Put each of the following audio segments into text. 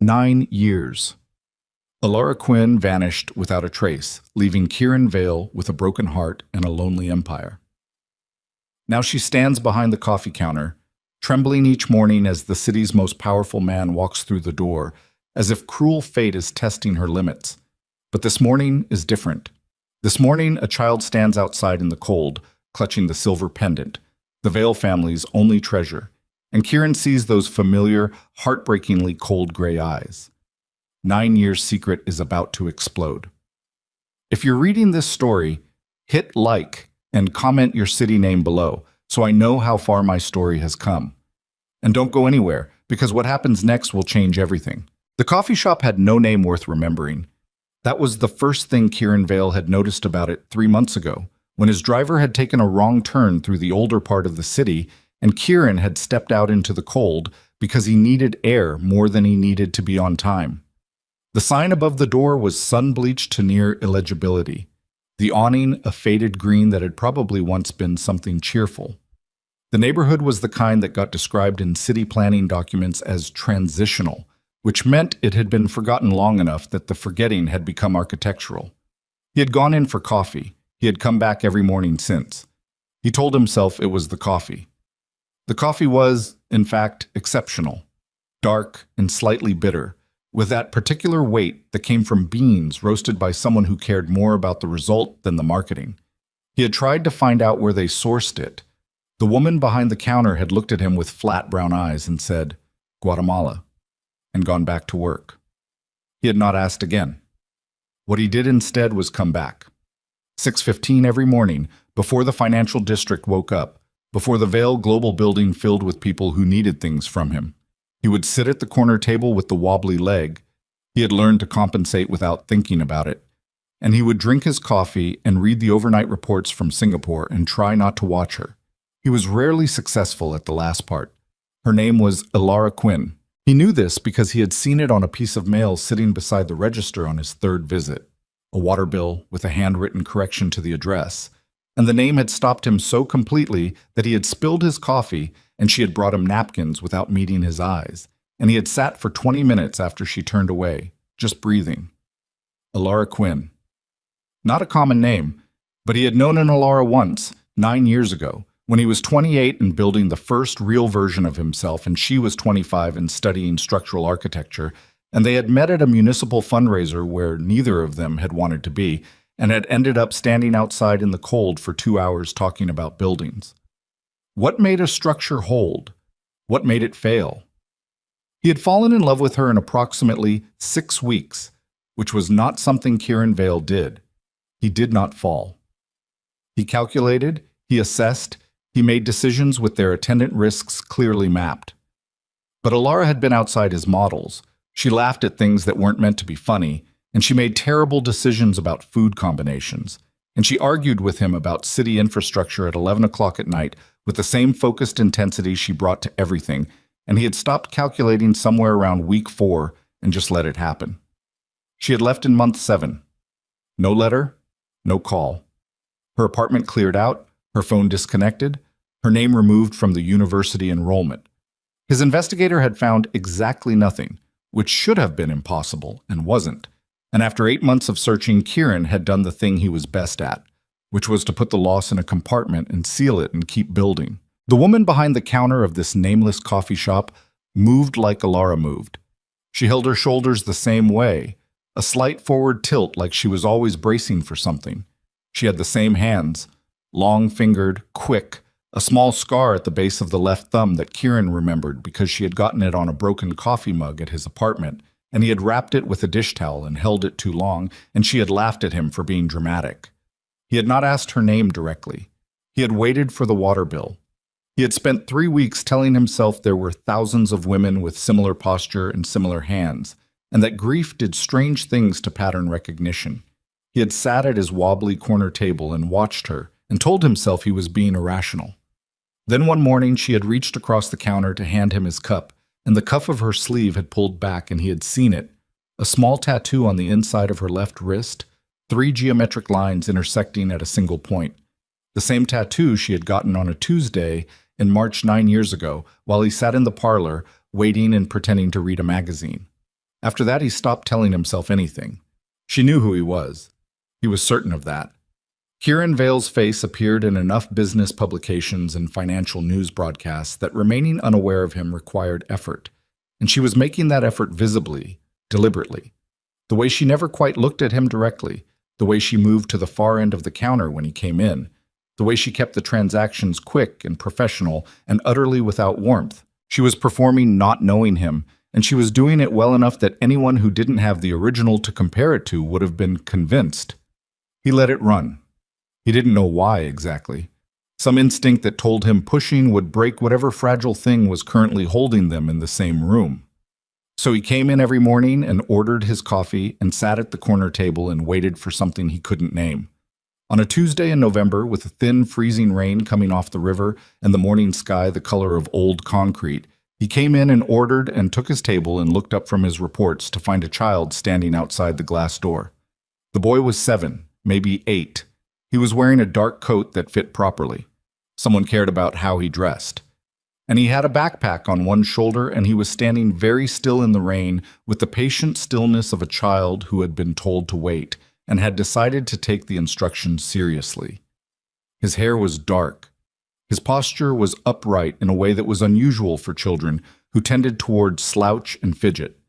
9 years. Alara Quinn vanished without a trace, leaving Kieran Vale with a broken heart and a lonely empire. Now she stands behind the coffee counter, trembling each morning as the city's most powerful man walks through the door, as if cruel fate is testing her limits. But this morning is different. This morning, a child stands outside in the cold, clutching the silver pendant, the Vale family's only treasure, and Kieran sees those familiar, heartbreakingly cold gray eyes. 9 years' secret is about to explode. If you're reading this story, hit like and comment your city name below so I know how far my story has come. And don't go anywhere, because what happens next will change everything. The coffee shop had no name worth remembering. That was the first thing Kieran Vale had noticed about it 3 months ago, when his driver had taken a wrong turn through the older part of the city and Kieran had stepped out into the cold because he needed air more than he needed to be on time. The sign above the door was sun-bleached to near illegibility, the awning a faded green that had probably once been something cheerful. The neighborhood was the kind that got described in city planning documents as transitional, which meant it had been forgotten long enough that the forgetting had become architectural. He had gone in for coffee. He had come back every morning since. He told himself it was the coffee. The coffee was, in fact, exceptional, dark and slightly bitter, with that particular weight that came from beans roasted by someone who cared more about the result than the marketing. He had tried to find out where they sourced it. The woman behind the counter had looked at him with flat brown eyes and said, "Guatemala," and gone back to work. He had not asked again. What he did instead was come back. 6:15 every morning, before the financial district woke up, before the Vale Global building filled with people who needed things from him. He would sit at the corner table with the wobbly leg. He had learned to compensate without thinking about it. And he would drink his coffee and read the overnight reports from Singapore and try not to watch her. He was rarely successful at the last part. Her name was Alara Quinn. He knew this because he had seen it on a piece of mail sitting beside the register on his third visit, a water bill with a handwritten correction to the address. And the name had stopped him so completely that he had spilled his coffee and she had brought him napkins without meeting his eyes, and he had sat for 20 minutes after she turned away, just breathing. Alara Quinn. Not a common name, but he had known an Alara once, 9 years ago, when he was 28 and building the first real version of himself, and she was 25 and studying structural architecture, and they had met at a municipal fundraiser where neither of them had wanted to be, and had ended up standing outside in the cold for 2 hours talking about buildings. What made a structure hold? What made it fail? He had fallen in love with her in approximately 6 weeks, which was not something Kieran Vale did. He did not fall. He calculated, he assessed, he made decisions with their attendant risks clearly mapped. But Alara had been outside his models. She laughed at things that weren't meant to be funny, and she made terrible decisions about food combinations, and she argued with him about city infrastructure at 11 o'clock at night with the same focused intensity she brought to everything, and he had stopped calculating somewhere around week 4 and just let it happen. She had left in month 7. No letter, no call. Her apartment cleared out, her phone disconnected, her name removed from the university enrollment. His investigator had found exactly nothing, which should have been impossible and wasn't. And after 8 months of searching, Kieran had done the thing he was best at, which was to put the loss in a compartment and seal it and keep building. The woman behind the counter of this nameless coffee shop moved like Alara moved. She held her shoulders the same way, a slight forward tilt like she was always bracing for something. She had the same hands, long-fingered, quick, a small scar at the base of the left thumb that Kieran remembered because she had gotten it on a broken coffee mug at his apartment, and he had wrapped it with a dish towel and held it too long, and she had laughed at him for being dramatic. He had not asked her name directly. He had waited for the water bill. He had spent 3 weeks telling himself there were thousands of women with similar posture and similar hands, and that grief did strange things to pattern recognition. He had sat at his wobbly corner table and watched her, and told himself he was being irrational. Then one morning she had reached across the counter to hand him his cup, and the cuff of her sleeve had pulled back and he had seen it, a small tattoo on the inside of her left wrist, 3 geometric lines intersecting at a single point. The same tattoo she had gotten on a Tuesday in March 9 years ago while he sat in the parlor, waiting and pretending to read a magazine. After that, he stopped telling himself anything. She knew who he was. He was certain of that. Kieran Vale's face appeared in enough business publications and financial news broadcasts that remaining unaware of him required effort, and she was making that effort visibly, deliberately. The way she never quite looked at him directly, the way she moved to the far end of the counter when he came in, the way she kept the transactions quick and professional and utterly without warmth. She was performing not knowing him, and she was doing it well enough that anyone who didn't have the original to compare it to would have been convinced. He let it run. He didn't know why exactly. Some instinct that told him pushing would break whatever fragile thing was currently holding them in the same room. So he came in every morning and ordered his coffee and sat at the corner table and waited for something he couldn't name. On a Tuesday in November, with a thin, freezing rain coming off the river and the morning sky the color of old concrete, he came in and ordered and took his table and looked up from his reports to find a child standing outside the glass door. The boy was 7, maybe 8. He was wearing a dark coat that fit properly. Someone cared about how he dressed. And he had a backpack on one shoulder, and he was standing very still in the rain with the patient stillness of a child who had been told to wait and had decided to take the instructions seriously. His hair was dark. His posture was upright in a way that was unusual for children who tended toward slouch and fidget.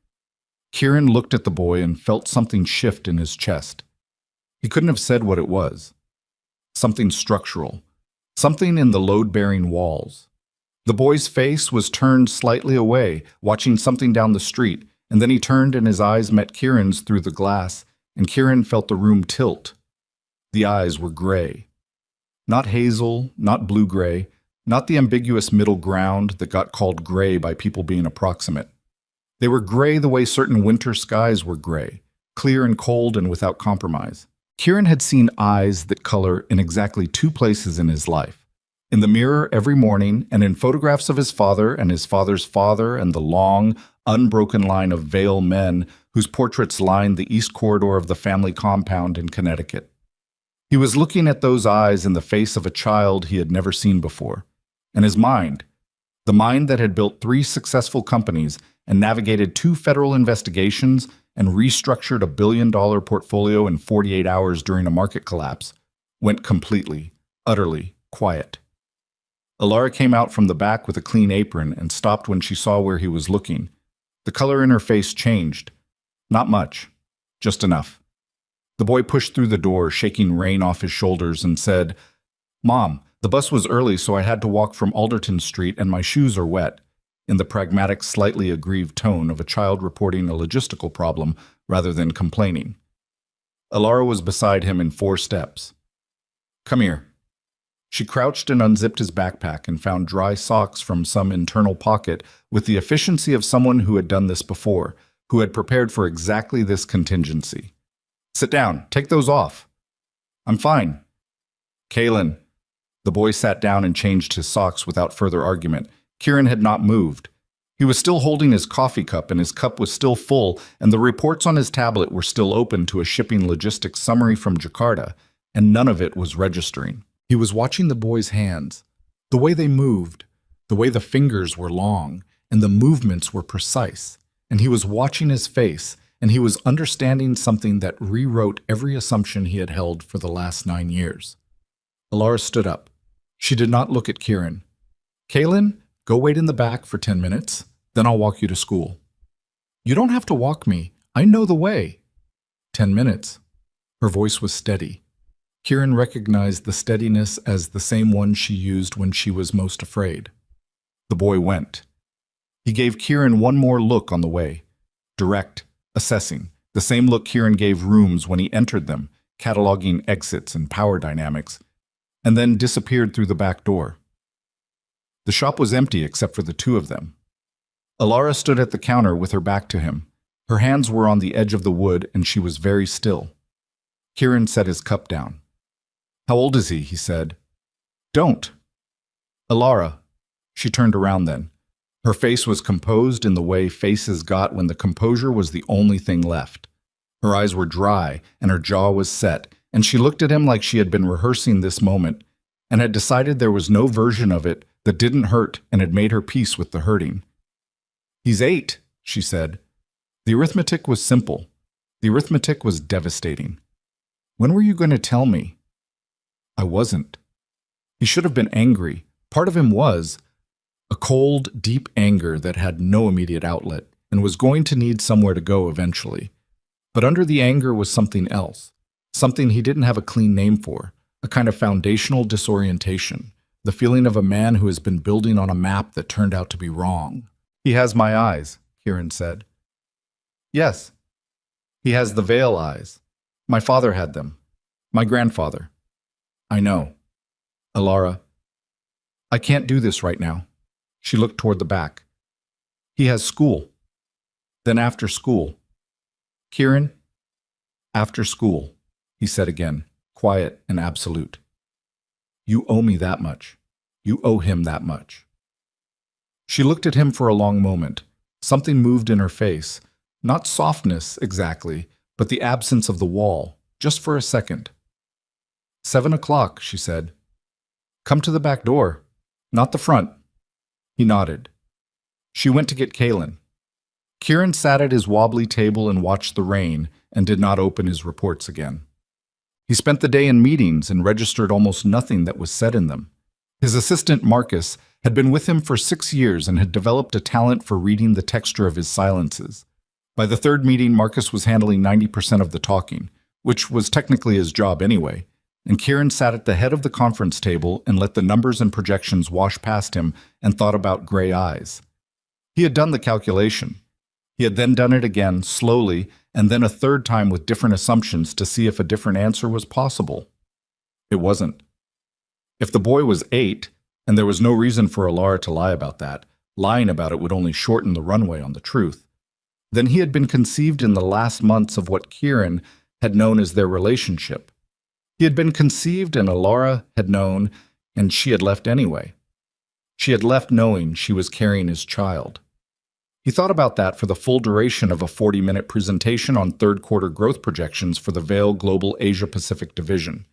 Kieran looked at the boy and felt something shift in his chest. He couldn't have said what it was. Something structural. Something in the load-bearing walls. The boy's face was turned slightly away, watching something down the street, and then he turned and his eyes met Kieran's through the glass, and Kieran felt the room tilt. The eyes were gray. Not hazel, not blue-gray, not the ambiguous middle ground that got called gray by people being approximate. They were gray the way certain winter skies were gray, clear and cold and without compromise. Kieran had seen eyes that color in exactly 2 places in his life. In the mirror every morning, and in photographs of his father and his father's father and the long, unbroken line of Vale men whose portraits lined the east corridor of the family compound in Connecticut. He was looking at those eyes in the face of a child he had never seen before, and his mind, the mind that had built 3 successful companies and navigated 2 federal investigations and restructured a $1 billion portfolio in 48 hours during a market collapse, went completely, utterly quiet. Alara came out from the back with a clean apron and stopped when she saw where he was looking. The color in her face changed. Not much, just enough. The boy pushed through the door, shaking rain off his shoulders, and said, "Mom, the bus was early, so I had to walk from Alderton Street and my shoes are wet," in the pragmatic, slightly aggrieved tone of a child reporting a logistical problem rather than complaining. Alara was beside him in 4 steps. "Come here." She crouched and unzipped his backpack and found dry socks from some internal pocket with the efficiency of someone who had done this before, who had prepared for exactly this contingency. "Sit down. Take those off." "I'm fine." "Kaylin." The boy sat down and changed his socks without further argument. Kieran had not moved. He was still holding his coffee cup, and his cup was still full, and the reports on his tablet were still open to a shipping logistics summary from Jakarta, and none of it was registering. He was watching the boy's hands, the way they moved, the way the fingers were long, and the movements were precise, and he was watching his face, and he was understanding something that rewrote every assumption he had held for the last 9 years. Alara stood up. She did not look at Kieran. "Kaylin, go wait in the back for 10 minutes, then I'll walk you to school." "You don't have to walk me. I know the way." 10 minutes. Her voice was steady. Kieran recognized the steadiness as the same one she used when she was most afraid. The boy went. He gave Kieran one more look on the way. Direct, assessing, the same look Kieran gave rooms when he entered them, cataloging exits and power dynamics, and then disappeared through the back door. The shop was empty except for the 2 of them. Alara stood at the counter with her back to him. Her hands were on the edge of the wood, and she was very still. Kieran set his cup down. "How old is he?" said. "Don't." "Alara." She turned around then. Her face was composed in the way faces got when the composure was the only thing left. Her eyes were dry, and her jaw was set, and she looked at him like she had been rehearsing this moment, and had decided there was no version of it that didn't hurt and had made her peace with the hurting. "He's 8, she said. The arithmetic was simple. The arithmetic was devastating. When were you going to tell me? I wasn't. He should have been angry. Part of him was a cold, deep anger that had no immediate outlet and was going to need somewhere to go eventually. But under the anger was something else, something he didn't have a clean name for, a kind of foundational disorientation, the feeling of a man who has been building on a map that turned out to be wrong. He has my eyes, Kieran said. Yes. He has the Vale eyes. My father had them. My grandfather. I know. Alara, I can't do this right now. She looked toward the back. He has school. Then after school. Kieran, after school, he said again, quiet and absolute. You owe me that much. You owe him that much. She looked at him for a long moment. Something moved in her face. Not softness, exactly, but the absence of the wall, just for a second. 7 o'clock, she said. Come to the back door, not the front. He nodded. She went to get Kaylin. Kieran sat at his wobbly table and watched the rain and did not open his reports again. He spent the day in meetings and registered almost nothing that was said in them. His assistant, Marcus, had been with him for 6 years and had developed a talent for reading the texture of his silences. By the third meeting, Marcus was handling 90% of the talking, which was technically his job anyway, and Kieran sat at the head of the conference table and let the numbers and projections wash past him and thought about gray eyes. He had done the calculation. He had then done it again, slowly, and then a third time with different assumptions to see if a different answer was possible. It wasn't. If the boy was 8, and there was no reason for Alara to lie about that, lying about it would only shorten the runway on the truth, then he had been conceived in the last months of what Kieran had known as their relationship. He had been conceived and Alara had known, and she had left anyway. She had left knowing she was carrying his child. He thought about that for the full duration of a 40-minute presentation on third-quarter growth projections for the Vale Global Asia-Pacific Division.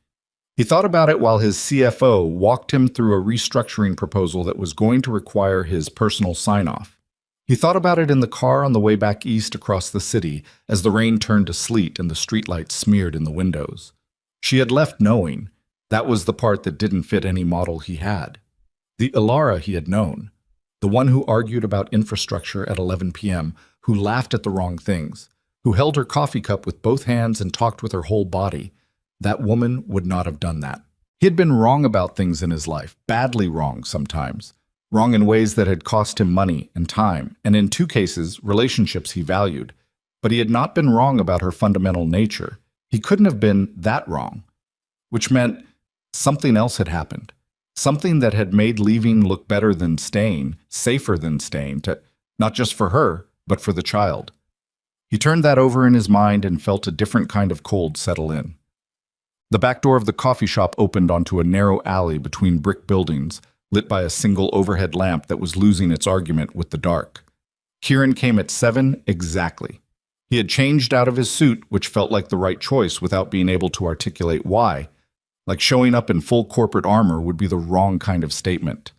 He thought about it while his CFO walked him through a restructuring proposal that was going to require his personal sign-off. He thought about it in the car on the way back east across the city as the rain turned to sleet and the streetlights smeared in the windows. She had left knowing. That was the part that didn't fit any model he had. The Alara he had known. The one who argued about infrastructure at 11 p.m., who laughed at the wrong things, who held her coffee cup with both hands and talked with her whole body. That woman would not have done that. He had been wrong about things in his life, badly wrong sometimes. Wrong in ways that had cost him money and time, and in 2 cases, relationships he valued. But he had not been wrong about her fundamental nature. He couldn't have been that wrong, which meant something else had happened. Something that had made leaving look better than staying, safer than staying, not just for her, but for the child. He turned that over in his mind and felt a different kind of cold settle in. The back door of the coffee shop opened onto a narrow alley between brick buildings, lit by a single overhead lamp that was losing its argument with the dark. Kieran came at 7 exactly. He had changed out of his suit, which felt like the right choice without being able to articulate why. Like showing up in full corporate armor would be the wrong kind of statement.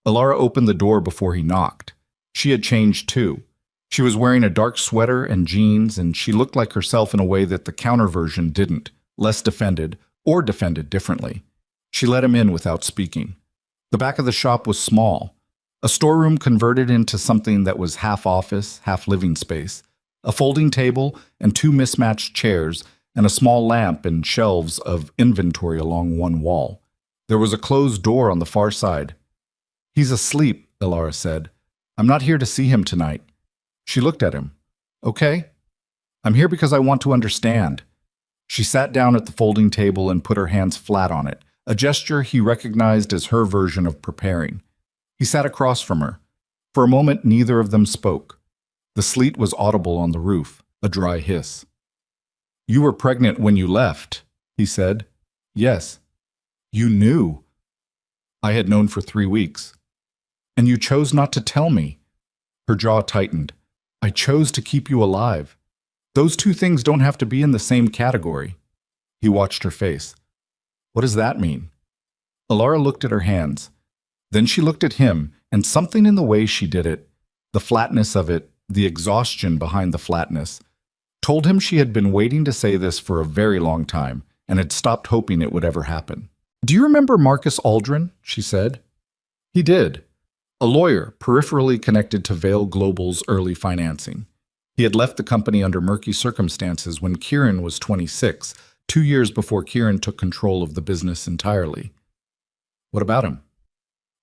Alara opened the door before he knocked. She had changed too. She was wearing a dark sweater and jeans, and she looked like herself in a way that the counter version didn't, less defended, or defended differently. She let him in without speaking. The back of the shop was small, a storeroom converted into something that was half office, half living space, a folding table and 2 mismatched chairs, and a small lamp and shelves of inventory along one wall. There was a closed door on the far side. He's asleep, Alara said. I'm not here to see him tonight. She looked at him. Okay. I'm here because I want to understand. She sat down at the folding table and put her hands flat on it, a gesture he recognized as her version of preparing. He sat across from her. For a moment, neither of them spoke. The sleet was audible on the roof, a dry hiss. You were pregnant when you left, he said. Yes. You knew. I had known for 3 weeks. And you chose not to tell me. Her jaw tightened. I chose to keep you alive. Those 2 things don't have to be in the same category. He watched her face. What does that mean? Alara looked at her hands. Then she looked at him, and something in the way she did it, the flatness of it, the exhaustion behind the flatness, told him she had been waiting to say this for a very long time and had stopped hoping it would ever happen. "Do you remember Marcus Aldrin?" she said. He did. A lawyer peripherally connected to Vale Global's early financing. He had left the company under murky circumstances when Kieran was 26, 2 years before Kieran took control of the business entirely. "What about him?"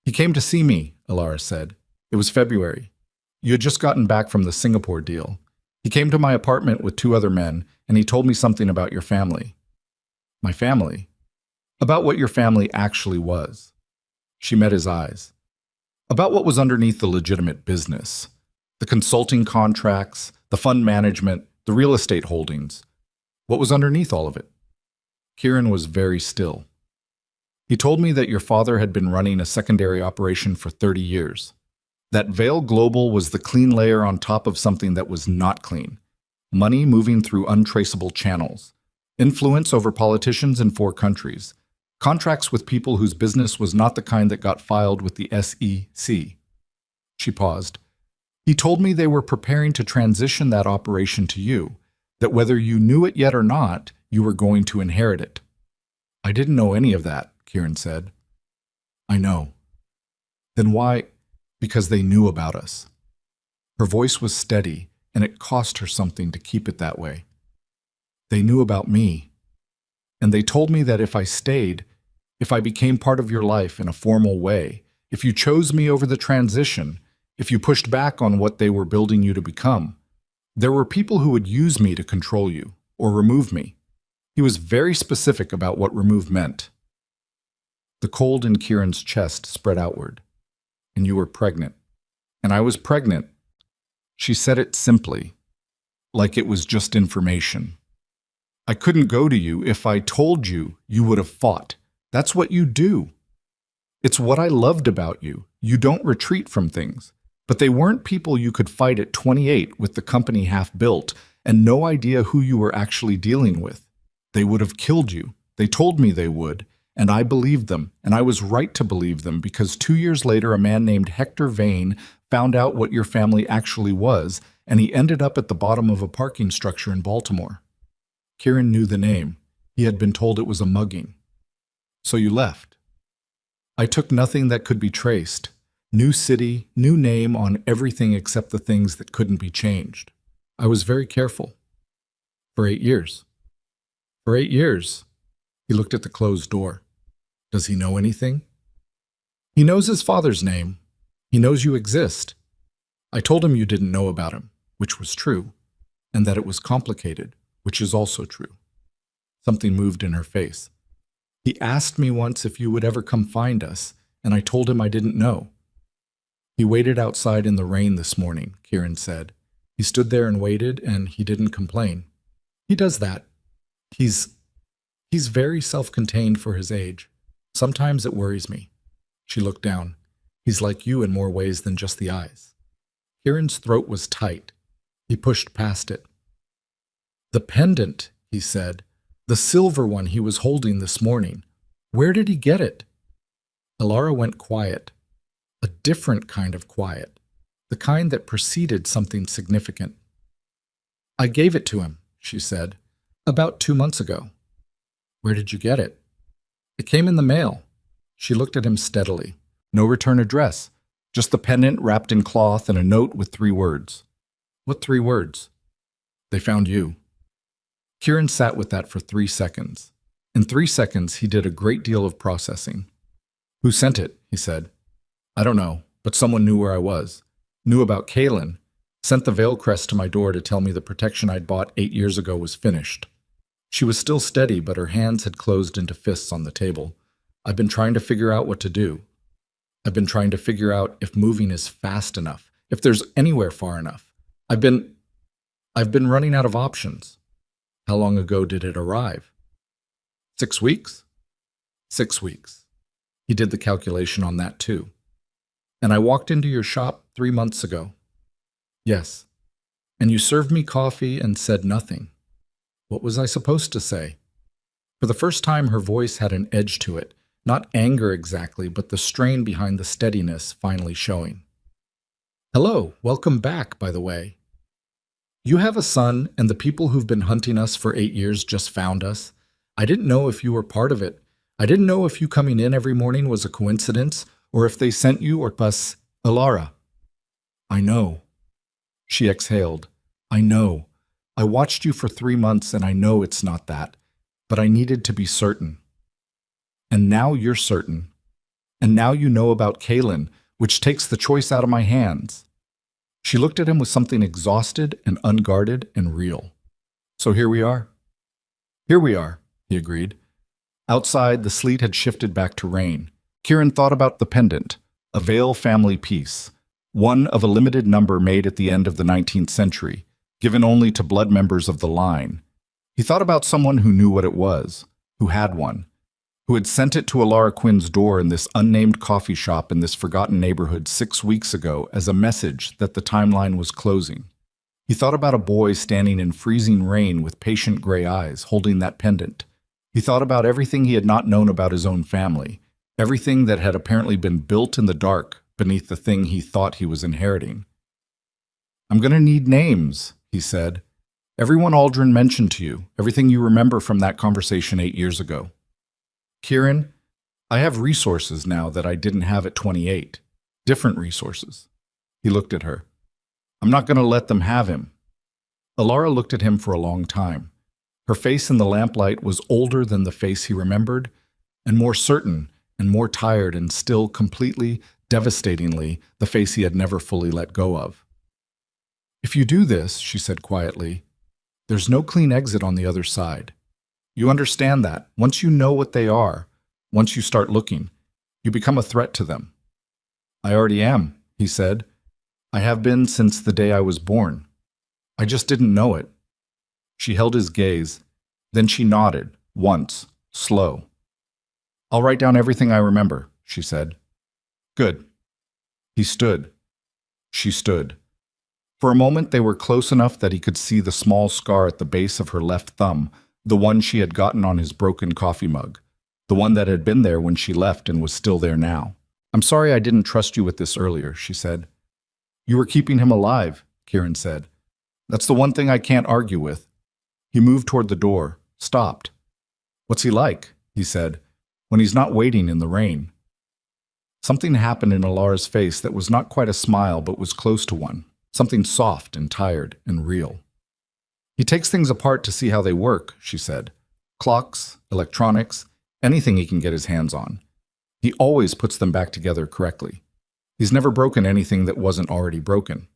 "He came to see me," Alara said. "It was February. You had just gotten back from the Singapore deal. He came to my apartment with 2 other men, and he told me something about your family." "My family?" "About what your family actually was." She met his eyes. "About what was underneath the legitimate business. The consulting contracts, the fund management, the real estate holdings. What was underneath all of it?" Kieran was very still. "He told me that your father had been running a secondary operation for 30 years. That Vale Global was the clean layer on top of something that was not clean. Money moving through untraceable channels. Influence over politicians in 4 countries. Contracts with people whose business was not the kind that got filed with the SEC." She paused. "He told me they were preparing to transition that operation to you, that whether you knew it yet or not, you were going to inherit it." "I didn't know any of that," Kieran said. "I know." "Then why?" "Because they knew about us." Her voice was steady, and it cost her something to keep it that way. "They knew about me. And they told me that if I stayed, if I became part of your life in a formal way, if you chose me over the transition, if you pushed back on what they were building you to become, there were people who would use me to control you, or remove me." He was very specific about what remove meant. The cold in Kieran's chest spread outward. "And you were pregnant. And I was pregnant." She said it simply, like it was just information. "I couldn't go to you. If I told you, you would have fought. That's what you do. It's what I loved about you. You don't retreat from things. But they weren't people you could fight at 28 with the company half built and no idea who you were actually dealing with. They would have killed you. They told me they would, and I believed them, and I was right to believe them because 2 years later a man named Hector Vane found out what your family actually was, and he ended up at the bottom of a parking structure in Baltimore." Kieran knew the name. He had been told it was a mugging. "So you left." "I took nothing that could be traced. New city, new name on everything except the things that couldn't be changed. I was very careful. For 8 years." "For 8 years?" He looked at the closed door. "Does he know anything?" "He knows his father's name. He knows you exist. I told him you didn't know about him, which was true, and that it was complicated, which is also true." Something moved in her face. "He asked me once if you would ever come find us, and I told him I didn't know." "He waited outside in the rain this morning," Kieran said. "He stood there and waited, and he didn't complain. He does that. He's very self-contained for his age. Sometimes it worries me." She looked down. "He's like you in more ways than just the eyes." Kieran's throat was tight. He pushed past it. "The pendant," he said. "The silver one he was holding this morning. Where did he get it?" Alara went quiet. A different kind of quiet. The kind that preceded something significant. "I gave it to him," she said. "About 2 months ago." "Where did you get it?" "It came in the mail." She looked at him steadily. No return address. Just the pendant wrapped in cloth and a note with 3 words. "What 3 words?" "They found you." Kieran sat with that for 3 seconds. In 3 seconds, he did a great deal of processing. "Who sent it?" he said. "I don't know, but someone knew where I was. Knew about Kaylin. Sent the Veil Crest to my door to tell me the protection I'd bought 8 years ago was finished." She was still steady, but her hands had closed into fists on the table. "I've been trying to figure out what to do. I've been trying to figure out if moving is fast enough, if there's anywhere far enough. I've been running out of options." "How long ago did it arrive?" 6 weeks? 6 weeks. He did the calculation on that too. "And I walked into your shop 3 months ago." "Yes. And you served me coffee and said nothing. What was I supposed to say?" For the first time, her voice had an edge to it, not anger exactly, but the strain behind the steadiness finally showing. Hello, welcome back, by the way. You have a son, and the people who've been hunting us for 8 years just found us. I didn't know if you were part of it. I didn't know if you coming in every morning was a coincidence, or if they sent you or us, Alara. I know. She exhaled. I know. I watched you for 3 months, and I know it's not that. But I needed to be certain. And now you're certain. And now you know about Kaylin, which takes the choice out of my hands. She looked at him with something exhausted and unguarded and real. So here we are. Here we are, he agreed. Outside, the sleet had shifted back to rain. Kieran thought about the pendant, a Vale family piece, one of a limited number made at the end of the 19th century, given only to blood members of the line. He thought about someone who knew what it was, who had one, who had sent it to Alara Quinn's door in this unnamed coffee shop in this forgotten neighborhood 6 weeks ago as a message that the timeline was closing. He thought about a boy standing in freezing rain with patient gray eyes, holding that pendant. He thought about everything he had not known about his own family, everything that had apparently been built in the dark beneath the thing he thought he was inheriting. I'm going to need names, he said. Everyone Aldrin mentioned to you, everything you remember from that conversation 8 years ago. Kieran, I have resources now that I didn't have at 28. Different resources. He looked at her. I'm not going to let them have him. Alara looked at him for a long time. Her face in the lamplight was older than the face he remembered, and more certain, and more tired, and still completely, devastatingly, the face he had never fully let go of. If you do this, she said quietly, there's no clean exit on the other side. You understand that. Once you know what they are, once you start looking, you become a threat to them. I already am, he said. I have been since the day I was born. I just didn't know it. She held his gaze. Then she nodded, once, slow. I'll write down everything I remember, she said. Good. He stood. She stood. For a moment they were close enough that he could see the small scar at the base of her left thumb, the one she had gotten on his broken coffee mug, the one that had been there when she left and was still there now. I'm sorry I didn't trust you with this earlier, she said. You were keeping him alive, Kieran said. That's the one thing I can't argue with. He moved toward the door, stopped. What's he like, he said, when he's not waiting in the rain? Something happened in Alara's face that was not quite a smile but was close to one, something soft and tired and real. He takes things apart to see how they work, she said. Clocks, electronics, anything he can get his hands on. He always puts them back together correctly. He's never broken anything that wasn't already broken.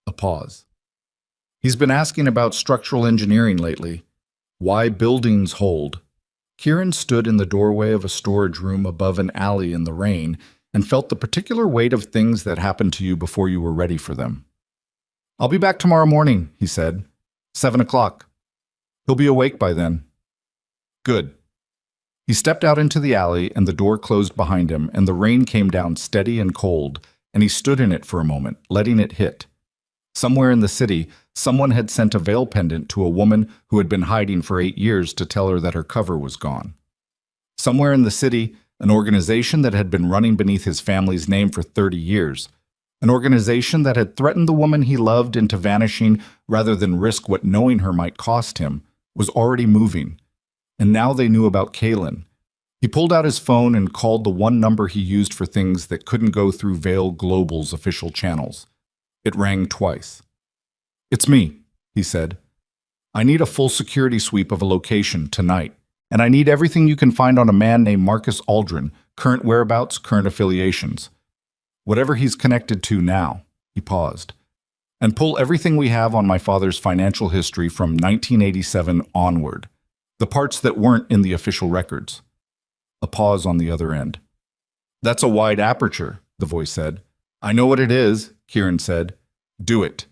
A pause. He's been asking about structural engineering lately. Why buildings hold. Kieran stood in the doorway of a storage room above an alley in the rain and felt the particular weight of things that happened to you before you were ready for them. I'll be back tomorrow morning, he said. 7 o'clock. He'll be awake by then. Good. He stepped out into the alley and the door closed behind him and the rain came down steady and cold, and he stood in it for a moment, letting it hit. Somewhere in the city, someone had sent a veil pendant to a woman who had been hiding for 8 years to tell her that her cover was gone. Somewhere in the city, an organization that had been running beneath his family's name for 30 years, an organization that had threatened the woman he loved into vanishing rather than risk what knowing her might cost him, was already moving. And now they knew about Kaylin. He pulled out his phone and called the one number he used for things that couldn't go through Vale Global's official channels. It rang twice. It's me, he said. I need a full security sweep of a location tonight, and I need everything you can find on a man named Marcus Aldrin, current whereabouts, current affiliations. Whatever he's connected to now, he paused, and pull everything we have on my father's financial history from 1987 onward, the parts that weren't in the official records. A pause on the other end. That's a wide aperture, the voice said. I know what it is, Kieran said. Do it.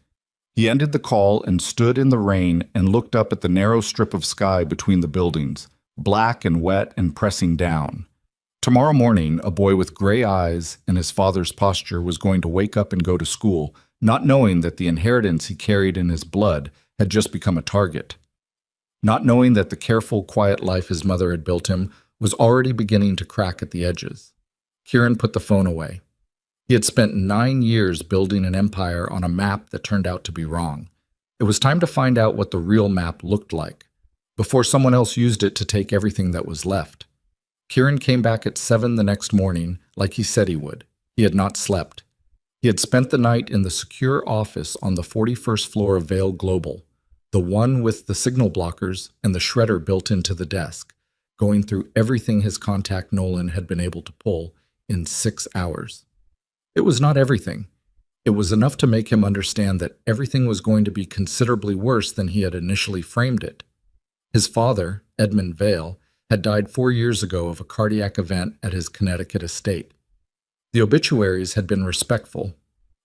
He ended the call and stood in the rain and looked up at the narrow strip of sky between the buildings, black and wet and pressing down. Tomorrow morning, a boy with gray eyes and his father's posture was going to wake up and go to school, not knowing that the inheritance he carried in his blood had just become a target. Not knowing that the careful, quiet life his mother had built him was already beginning to crack at the edges. Kieran put the phone away. He had spent 9 years building an empire on a map that turned out to be wrong. It was time to find out what the real map looked like, before someone else used it to take everything that was left. Kieran came back at 7 the next morning, like he said he would. He had not slept. He had spent the night in the secure office on the 41st floor of Vale Global, the one with the signal blockers and the shredder built into the desk, going through everything his contact Nolan had been able to pull in 6 hours. It was not everything. It was enough to make him understand that everything was going to be considerably worse than he had initially framed it. His father, Edmund Vale, had died 4 years ago of a cardiac event at his Connecticut estate. The obituaries had been respectful.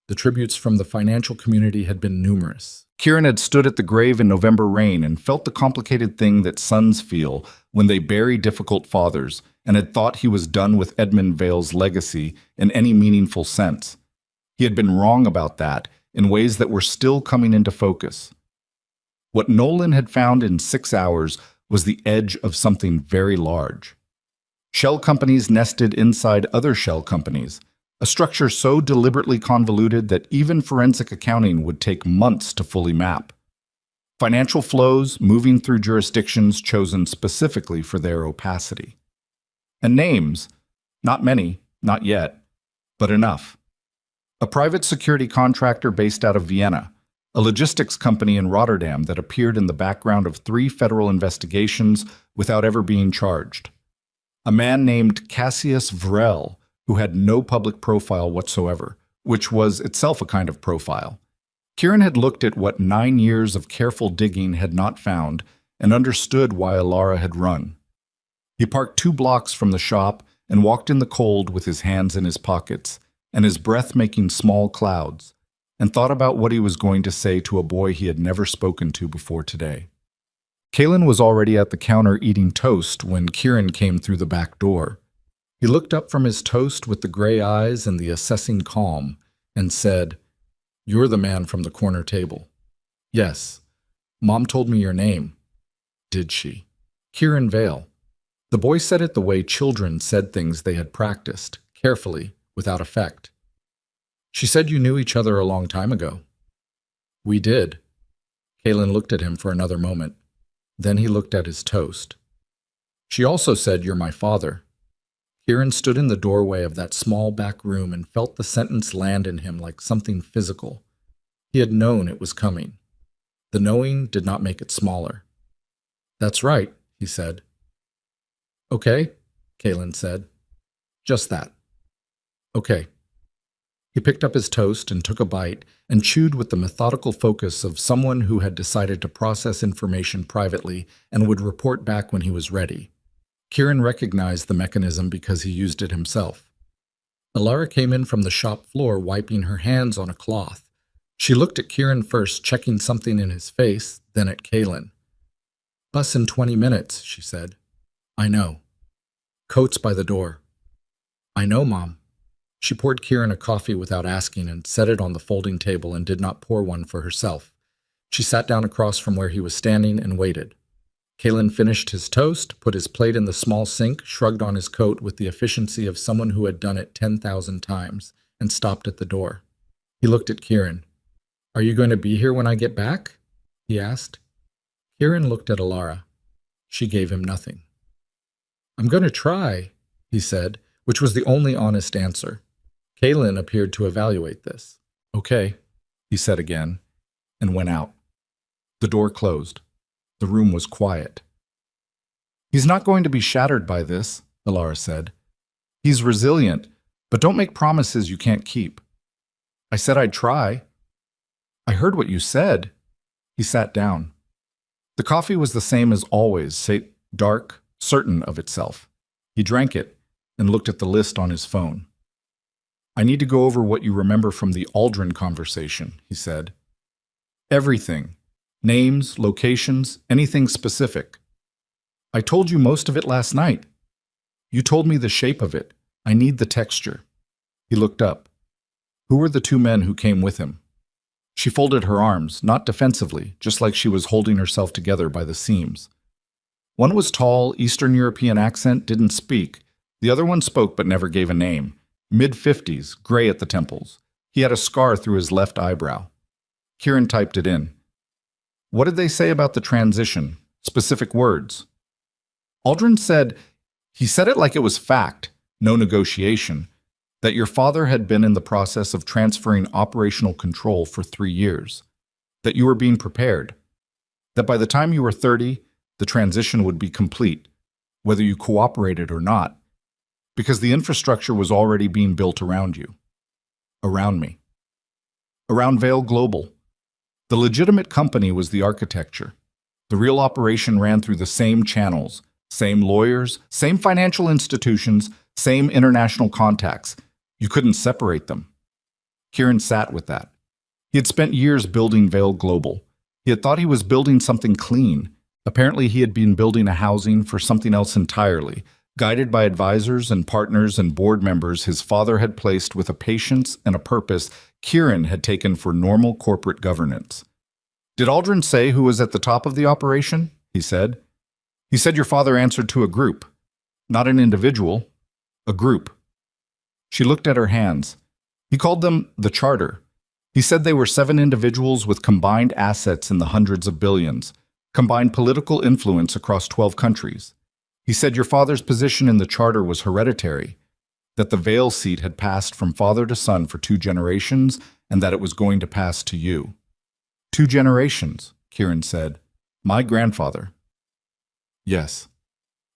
The tributes from the financial community had been numerous. Kieran had stood at the grave in November rain and felt the complicated thing that sons feel when they bury difficult fathers, and had thought he was done with Edmund Vale's legacy in any meaningful sense. He had been wrong about that in ways that were still coming into focus. What Nolan had found in 6 hours was the edge of something very large. Shell companies nested inside other shell companies, a structure so deliberately convoluted that even forensic accounting would take months to fully map. Financial flows moving through jurisdictions chosen specifically for their opacity. And names, not many, not yet, but enough. A private security contractor based out of Vienna, a logistics company in Rotterdam that appeared in the background of 3 federal investigations without ever being charged. A man named Cassius Vrel, who had no public profile whatsoever, which was itself a kind of profile. Kieran had looked at what 9 years of careful digging had not found and understood why Alara had run. He parked 2 blocks from the shop and walked in the cold with his hands in his pockets and his breath making small clouds, and thought about what he was going to say to a boy he had never spoken to before today. Kalen was already at the counter eating toast when Kieran came through the back door. He looked up from his toast with the gray eyes and the assessing calm and said, "You're the man from the corner table." "Yes. Mom told me your name." "Did she?" "Kieran Vale." The boy said it the way children said things they had practiced, carefully, without effect. "She said you knew each other a long time ago." "We did." Kalen looked at him for another moment. Then he looked at his toast. "She also said you're my father." Kieran stood in the doorway of that small back room and felt the sentence land in him like something physical. He had known it was coming. The knowing did not make it smaller. "That's right," he said. "Okay," Kalen said. "Just that." "Okay." He picked up his toast and took a bite and chewed with the methodical focus of someone who had decided to process information privately and would report back when he was ready. Kieran recognized the mechanism because he used it himself. Alara came in from the shop floor wiping her hands on a cloth. She looked at Kieran first, checking something in his face, then at Kalen. "Bus in 20 minutes, she said. "I know." "Coat's by the door." "I know, Mom." She poured Kieran a coffee without asking and set it on the folding table and did not pour one for herself. She sat down across from where he was standing and waited. Kalen finished his toast, put his plate in the small sink, shrugged on his coat with the efficiency of someone who had done it 10,000 times, and stopped at the door. He looked at Kieran. "Are you going to be here when I get back?" he asked. Kieran looked at Alara. She gave him nothing. "I'm going to try," he said, which was the only honest answer. Kalen appeared to evaluate this. "Okay," he said again, and went out. The door closed. The room was quiet. "He's not going to be shattered by this," Alara said. "He's resilient, but don't make promises you can't keep." "I said I'd try." "I heard what you said." He sat down. The coffee was the same as always, dark, certain of itself. He drank it and looked at the list on his phone. "I need to go over what you remember from the Aldrin conversation," he said. "Everything. Names, locations, anything specific." "I told you most of it last night." "You told me the shape of it. I need the texture." He looked up. "Who were the 2 men who came with him?" She folded her arms, not defensively, just like she was holding herself together by the seams. "One was tall, Eastern European accent, didn't speak. The other one spoke but never gave a name. Mid-50s, gray at the temples. He had a scar through his left eyebrow. Kieran typed it in. What did they say about the transition? Specific words. Aldrin said, he said it like it was fact, no negotiation, that your father had been in the process of transferring operational control for 3 years, that you were being prepared, that by the time you were 30, the transition would be complete, whether you cooperated or not, because the infrastructure was already being built around you, around me, around Vale Global. The legitimate company was the architecture. The real operation ran through the same channels, same lawyers, same financial institutions, same international contacts. You couldn't separate them. Kieran sat with that. He had spent years building Vale Global. He had thought he was building something clean. Apparently, he had been building a housing for something else entirely, guided by advisors and partners and board members his father had placed with a patience and a purpose Kieran had taken for normal corporate governance. Did Aldrin say who was at the top of the operation? He said. He said your father answered to a group, not an individual, a group. She looked at her hands. He called them the Charter. He said they were 7 individuals with combined assets in the hundreds of billions, combined political influence across 12 countries. He said your father's position in the Charter was hereditary, that the Vale seat had passed from father to son for 2 generations, and that it was going to pass to you. 2 generations, Kieran said. My grandfather. Yes.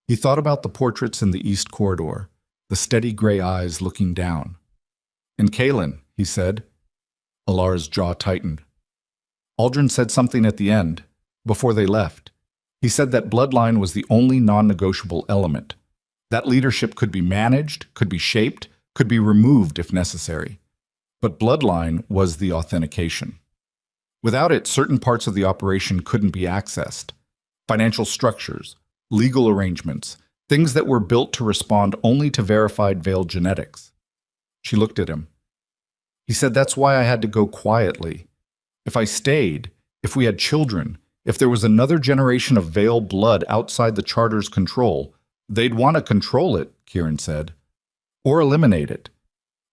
He thought about the portraits in the East Corridor, the steady gray eyes looking down. And Kaelin, he said. Alara's jaw tightened. Aldrin said something at the end, before they left. He said that bloodline was the only non-negotiable element. That leadership could be managed, could be shaped, could be removed if necessary. But bloodline was the authentication. Without it, certain parts of the operation couldn't be accessed. Financial structures, legal arrangements, things that were built to respond only to verified Vale genetics. She looked at him. He said that's why I had to go quietly. If I stayed, if we had children, if there was another generation of Vale blood outside the Charter's control, they'd want to control it, Kieran said. Or eliminate it.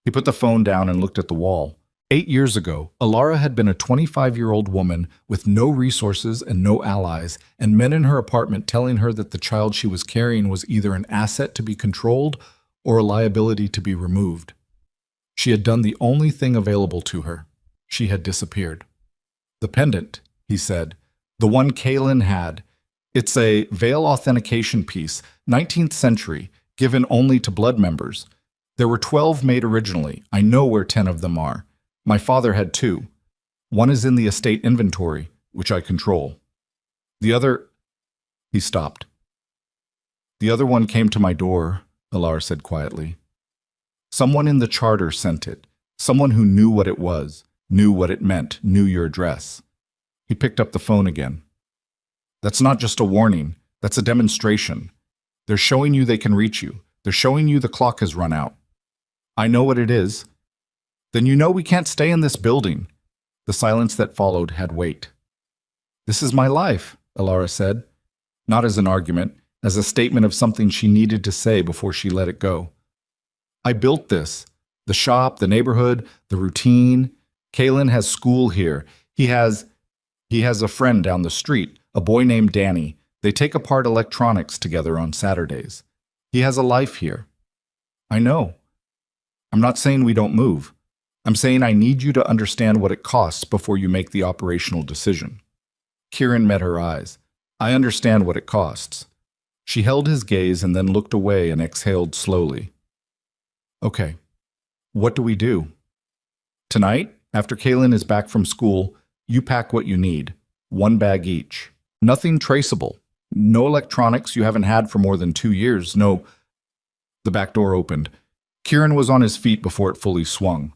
He put the phone down and looked at the wall. 8 years ago, Alara had been a 25-year-old woman with no resources and no allies, and men in her apartment telling her that the child she was carrying was either an asset to be controlled or a liability to be removed. She had done the only thing available to her. She had disappeared. The pendant, he said, the one Kaelin had. It's a Vale authentication piece, 19th century, given only to blood members. There were 12 made originally. I know where 10 of them are. My father had 2. One is in the estate inventory, which I control. The other... He stopped. The other one came to my door, Alara said quietly. Someone in the Charter sent it. Someone who knew what it was, knew what it meant, knew your address. He picked up the phone again. That's not just a warning. That's a demonstration. They're showing you they can reach you. They're showing you the clock has run out. I know what it is. Then you know we can't stay in this building. The silence that followed had weight. This is my life, Alara said, not as an argument, as a statement of something she needed to say before she let it go. I built this. The shop, the neighborhood, the routine. Kaelin has school here. He has a friend down the street, a boy named Danny. They take apart electronics together on Saturdays. He has a life here. I know. I'm not saying we don't move. I'm saying I need you to understand what it costs before you make the operational decision. Kieran met her eyes. I understand what it costs. She held his gaze and then looked away and exhaled slowly. Okay, what do we do? Tonight, after Kaelin is back from school, you pack what you need. 1 bag each. Nothing traceable. No electronics you haven't had for more than 2 years. No... The back door opened. Kieran was on his feet before it fully swung.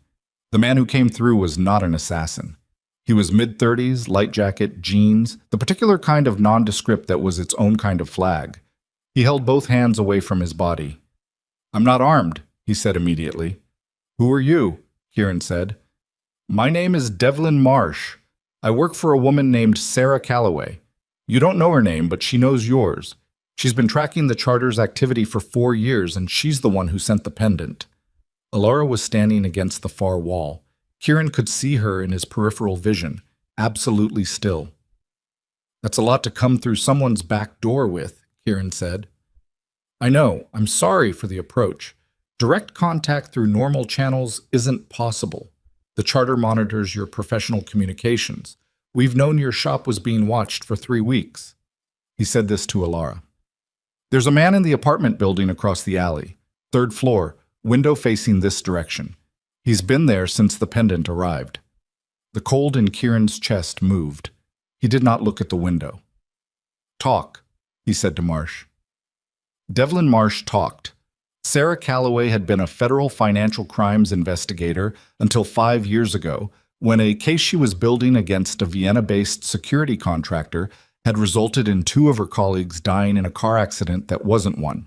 The man who came through was not an assassin. He was mid-30s, light jacket, jeans, the particular kind of nondescript that was its own kind of flag. He held both hands away from his body. I'm not armed, he said immediately. Who are you? Kieran said. My name is Devlin Marsh. I work for a woman named Sarah Calloway. You don't know her name, but she knows yours. She's been tracking the Charter's activity for 4 years, and she's the one who sent the pendant. Alara was standing against the far wall. Kieran could see her in his peripheral vision, absolutely still. "That's a lot to come through someone's back door with," Kieran said. "I know. I'm sorry for the approach. Direct contact through normal channels isn't possible. The charter monitors your professional communications. We've known your shop was being watched for 3 weeks." He said this to Alara. "There's a man in the apartment building across the alley, 3rd floor, window facing this direction. He's been there since the pendant arrived." The cold in Kieran's chest moved. He did not look at the window. "Talk," he said to Marsh. Devlin Marsh talked. Sarah Calloway had been a federal financial crimes investigator until 5 years ago, when a case she was building against a Vienna-based security contractor had resulted in 2 of her colleagues dying in a car accident that wasn't one.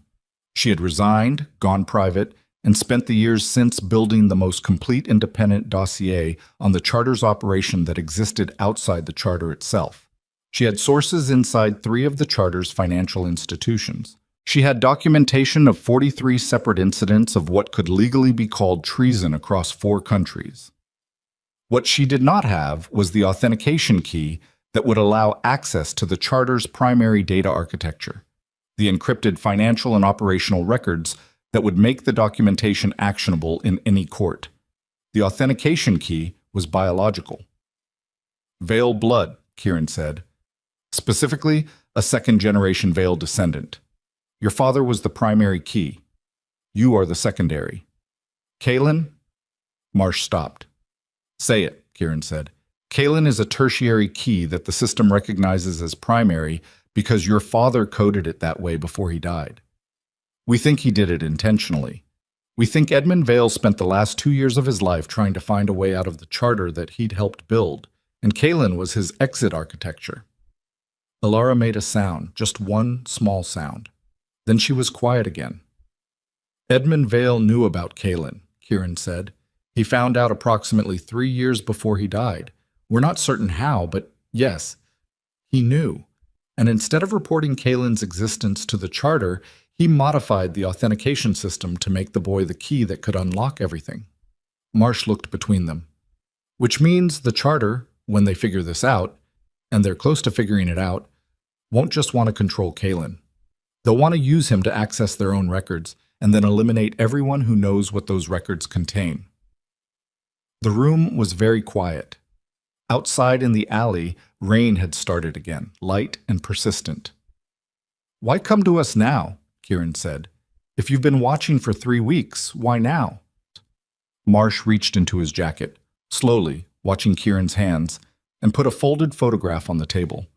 She had resigned, gone private, and spent the years since building the most complete independent dossier on the charter's operation that existed outside the charter itself. She had sources inside 3 of the charter's financial institutions. She had documentation of 43 separate incidents of what could legally be called treason across 4 countries. What she did not have was the authentication key that would allow access to the charter's primary data architecture, the encrypted financial and operational records that would make the documentation actionable in any court. The authentication key was biological. "Vale blood," Kieran said. "Specifically, a 2nd-generation Vale descendant. Your father was the primary key. You are the secondary." "Kaylin?" Marsh stopped. "Say it," Kieran said. "Kaylin is a tertiary key that the system recognizes as primary because your father coded it that way before he died. We think he did it intentionally. We think Edmund Vale spent the last 2 years of his life trying to find a way out of the charter that he'd helped build, and Kaylin was his exit architecture." Alara made a sound, just one small sound. Then she was quiet again. "Edmund Vale knew about Kaylin," Kieran said. "He found out approximately 3 years before he died. We're not certain how, but yes, he knew. And instead of reporting Kaylin's existence to the charter, he modified the authentication system to make the boy the key that could unlock everything." Marsh looked between them. "Which means the charter, when they figure this out, and they're close to figuring it out, won't just want to control Kaylin. They'll want to use him to access their own records, and then eliminate everyone who knows what those records contain." The room was very quiet. Outside in the alley, rain had started again, light and persistent. "Why come to us now?" Kieran said. "If you've been watching for 3 weeks, why now?" Marsh reached into his jacket, slowly, watching Kieran's hands, and put a folded photograph on the table.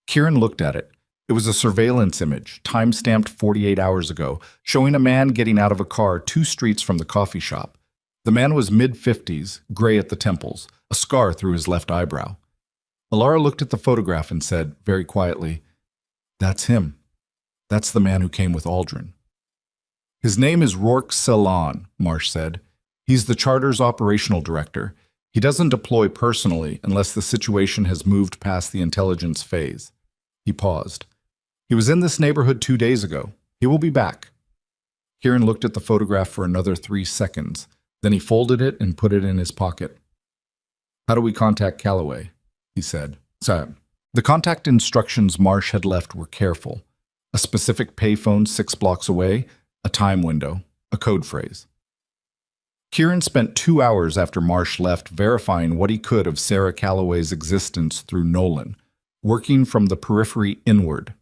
Kieran looked at it. It was a surveillance image, time-stamped 48 hours ago, showing a man getting out of a car 2 streets from the coffee shop. The man was mid-50s, gray at the temples, a scar through his left eyebrow. Alara looked at the photograph and said, very quietly, "That's him. That's the man who came with Aldrin." "His name is Rourke Ceylon," Marsh said. "He's the charter's operational director. He doesn't deploy personally unless the situation has moved past the intelligence phase." He paused. "He was in this neighborhood 2 days ago. He will be back." Kieran looked at the photograph for another 3 seconds. Then he folded it and put it in his pocket. "How do we contact Calloway?" he said. The contact instructions Marsh had left were careful. A specific payphone 6 blocks away, a time window, a code phrase. Kieran spent 2 hours after Marsh left verifying what he could of Sarah Calloway's existence through Nolan, working from the periphery inward.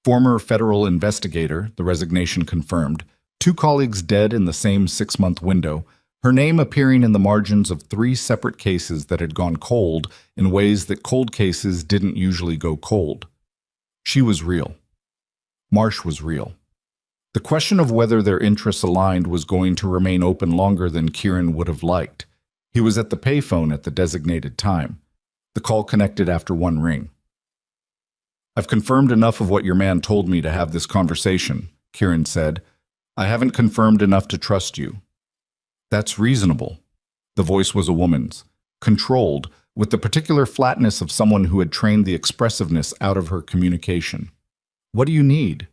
Former federal investigator, the resignation confirmed, 2 colleagues dead in the same 6-month window, her name appearing in the margins of 3 separate cases that had gone cold in ways that cold cases didn't usually go cold. She was real. Marsh was real. The question of whether their interests aligned was going to remain open longer than Kieran would have liked. He was at the payphone at the designated time. The call connected after 1 ring. "I've confirmed enough of what your man told me to have this conversation," Kieran said. "I haven't confirmed enough to trust you." "That's reasonable." The voice was a woman's, controlled, with the particular flatness of someone who had trained the expressiveness out of her communication. "What do you need?"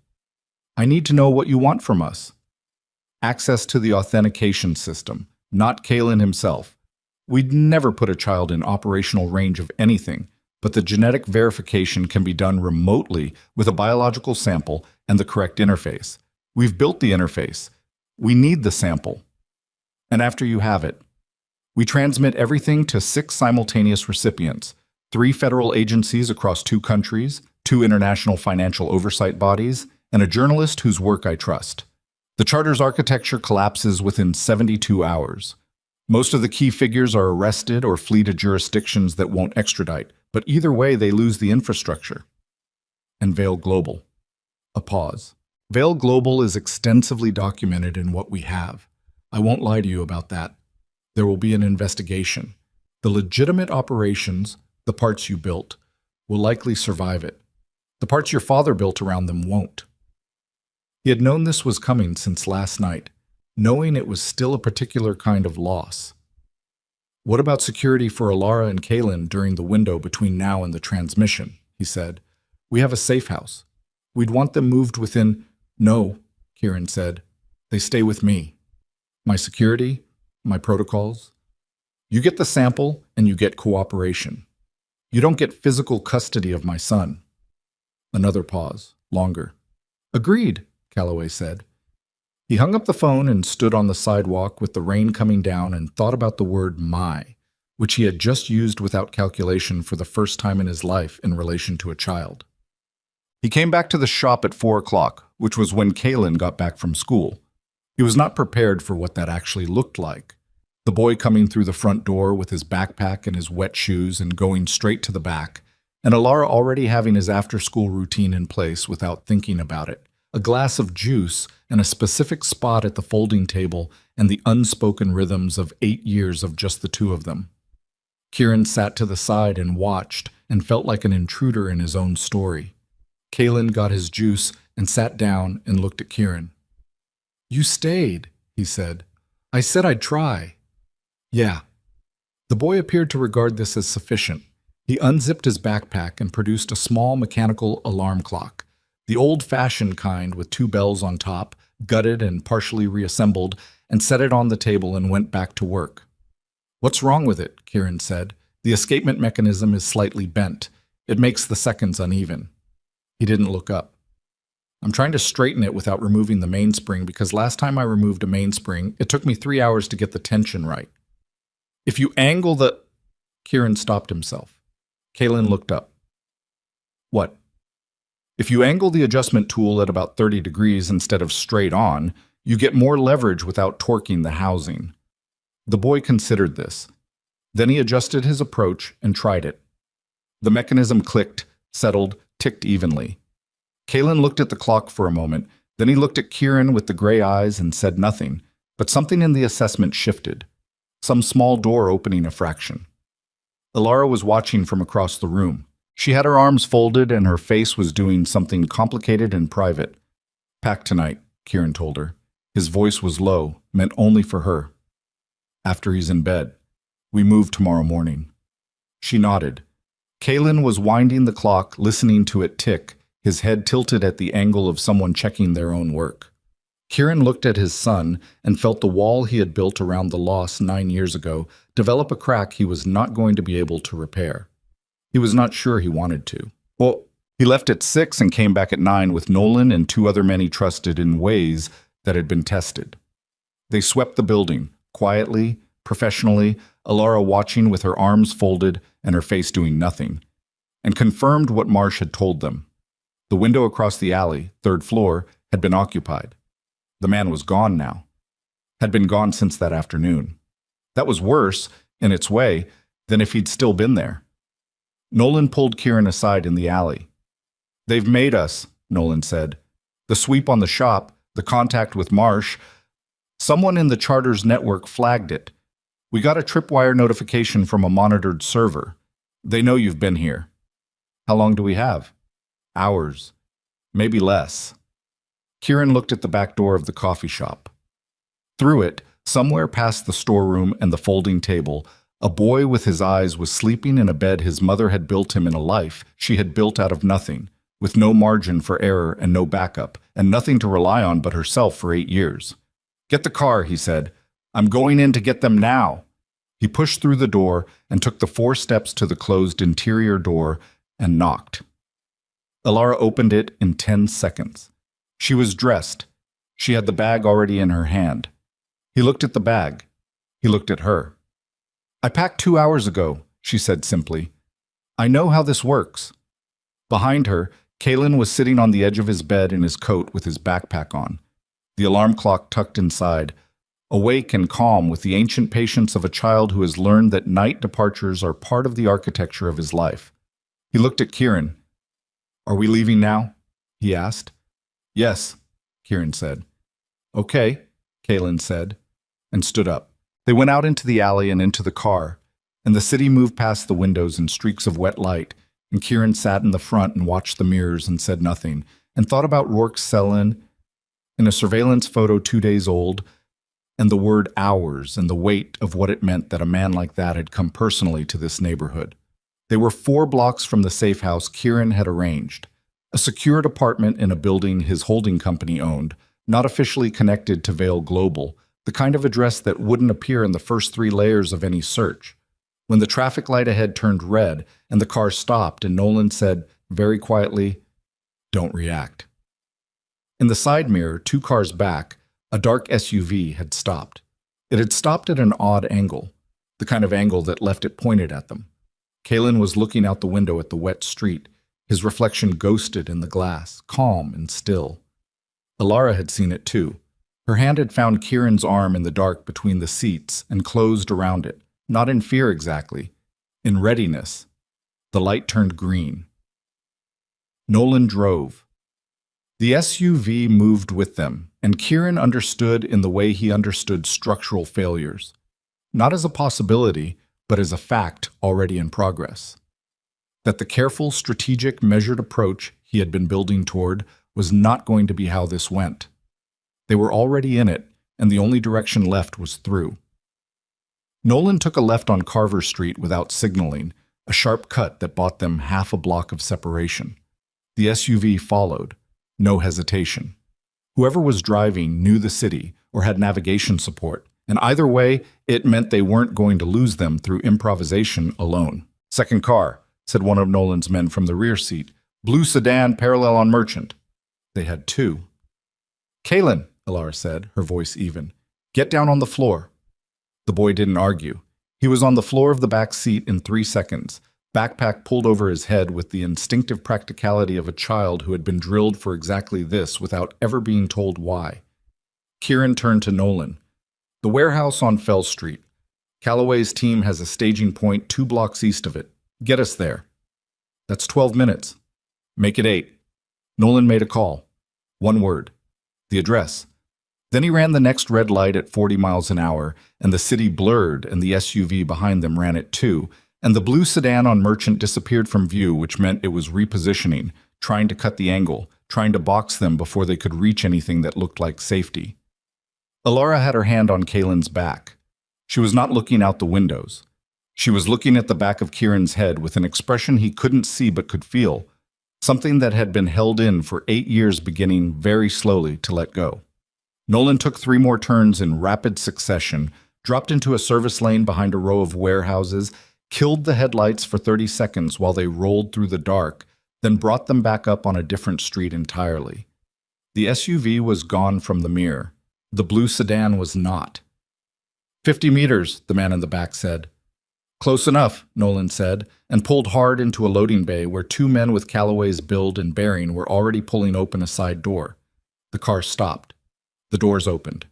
"I need to know what you want from us." access to the authentication system, not Kalen himself. We'd never put a child in operational range of anything, but the genetic verification can be done remotely with a biological sample and the correct interface. We've built the interface. We need the sample. And after you have it, we transmit everything to 6 simultaneous recipients, 3 federal agencies across 2 countries, 2 international financial oversight bodies, and a journalist whose work I trust. The charter's architecture collapses within 72 hours. Most of the key figures are arrested or flee to jurisdictions that won't extradite, but either way they lose the infrastructure. And Veil Global. A pause. Veil Global is extensively documented in what we have. I won't lie to you about that. There will be an investigation. The legitimate operations, the parts you built, will likely survive it. The parts your father built around them won't. He had known this was coming since last night, knowing it was still a particular kind of loss. What about security for Alara and Kalen during the window between now and the transmission? He said. We have a safe house. We'd want them moved within... No, Kieran said. They stay with me. My security, my protocols. You get the sample and you get cooperation. You don't get physical custody of my son. Another pause, longer. Agreed, Calloway said. He hung up the phone and stood on the sidewalk with the rain coming down and thought about the word my, which he had just used without calculation for the first time in his life in relation to a child. He came back to the shop at 4 o'clock, which was when Kalen got back from school. He was not prepared for what that actually looked like. The boy coming through the front door with his backpack and his wet shoes and going straight to the back, and Alara already having his after-school routine in place without thinking about it. A glass of juice and a specific spot at the folding table and the unspoken rhythms of 8 years of just the two of them. Kieran sat to the side and watched and felt like an intruder in his own story. Kalen got his juice and sat down and looked at Kieran. You stayed, he said. I said I'd try. Yeah. The boy appeared to regard this as sufficient. He unzipped his backpack and produced a small mechanical alarm clock, the old-fashioned kind with 2 bells on top, gutted and partially reassembled, and set it on the table and went back to work. What's wrong with it? Kieran said. The escapement mechanism is slightly bent. It makes the seconds uneven. He didn't look up. I'm trying to straighten it without removing the mainspring because last time I removed a mainspring, it took me 3 hours to get the tension right. If you angle the... Kieran stopped himself. Kalen looked up. What? If you angle the adjustment tool at about 30 degrees instead of straight on, you get more leverage without torquing the housing. The boy considered this. Then he adjusted his approach and tried it. The mechanism clicked, settled, ticked evenly. Kalen looked at the clock for a moment, then he looked at Kieran with the gray eyes and said nothing, but something in the assessment shifted. Some small door opening a fraction. Alara was watching from across the room. She had her arms folded and her face was doing something complicated and private. Pack tonight, Kieran told her. His voice was low, meant only for her. After he's in bed. We move tomorrow morning. She nodded. Kalen was winding the clock, listening to it tick, his head tilted at the angle of someone checking their own work. Kieran looked at his son and felt the wall he had built around the loss 9 years ago develop a crack he was not going to be able to repair. He was not sure he wanted to. Well, he left at 6 and came back at 9 with Nolan and 2 other men he trusted in ways that had been tested. They swept the building, quietly, professionally, Alara watching with her arms folded and her face doing nothing, and confirmed what Marsh had told them. The window across the alley, 3rd floor, had been occupied. The man was gone now. Had been gone since that afternoon. That was worse, in its way, than if he'd still been there. Nolan pulled Kieran aside in the alley. They've made us, Nolan said. The sweep on the shop, the contact with Marsh. Someone in the charter's network flagged it. We got a tripwire notification from a monitored server. They know you've been here. How long do we have? Hours. Maybe less. Kieran looked at the back door of the coffee shop. Through it, somewhere past the storeroom and the folding table, a boy with his eyes was sleeping in a bed his mother had built him in a life she had built out of nothing, with no margin for error and no backup, and nothing to rely on but herself for 8 years. "Get the car," he said. "I'm going in to get them now." He pushed through the door and took the 4 steps to the closed interior door and knocked. Alara opened it in 10 seconds. She was dressed. She had the bag already in her hand. He looked at the bag. He looked at her. "I packed 2 hours ago," she said simply. "I know how this works." Behind her, Kalen was sitting on the edge of his bed in his coat with his backpack on, the alarm clock tucked inside, awake and calm with the ancient patience of a child who has learned that night departures are part of the architecture of his life. He looked at Kieran. "Are we leaving now?" he asked. "Yes," Kieran said. "Okay," Kalen said, and stood up. They went out into the alley and into the car, and the city moved past the windows in streaks of wet light, and Kieran sat in the front and watched the mirrors and said nothing, and thought about Rourke's sell-in in a surveillance photo 2 days old, and the word hours and the weight of what it meant that a man like that had come personally to this neighborhood. They were 4 blocks from the safe house Kieran had arranged, a secured apartment in a building his holding company owned, not officially connected to Vale Global, the kind of address that wouldn't appear in the first 3 layers of any search. When the traffic light ahead turned red and the car stopped and Nolan said, very quietly, "Don't react." In the side mirror, 2 cars back, a dark SUV had stopped. It had stopped at an odd angle, the kind of angle that left it pointed at them. Kalen was looking out the window at the wet street, his reflection ghosted in the glass, calm and still. Alara had seen it too. Her hand had found Kieran's arm in the dark between the seats and closed around it, not in fear exactly, in readiness. The light turned green. Nolan drove. The SUV moved with them, and Kieran understood in the way he understood structural failures, not as a possibility, but as a fact already in progress. That the careful, strategic, measured approach he had been building toward was not going to be how this went. They were already in it, and the only direction left was through. Nolan took a left on Carver Street without signaling, a sharp cut that bought them half a block of separation. The SUV followed, no hesitation. Whoever was driving knew the city or had navigation support, and either way, it meant they weren't going to lose them through improvisation alone. "Second car," said one of Nolan's men from the rear seat. "Blue sedan parallel on Merchant." They had 2. "Kalen," Alara said, her voice even, "get down on the floor." The boy didn't argue. He was on the floor of the back seat in 3 seconds, backpack pulled over his head with the instinctive practicality of a child who had been drilled for exactly this without ever being told why. Kieran turned to Nolan. "The warehouse on Fell Street. Calloway's team has a staging point 2 blocks east of it. Get us there." "That's 12 minutes. "Make it 8. Nolan made a call. 1 word. "The address." Then he ran the next red light at 40 miles an hour, and the city blurred, and the SUV behind them ran it too, and the blue sedan on Merchant disappeared from view, which meant it was repositioning, trying to cut the angle, trying to box them before they could reach anything that looked like safety. Alara had her hand on Kalen's back. She was not looking out the windows. She was looking at the back of Kieran's head with an expression he couldn't see but could feel, something that had been held in for 8 years beginning very slowly to let go. Nolan took 3 more turns in rapid succession, dropped into a service lane behind a row of warehouses, killed the headlights for 30 seconds while they rolled through the dark, then brought them back up on a different street entirely. The SUV was gone from the mirror. The blue sedan was not. 50 meters, the man in the back said. Close enough, Nolan said, and pulled hard into a loading bay where 2 men with Calloway's build and bearing were already pulling open a side door. The car stopped. The doors opened.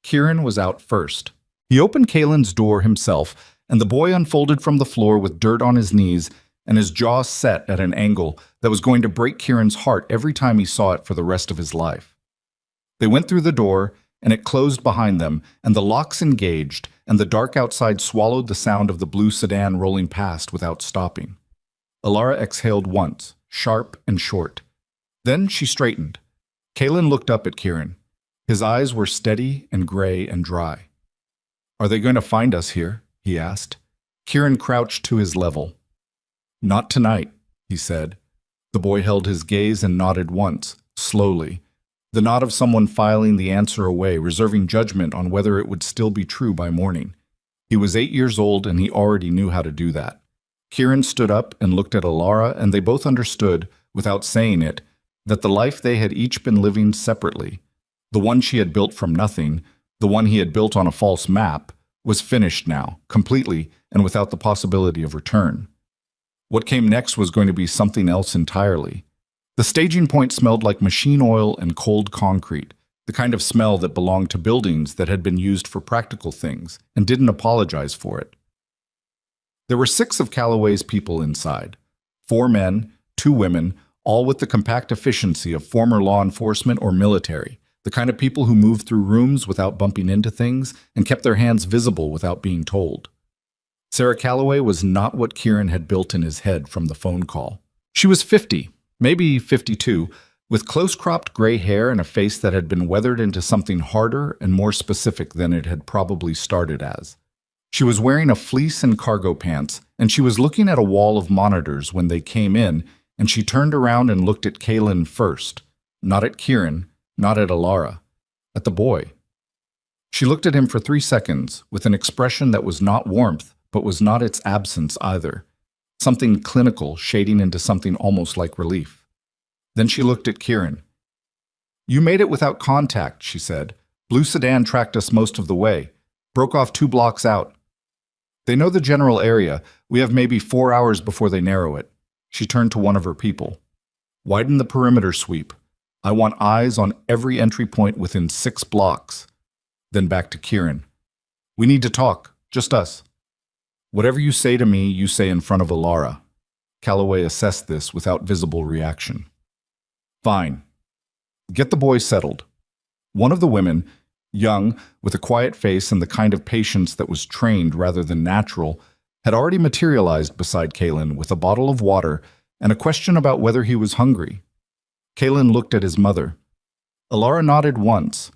Kieran was out first. He opened Kalen's door himself, and the boy unfolded from the floor with dirt on his knees and his jaw set at an angle that was going to break Kieran's heart every time he saw it for the rest of his life. They went through the door, and it closed behind them, and the locks engaged, and the dark outside swallowed the sound of the blue sedan rolling past without stopping. Alara exhaled once, sharp and short. Then she straightened. Kalen looked up at Kieran. His eyes were steady and gray and dry. "Are they going to find us here?" he asked. Kieran crouched to his level. "Not tonight," he said. The boy held his gaze and nodded once, slowly. the nod of someone filing the answer away, reserving judgment on whether it would still be true by morning. He was 8 years old and he already knew how to do that. Kieran stood up and looked at Alara, and they both understood, without saying it, that the life they had each been living separately, the one she had built from nothing, the one he had built on a false map, was finished now, completely and without the possibility of return. What came next was going to be something else entirely. The staging point smelled like machine oil and cold concrete, the kind of smell that belonged to buildings that had been used for practical things and didn't apologize for it. There were 6 of Calloway's people inside, 4 men, 2 women, all with the compact efficiency of former law enforcement or military, the kind of people who moved through rooms without bumping into things and kept their hands visible without being told. Sarah Calloway was not what Kieran had built in his head from the phone call. She was 50, maybe 52, with close-cropped gray hair and a face that had been weathered into something harder and more specific than it had probably started as. She was wearing a fleece and cargo pants, and she was looking at a wall of monitors when they came in, and she turned around and looked at Kaylin first, not at Kieran, not at Alara, at the boy. She looked at him for 3 seconds with an expression that was not warmth, but was not its absence either, something clinical shading into something almost like relief. Then she looked at Kieran. "You made it without contact," she said. "Blue sedan tracked us most of the way. Broke off 2 blocks out. They know the general area. We have maybe 4 hours before they narrow it." She turned to one of her people. "Widen the perimeter sweep. I want eyes on every entry point within 6 blocks. Then back to Kieran. "We need to talk, just us. Whatever you say to me, you say in front of Alara." Calloway assessed this without visible reaction. "Fine. Get the boy settled." One of the women, young, with a quiet face and the kind of patience that was trained rather than natural, had already materialized beside Kaylin with a bottle of water and a question about whether he was hungry. Kaylin looked at his mother. Alara nodded once.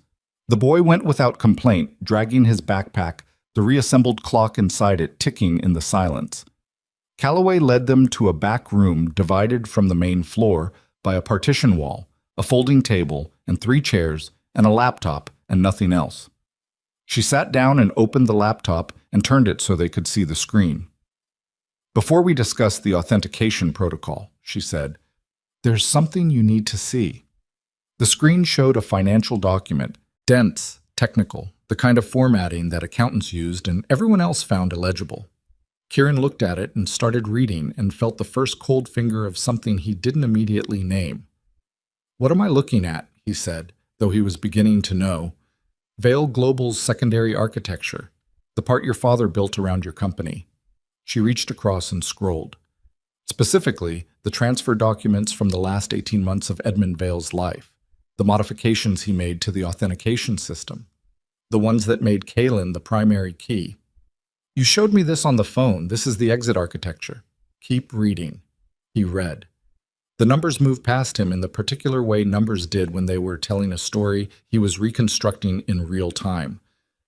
The boy went without complaint, dragging his backpack, the reassembled clock inside it ticking in the silence. Calloway led them to a back room divided from the main floor by a partition wall, a folding table, and 3 chairs, and a laptop, and nothing else. She sat down and opened the laptop and turned it so they could see the screen. "Before we discuss the authentication protocol," she said, "there's something you need to see." The screen showed a financial document, dense, technical, the kind of formatting that accountants used and everyone else found illegible. Kieran looked at it and started reading and felt the first cold finger of something he didn't immediately name. "What am I looking at?" he said, though he was beginning to know. "Vale Global's secondary architecture, the part your father built around your company." She reached across and scrolled. Specifically, the transfer documents from the last 18 months of Edmund Vale's life, the modifications he made to the authentication system, the ones that made Kaylin the primary key. "You showed me this on the phone. This is the exit architecture." "Keep reading." He read. The numbers moved past him in the particular way numbers did when they were telling a story he was reconstructing in real time,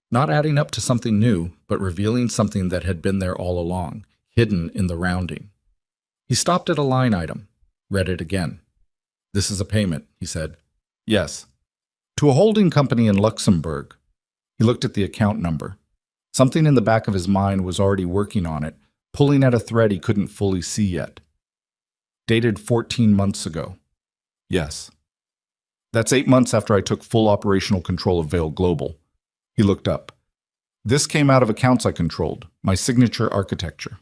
not adding up to something new, but revealing something that had been there all along, hidden in the rounding. He stopped at a line item, read it again. "This is a payment," he said. "Yes." "To a holding company in Luxembourg." He looked at the account number. Something in the back of his mind was already working on it, pulling at a thread he couldn't fully see yet. "Dated 14 months ago." "Yes." "That's 8 months after I took full operational control of Vale Global." He looked up. "This came out of accounts I controlled, my signature architecture."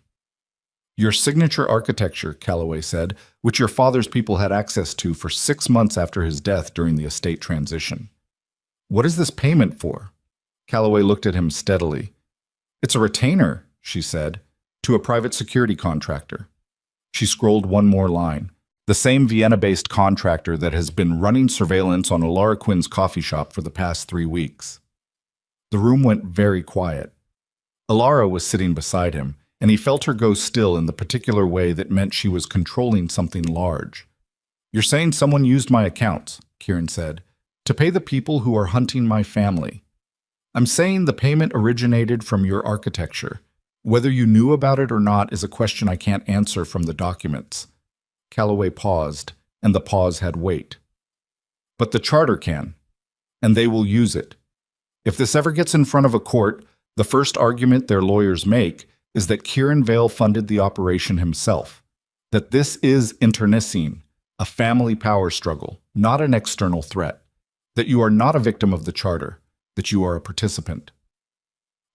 "Your signature architecture," Calloway said, "which your father's people had access to for 6 months after his death during the estate transition. What is this payment for?" Calloway looked at him steadily. "It's a retainer," she said, "to a private security contractor." She scrolled one more line. "The same Vienna-based contractor that has been running surveillance on Alara Quinn's coffee shop for the past 3 weeks." The room went very quiet. Alara was sitting beside him, and he felt her go still in the particular way that meant she was controlling something large. "You're saying someone used my accounts," Kieran said, "to pay the people who are hunting my family. I'm saying the payment originated from your architecture. Whether you knew about it or not is a question I can't answer from the documents." Calloway paused, and the pause had weight. But the charter can, and they will use it. If this ever gets in front of a court, the first argument their lawyers make is that Kieran Vale funded the operation himself, that this is internecine, a family power struggle, not an external threat, that you are not a victim of the charter, that you are a participant.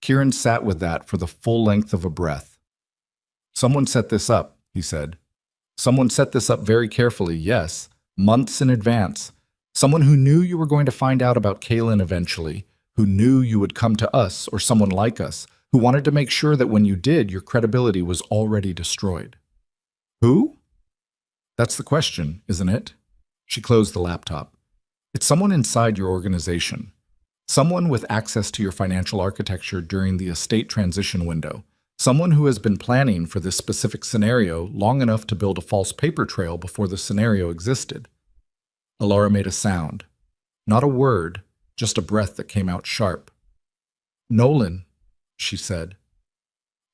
Kieran sat with that for the full length of a breath. Someone set this up, he said. Someone set this up very carefully, yes, months in advance. Someone who knew you were going to find out about Kaylin eventually, who knew you would come to us or someone like us, who wanted to make sure that when you did, your credibility was already destroyed. Who? That's the question, isn't it? She closed the laptop. It's someone inside your organization. Someone with access to your financial architecture during the estate transition window. Someone who has been planning for this specific scenario long enough to build a false paper trail before the scenario existed. Alara made a sound. Not a word, just a breath that came out sharp. Nolan, she said.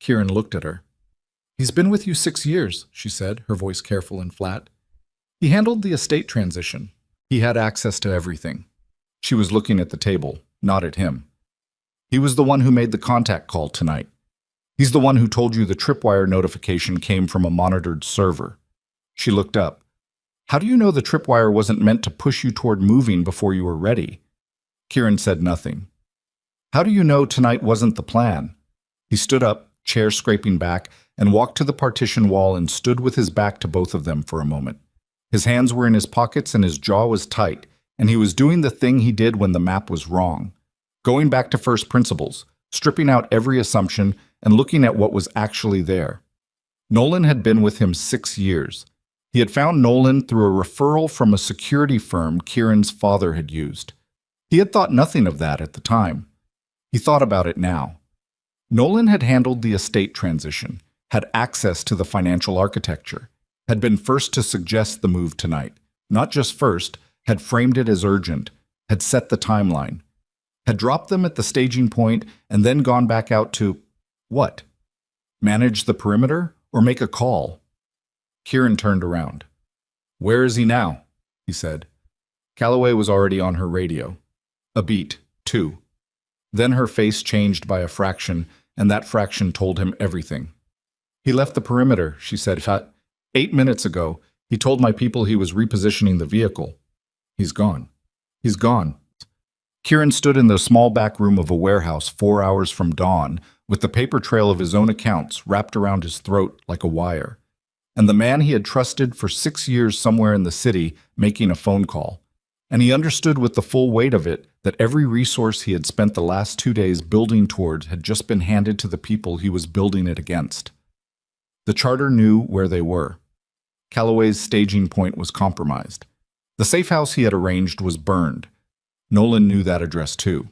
Kieran looked at her. He's been with you 6 years, she said, her voice careful and flat. He handled the estate transition. He had access to everything. She was looking at the table, not at him. He was the one who made the contact call tonight. He's the one who told you the tripwire notification came from a monitored server. She looked up. How do you know the tripwire wasn't meant to push you toward moving before you were ready? Kieran said nothing. How do you know tonight wasn't the plan? He stood up, chair scraping back, and walked to the partition wall and stood with his back to both of them for a moment. His hands were in his pockets and his jaw was tight, and he was doing the thing he did when the map was wrong. Going back to first principles, stripping out every assumption and looking at what was actually there. Nolan had been with him 6 years. He had found Nolan through a referral from a security firm Kieran's father had used. He had thought nothing of that at the time. He thought about it now. Nolan had handled the estate transition, had access to the financial architecture, had been first to suggest the move tonight. Not just first, had framed it as urgent, had set the timeline, had dropped them at the staging point and then gone back out to, what? Manage the perimeter or make a call? Kieran turned around. Where is he now? He said. Calloway was already on her radio. A beat, 2. Then her face changed by a fraction, and that fraction told him everything. He left the perimeter, she said. 8 minutes ago, he told my people he was repositioning the vehicle. He's gone. He's gone. Kieran stood in the small back room of a warehouse 4 hours from dawn, with the paper trail of his own accounts wrapped around his throat like a wire. And the man he had trusted for 6 years somewhere in the city making a phone call. And he understood with the full weight of it that every resource he had spent the last 2 days building toward had just been handed to the people he was building it against. The charter knew where they were. Calloway's staging point was compromised. The safe house he had arranged was burned. Nolan knew that address too.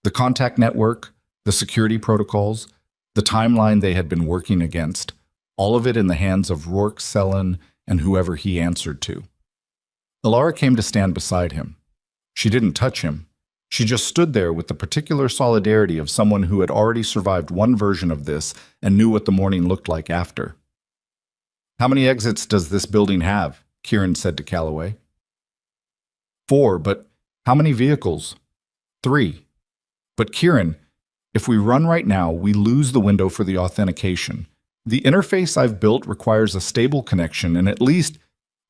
The contact network, the security protocols, the timeline they had been working against, all of it in the hands of Rourke Sellon and whoever he answered to. Alara came to stand beside him. She didn't touch him. She just stood there with the particular solidarity of someone who had already survived one version of this and knew what the morning looked like after. How many exits does this building have? Kieran said to Calloway. 4, but how many vehicles? 3. But Kieran, if we run right now, we lose the window for the authentication. The interface I've built requires a stable connection, and at least,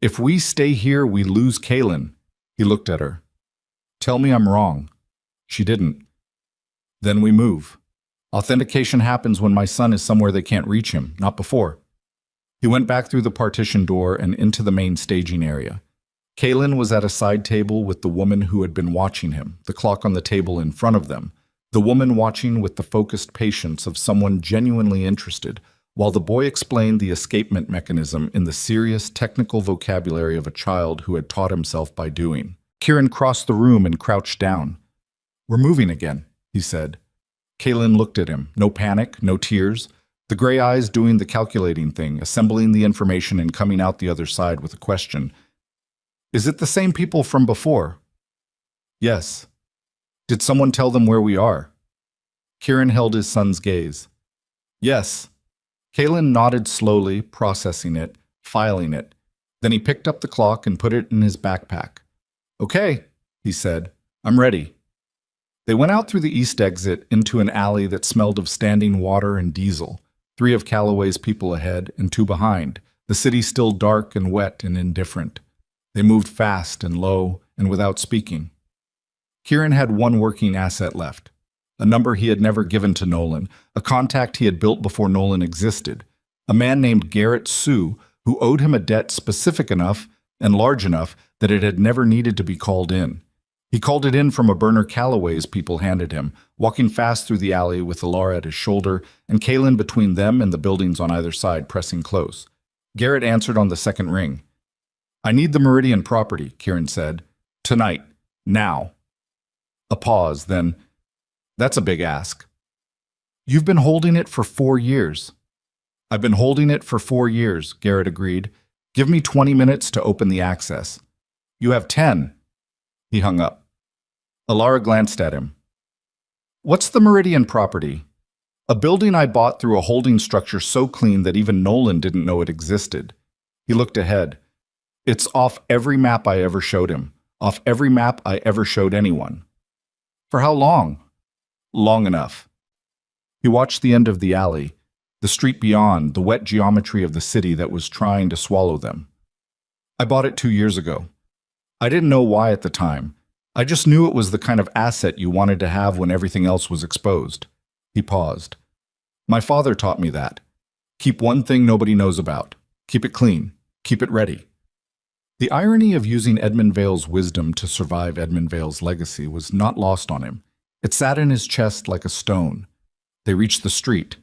if we stay here, we lose Kaylin. He looked at her. Tell me I'm wrong. She didn't. Then we move. Authentication happens when my son is somewhere they can't reach him, not before. He went back through the partition door and into the main staging area. Kaylin was at a side table with the woman who had been watching him, the clock on the table in front of them, the woman watching with the focused patience of someone genuinely interested, while the boy explained the escapement mechanism in the serious technical vocabulary of a child who had taught himself by doing. Kieran crossed the room and crouched down. We're moving again, he said. Kaylin looked at him. No panic, no tears. The gray eyes doing the calculating thing, assembling the information and coming out the other side with a question. Is it the same people from before? Yes. Did someone tell them where we are? Kieran held his son's gaze. Yes. Kaylin nodded slowly, processing it, filing it. Then he picked up the clock and put it in his backpack. Okay, he said. I'm ready. They went out through the east exit into an alley that smelled of standing water and diesel, 3 of Calloway's people ahead and 2 behind, the city still dark and wet and indifferent. They moved fast and low and without speaking. Kieran had one working asset left, a number he had never given to Nolan, a contact he had built before Nolan existed, a man named Garrett Sue who owed him a debt specific enough and large enough that it had never needed to be called in. He called it in from a burner Calloway's people handed him, walking fast through the alley with Alara at his shoulder and Kaylin between them and the buildings on either side pressing close. Garrett answered on the second ring. I need the Meridian property, Kieran said. Tonight. Now. A pause, then, that's a big ask. You've been holding it for 4 years. I've been holding it for 4 years, Garrett agreed. Give me 20 minutes to open the access. You have 10. He hung up. Alara glanced at him. What's the Meridian property? A building I bought through a holding structure so clean that even Nolan didn't know it existed. He looked ahead. It's off every map I ever showed him, off every map I ever showed anyone. For how long? Long enough. He watched the end of the alley, the street beyond, the wet geometry of the city that was trying to swallow them. I bought it 2 years ago. I didn't know why at the time. I just knew it was the kind of asset you wanted to have when everything else was exposed. He paused. My father taught me that. Keep one thing nobody knows about. Keep it clean. Keep it ready. The irony of using Edmund Vale's wisdom to survive Edmund Vale's legacy was not lost on him. It sat in his chest like a stone. They reached the street.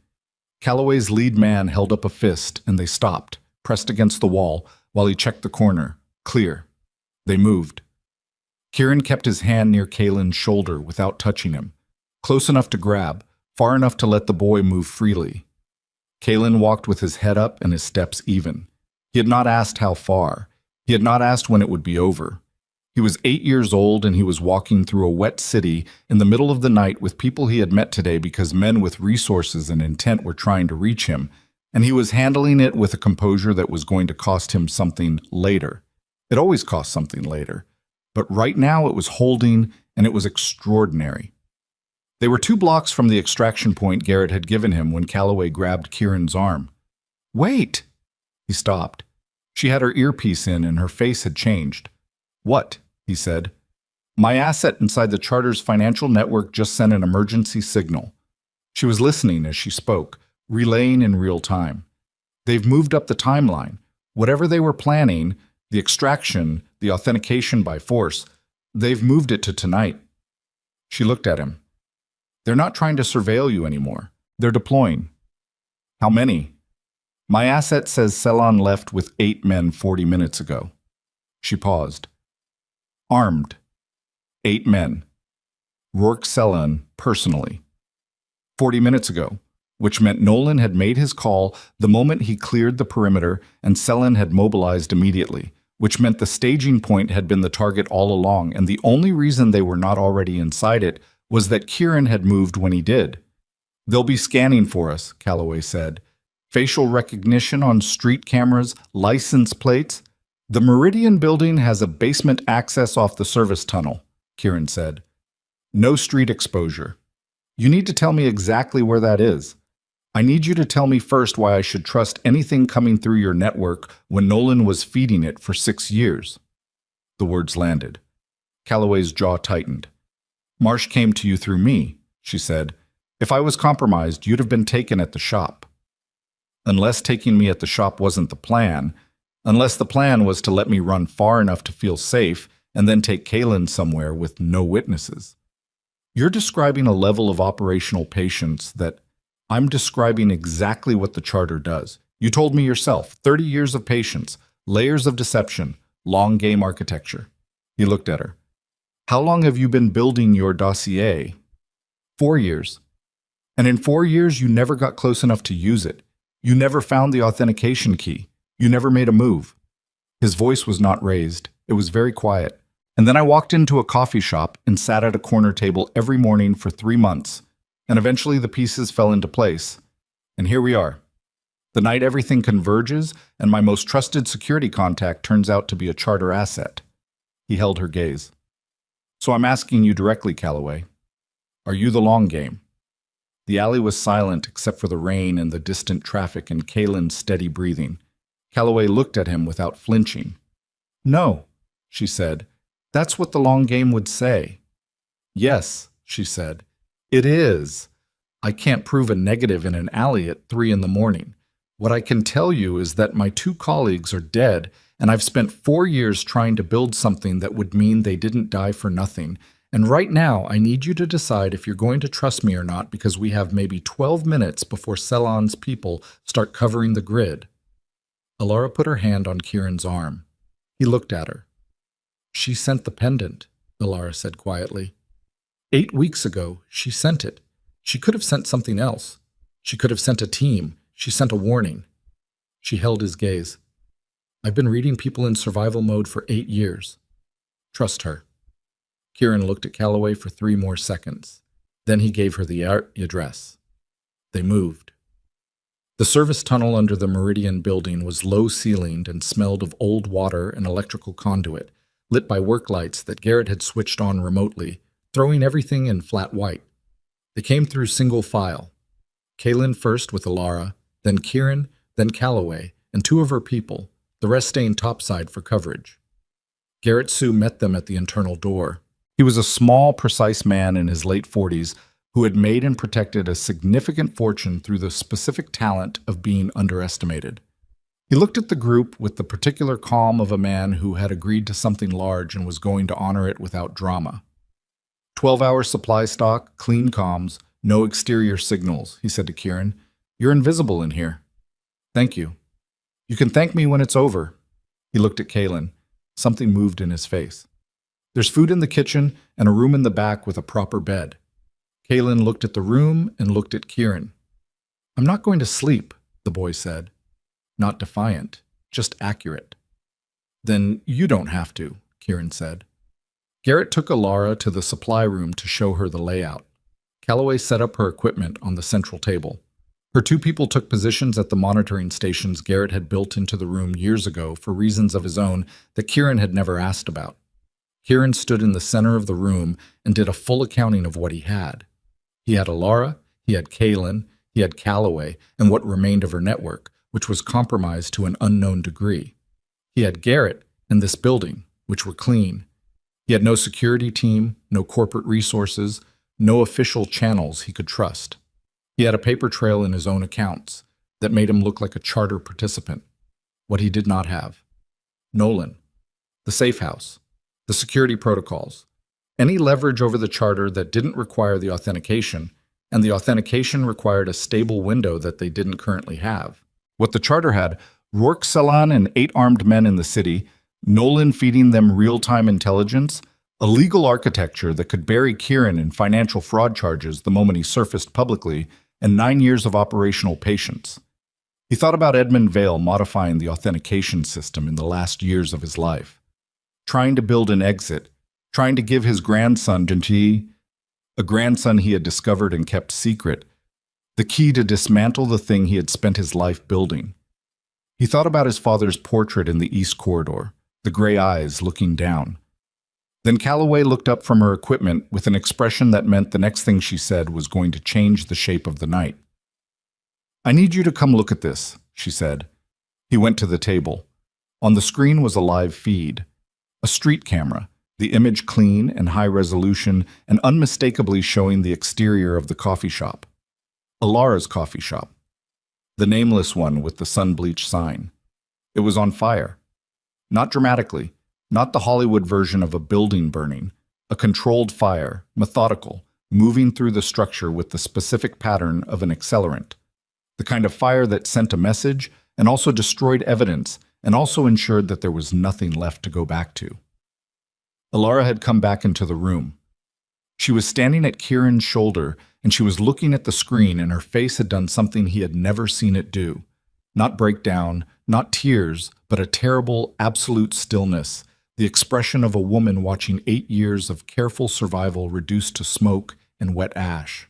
Calloway's lead man held up a fist, and they stopped, pressed against the wall, while he checked the corner. Clear. They moved. Kieran kept his hand near Kaylin's shoulder without touching him, close enough to grab, far enough to let the boy move freely. Kaylin walked with his head up and his steps even. He had not asked how far. He had not asked when it would be over. He was 8 years old and he was walking through a wet city in the middle of the night with people he had met today because men with resources and intent were trying to reach him, and he was handling it with a composure that was going to cost him something later. It always cost something later. But right now it was holding, and it was extraordinary. They were 2 blocks from the extraction point Garrett had given him when Calloway grabbed Kieran's arm. Wait! He stopped. She had her earpiece in and her face had changed. What? He said. My asset inside the Charter's financial network just sent an emergency signal. She was listening as she spoke, relaying in real time. They've moved up the timeline. Whatever they were planning, the extraction, the authentication by force, they've moved it to tonight. She looked at him. They're not trying to surveil you anymore. They're deploying. How many? My asset says Cellon left with 8 men 40 minutes ago. She paused. Armed. 8 men. Rourke Cellon, personally. 40 minutes ago, which meant Nolan had made his call the moment he cleared the perimeter and Cellon had mobilized immediately, which meant the staging point had been the target all along, and the only reason they were not already inside it was that Kieran had moved when he did. They'll be scanning for us, Calloway said. Facial recognition on street cameras, license plates. The Meridian building has a basement access off the service tunnel, Kieran said. No street exposure. You need to tell me exactly where that is. I need you to tell me first why I should trust anything coming through your network when Nolan was feeding it for 6 years. The words landed. Calloway's jaw tightened. Marsh came to you through me, she said. If I was compromised, you'd have been taken at the shop. Unless taking me at the shop wasn't the plan, unless the plan was to let me run far enough to feel safe and then take Kaylin somewhere with no witnesses. You're describing a level of operational patience that I'm describing exactly what the Charter does. You told me yourself, 30 years of patience, layers of deception, long game architecture. He looked at her. How long have you been building your dossier? 4 years. And in 4 years, you never got close enough to use it. You never found the authentication key. You never made a move. His voice was not raised. It was very quiet. And then I walked into a coffee shop and sat at a corner table every morning for 3 months. And eventually the pieces fell into place. And here we are. The night everything converges and my most trusted security contact turns out to be a Charter asset. He held her gaze. So I'm asking you directly, Calloway. Are you the long game? The alley was silent except for the rain and the distant traffic and Kaylin's steady breathing. Calloway looked at him without flinching. No, she said. That's what the long game would say. Yes, she said. It is. I can't prove a negative in an alley at 3 in the morning. What I can tell you is that my 2 colleagues are dead, and I've spent 4 years trying to build something that would mean they didn't die for nothing. And right now, I need you to decide if you're going to trust me or not, because we have maybe 12 minutes before Ceylan's people start covering the grid. Alara put her hand on Kieran's arm. He looked at her. She sent the pendant, Alara said quietly. 8 weeks ago, she sent it. She could have sent something else. She could have sent a team. She sent a warning. She held his gaze. I've been reading people in survival mode for 8 years. Trust her. Kieran looked at Calloway for 3 more seconds. Then he gave her the address. They moved. The service tunnel under the Meridian building was low-ceilinged and smelled of old water and electrical conduit, lit by work lights that Garrett had switched on remotely, throwing everything in flat white. They came through single file. Kaylin first with Alara, then Kieran, then Calloway, and 2 of her people, the rest staying topside for coverage. Garrett Sue met them at the internal door. He was a small, precise man in his late 40s who had made and protected a significant fortune through the specific talent of being underestimated. He looked at the group with the particular calm of a man who had agreed to something large and was going to honor it without drama. 12-hour supply stock, clean comms, no exterior signals, he said to Kieran. You're invisible in here. Thank you. You can thank me when it's over. He looked at Kaylin. Something moved in his face. There's food in the kitchen and a room in the back with a proper bed. Kaylin looked at the room and looked at Kieran. I'm not going to sleep, the boy said. Not defiant, just accurate. Then you don't have to, Kieran said. Garrett took Alara to the supply room to show her the layout. Calloway set up her equipment on the central table. Her 2 people took positions at the monitoring stations Garrett had built into the room years ago for reasons of his own that Kieran had never asked about. Kieran stood in the center of the room and did a full accounting of what he had. He had Alara, he had Kaylin, he had Calloway, and what remained of her network, which was compromised to an unknown degree. He had Garrett and this building, which were clean. He had no security team, no corporate resources, no official channels he could trust. He had a paper trail in his own accounts that made him look like a charter participant. What he did not have: Nolan, the safe house, the security protocols, any leverage over the charter that didn't require the authentication, and the authentication required a stable window that they didn't currently have. What the charter had: Rourke, Ceylan, and 8 armed men in the city, Nolan feeding them real-time intelligence, a legal architecture that could bury Kieran in financial fraud charges the moment he surfaced publicly, and 9 years of operational patience. He thought about Edmund Vale modifying the authentication system in the last years of his life, trying to build an exit, trying to give his grandson, Genji, a grandson he had discovered and kept secret, the key to dismantle the thing he had spent his life building. He thought about his father's portrait in the East Corridor, the gray eyes looking down. Then Calloway looked up from her equipment with an expression that meant the next thing she said was going to change the shape of the night. I need you to come look at this, she said. He went to the table. On the screen was a live feed, a street camera, the image clean and high resolution and unmistakably showing the exterior of the coffee shop. Alara's coffee shop. The nameless one with the sun-bleached sign. It was on fire. Not dramatically, not the Hollywood version of a building burning, a controlled fire, methodical, moving through the structure with the specific pattern of an accelerant. The kind of fire that sent a message and also destroyed evidence and also ensured that there was nothing left to go back to. Alara had come back into the room. She was standing at Kieran's shoulder and she was looking at the screen, and her face had done something he had never seen it do. Not breakdown, not tears, but a terrible, absolute stillness, the expression of a woman watching 8 years of careful survival reduced to smoke and wet ash.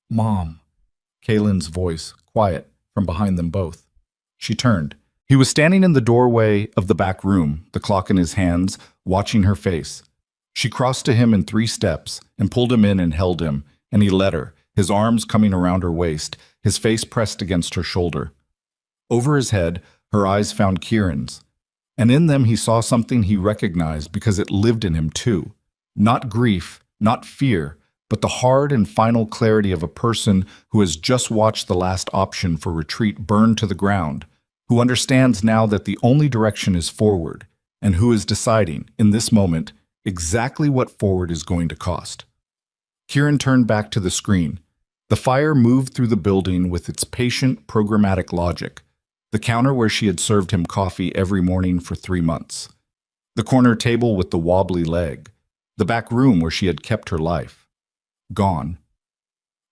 Mom, Kaylin's voice, quiet, from behind them both. She turned. He was standing in the doorway of the back room, the clock in his hands, watching her face. She crossed to him in 3 steps and pulled him in and held him, and he let her, his arms coming around her waist, his face pressed against her shoulder. Over his head, her eyes found Kieran's, and in them he saw something he recognized because it lived in him too. Not grief, not fear, but the hard and final clarity of a person who has just watched the last option for retreat burn to the ground, who understands now that the only direction is forward, and who is deciding, in this moment, exactly what forward is going to cost. Kieran turned back to the screen. The fire moved through the building with its patient, programmatic logic. The counter where she had served him coffee every morning for 3 months. The corner table with the wobbly leg. The back room where she had kept her life. Gone.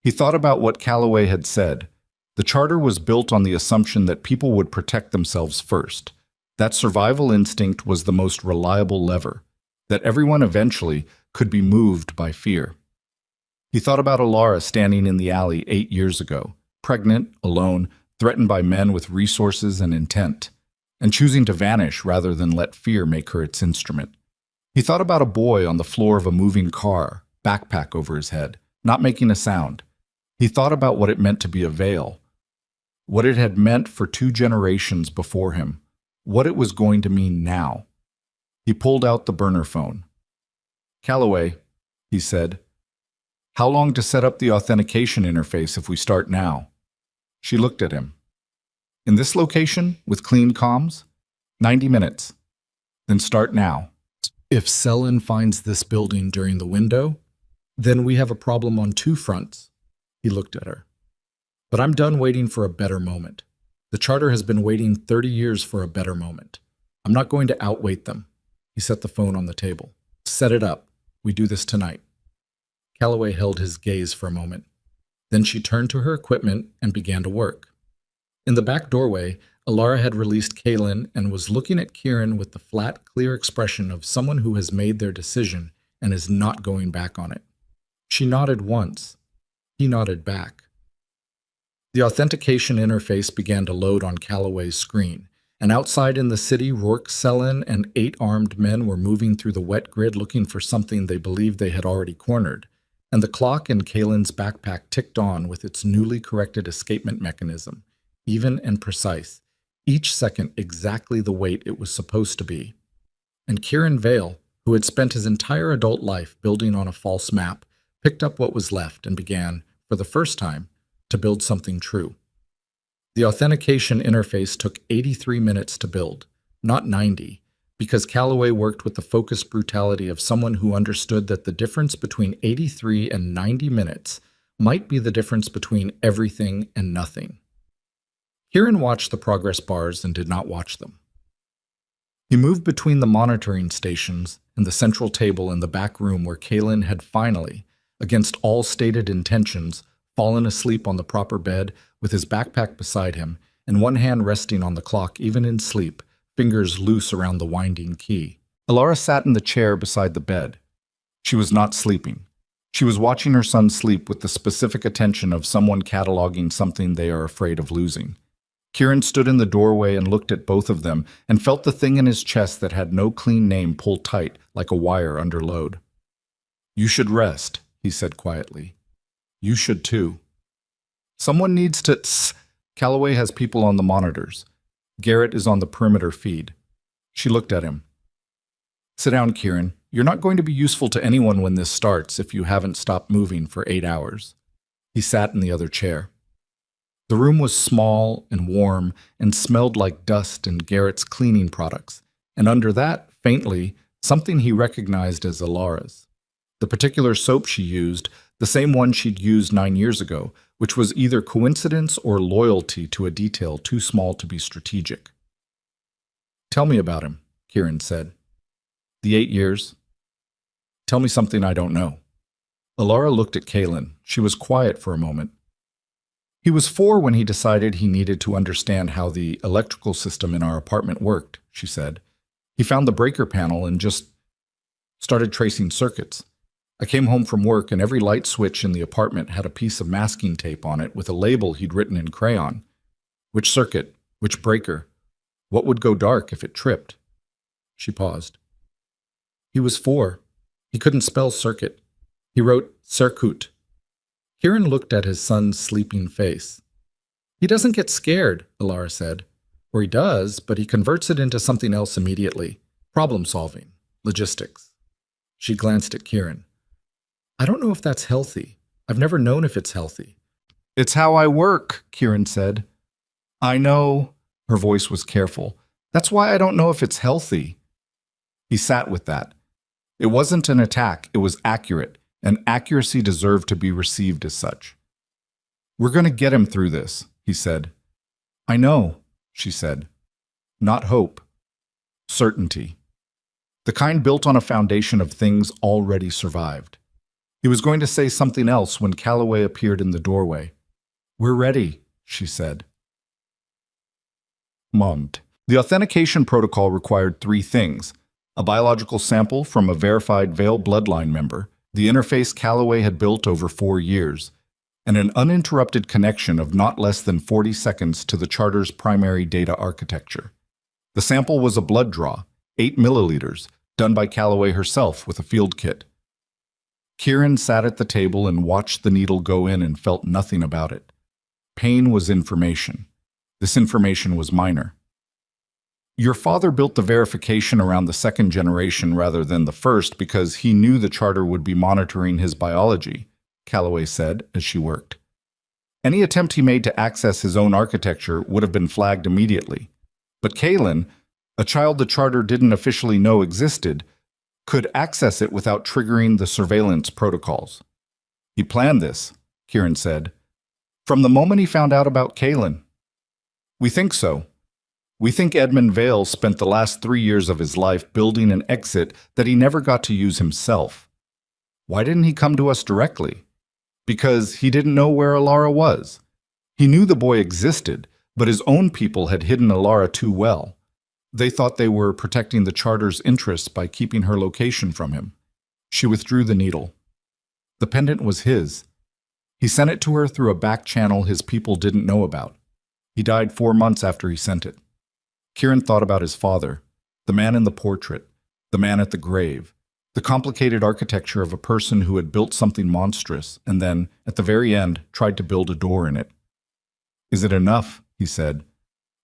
He thought about what Calloway had said. The charter was built on the assumption that people would protect themselves first. That survival instinct was the most reliable lever. That everyone eventually could be moved by fear. He thought about Alara standing in the alley 8 years ago, pregnant, alone, threatened by men with resources and intent, and choosing to vanish rather than let fear make her its instrument. He thought about a boy on the floor of a moving car, backpack over his head, not making a sound. He thought about what it meant to be a Vale, what it had meant for 2 generations before him, what it was going to mean now. He pulled out the burner phone. "Calloway," he said, "how long to set up the authentication interface if we start now?" She looked at him. "In this location, with clean comms? 90 minutes. Then start now. If Selin finds this building during the window, then we have a problem on 2 fronts." He looked at her. "But I'm done waiting for a better moment. The Charter has been waiting 30 years for a better moment. I'm not going to outwait them." He set the phone on the table. "Set it up. We do this tonight." Calloway held his gaze for a moment. Then she turned to her equipment and began to work. In the back doorway, Alara had released Kaylin and was looking at Kieran with the flat, clear expression of someone who has made their decision and is not going back on it. She nodded once. He nodded back. The authentication interface began to load on Calloway's screen, and outside in the city, Rourke, Selin, and 8 armed men were moving through the wet grid looking for something they believed they had already cornered, and the clock in Kaylin's backpack ticked on with its newly corrected escapement mechanism, even and precise, each second exactly the weight it was supposed to be. And Kieran Vale, who had spent his entire adult life building on a false map, picked up what was left and began, for the first time, to build something true. The authentication interface took 83 minutes to build, not 90, because Calloway worked with the focused brutality of someone who understood that the difference between 83 and 90 minutes might be the difference between everything and nothing. Kieran watched the progress bars and did not watch them. He moved between the monitoring stations and the central table in the back room where Kaylin had finally, against all stated intentions, fallen asleep on the proper bed with his backpack beside him and one hand resting on the clock even in sleep, fingers loose around the winding key. Alara sat in the chair beside the bed. She was not sleeping. She was watching her son sleep with the specific attention of someone cataloging something they are afraid of losing. Kieran stood in the doorway and looked at both of them and felt the thing in his chest that had no clean name pull tight like a wire under load. "You should rest," he said quietly. "You should too. Someone needs to..." Calloway has people on the monitors. Garrett is on the perimeter feed. She looked at him. "Sit down, Kieran. You're not going to be useful to anyone when this starts if you haven't stopped moving for 8 hours. He sat in the other chair. The room was small and warm and smelled like dust and Garrett's cleaning products, and under that, faintly, something he recognized as Alara's. The particular soap she used, the same one she'd used 9 years ago, which was either coincidence or loyalty to a detail too small to be strategic. "Tell me about him," Kieran said. "The 8 years. Tell me something I don't know." Alara looked at Kaylin. She was quiet for a moment. "He was 4 when he decided he needed to understand how the electrical system in our apartment worked," she said. "He found the breaker panel and just started tracing circuits. I came home from work and every light switch in the apartment had a piece of masking tape on it with a label he'd written in crayon. Which circuit? Which breaker? What would go dark if it tripped? She paused. He was 4. He couldn't spell circuit. He wrote circuit. Kieran looked at his son's sleeping face. He doesn't get scared, Alara said. Or he does, but he converts it into something else immediately. Problem solving. Logistics. She glanced at Kieran. I don't know if that's healthy. I've never known if it's healthy. It's how I work, Kieran said. I know. Her voice was careful. That's why I don't know if it's healthy. He sat with that. It wasn't an attack, it was accurate, and accuracy deserved to be received as such. We're going to get him through this, he said. I know, she said. Not hope. Certainty. The kind built on a foundation of things already survived. He was going to say something else when Calloway appeared in the doorway. We're ready, she said. Mummed. The authentication protocol required 3 things: a biological sample from a verified Vale bloodline member, the interface Calloway had built over 4 years, and an uninterrupted connection of not less than 40 seconds to the Charter's primary data architecture. The sample was a blood draw, 8 milliliters, done by Calloway herself with a field kit. Kieran sat at the table and watched the needle go in and felt nothing about it. Pain was information. This information was minor. Your father built the verification around the 2nd generation rather than the 1st because he knew the Charter would be monitoring his biology, Calloway said as she worked. Any attempt he made to access his own architecture would have been flagged immediately. But Kaylin, a child the Charter didn't officially know existed, could access it without triggering the surveillance protocols. He planned this, Kieran said, from the moment he found out about Kaylin. We think so. We think Edmund Vale spent the last 3 years of his life building an exit that he never got to use himself. Why didn't he come to us directly? Because he didn't know where Alara was. He knew the boy existed, but his own people had hidden Alara too well. They thought they were protecting the Charter's interests by keeping her location from him. She withdrew the needle. The pendant was his. He sent it to her through a back channel his people didn't know about. He died 4 months after he sent it. Kieran thought about his father, the man in the portrait, the man at the grave, the complicated architecture of a person who had built something monstrous and then, at the very end, tried to build a door in it. Is it enough, he said,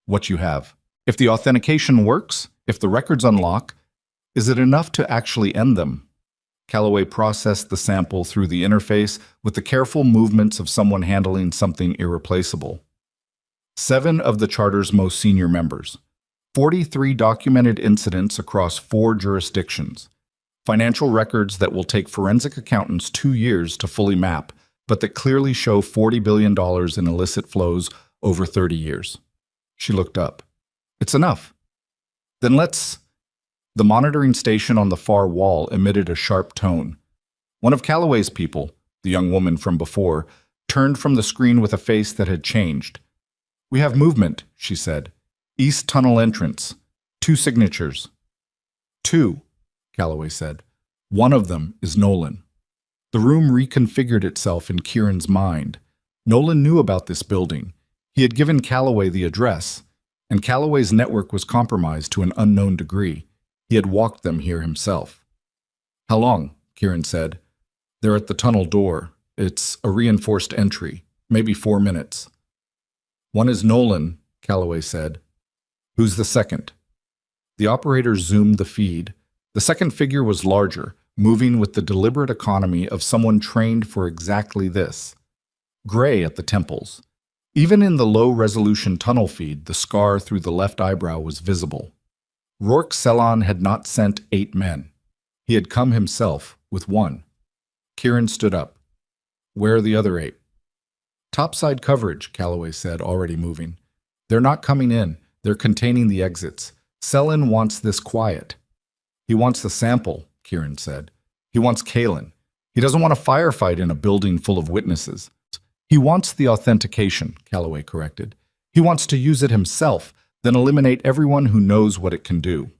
what you have? If the authentication works, if the records unlock, is it enough to actually end them? Calloway processed the sample through the interface with the careful movements of someone handling something irreplaceable. 7 of the Charter's most senior members. 43 documented incidents across 4 jurisdictions. Financial records that will take forensic accountants 2 years to fully map, but that clearly show $40 billion in illicit flows over 30 years. She looked up. It's enough. Then let's... The monitoring station on the far wall emitted a sharp tone. One of Calloway's people, the young woman from before, turned from the screen with a face that had changed. We have movement, she said. East tunnel entrance. 2 signatures. 2, Calloway said. One of them is Nolan. The room reconfigured itself in Kieran's mind. Nolan knew about this building. He had given Calloway the address, and Calloway's network was compromised to an unknown degree. He had walked them here himself. How long? Kieran said. They're at the tunnel door. It's a reinforced entry. Maybe 4 minutes. One is Nolan, Calloway said. Who's the second? The operator zoomed the feed. The second figure was larger, moving with the deliberate economy of someone trained for exactly this. Gray at the temples. Even in the low-resolution tunnel feed, the scar through the left eyebrow was visible. Rourke Cellon had not sent 8 men. He had come himself with 1. Kieran stood up. Where are the other 8? Topside coverage, Calloway said, already moving. They're not coming in. They're containing the exits. Cellon wants this quiet. He wants the sample, Kieran said. He wants Kaylin. He doesn't want a firefight in a building full of witnesses. He wants the authentication, Calloway corrected. He wants to use it himself, then eliminate everyone who knows what it can do.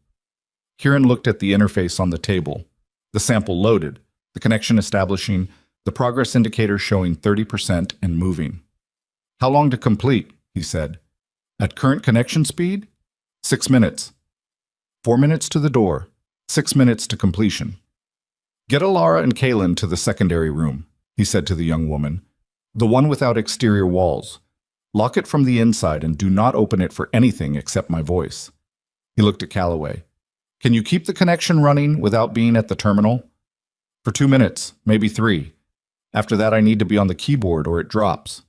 Kieran looked at the interface on the table. The sample loaded, the connection establishing, the progress indicator showing 30% and moving. How long to complete? He said. At current connection speed? 6 minutes. 4 minutes to the door. 6 minutes to completion. Get Alara and Kaylin to the secondary room, he said to the young woman. The one without exterior walls. Lock it from the inside and do not open it for anything except my voice. He looked at Calloway. Can you keep the connection running without being at the terminal? For 2 minutes, maybe 3. After that, I need to be on the keyboard or it drops.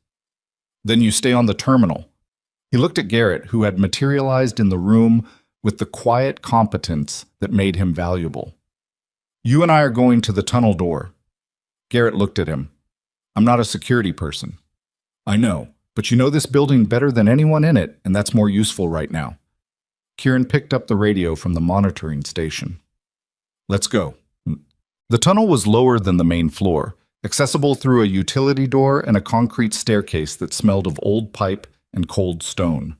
Then you stay on the terminal. He looked at Garrett, who had materialized in the room with the quiet competence that made him valuable. You and I are going to the tunnel door. Garrett looked at him. I'm not a security person. I know, but you know this building better than anyone in it, and that's more useful right now. Kieran picked up the radio from the monitoring station. Let's go. The tunnel was lower than the main floor, accessible through a utility door and a concrete staircase that smelled of old pipe and cold stone.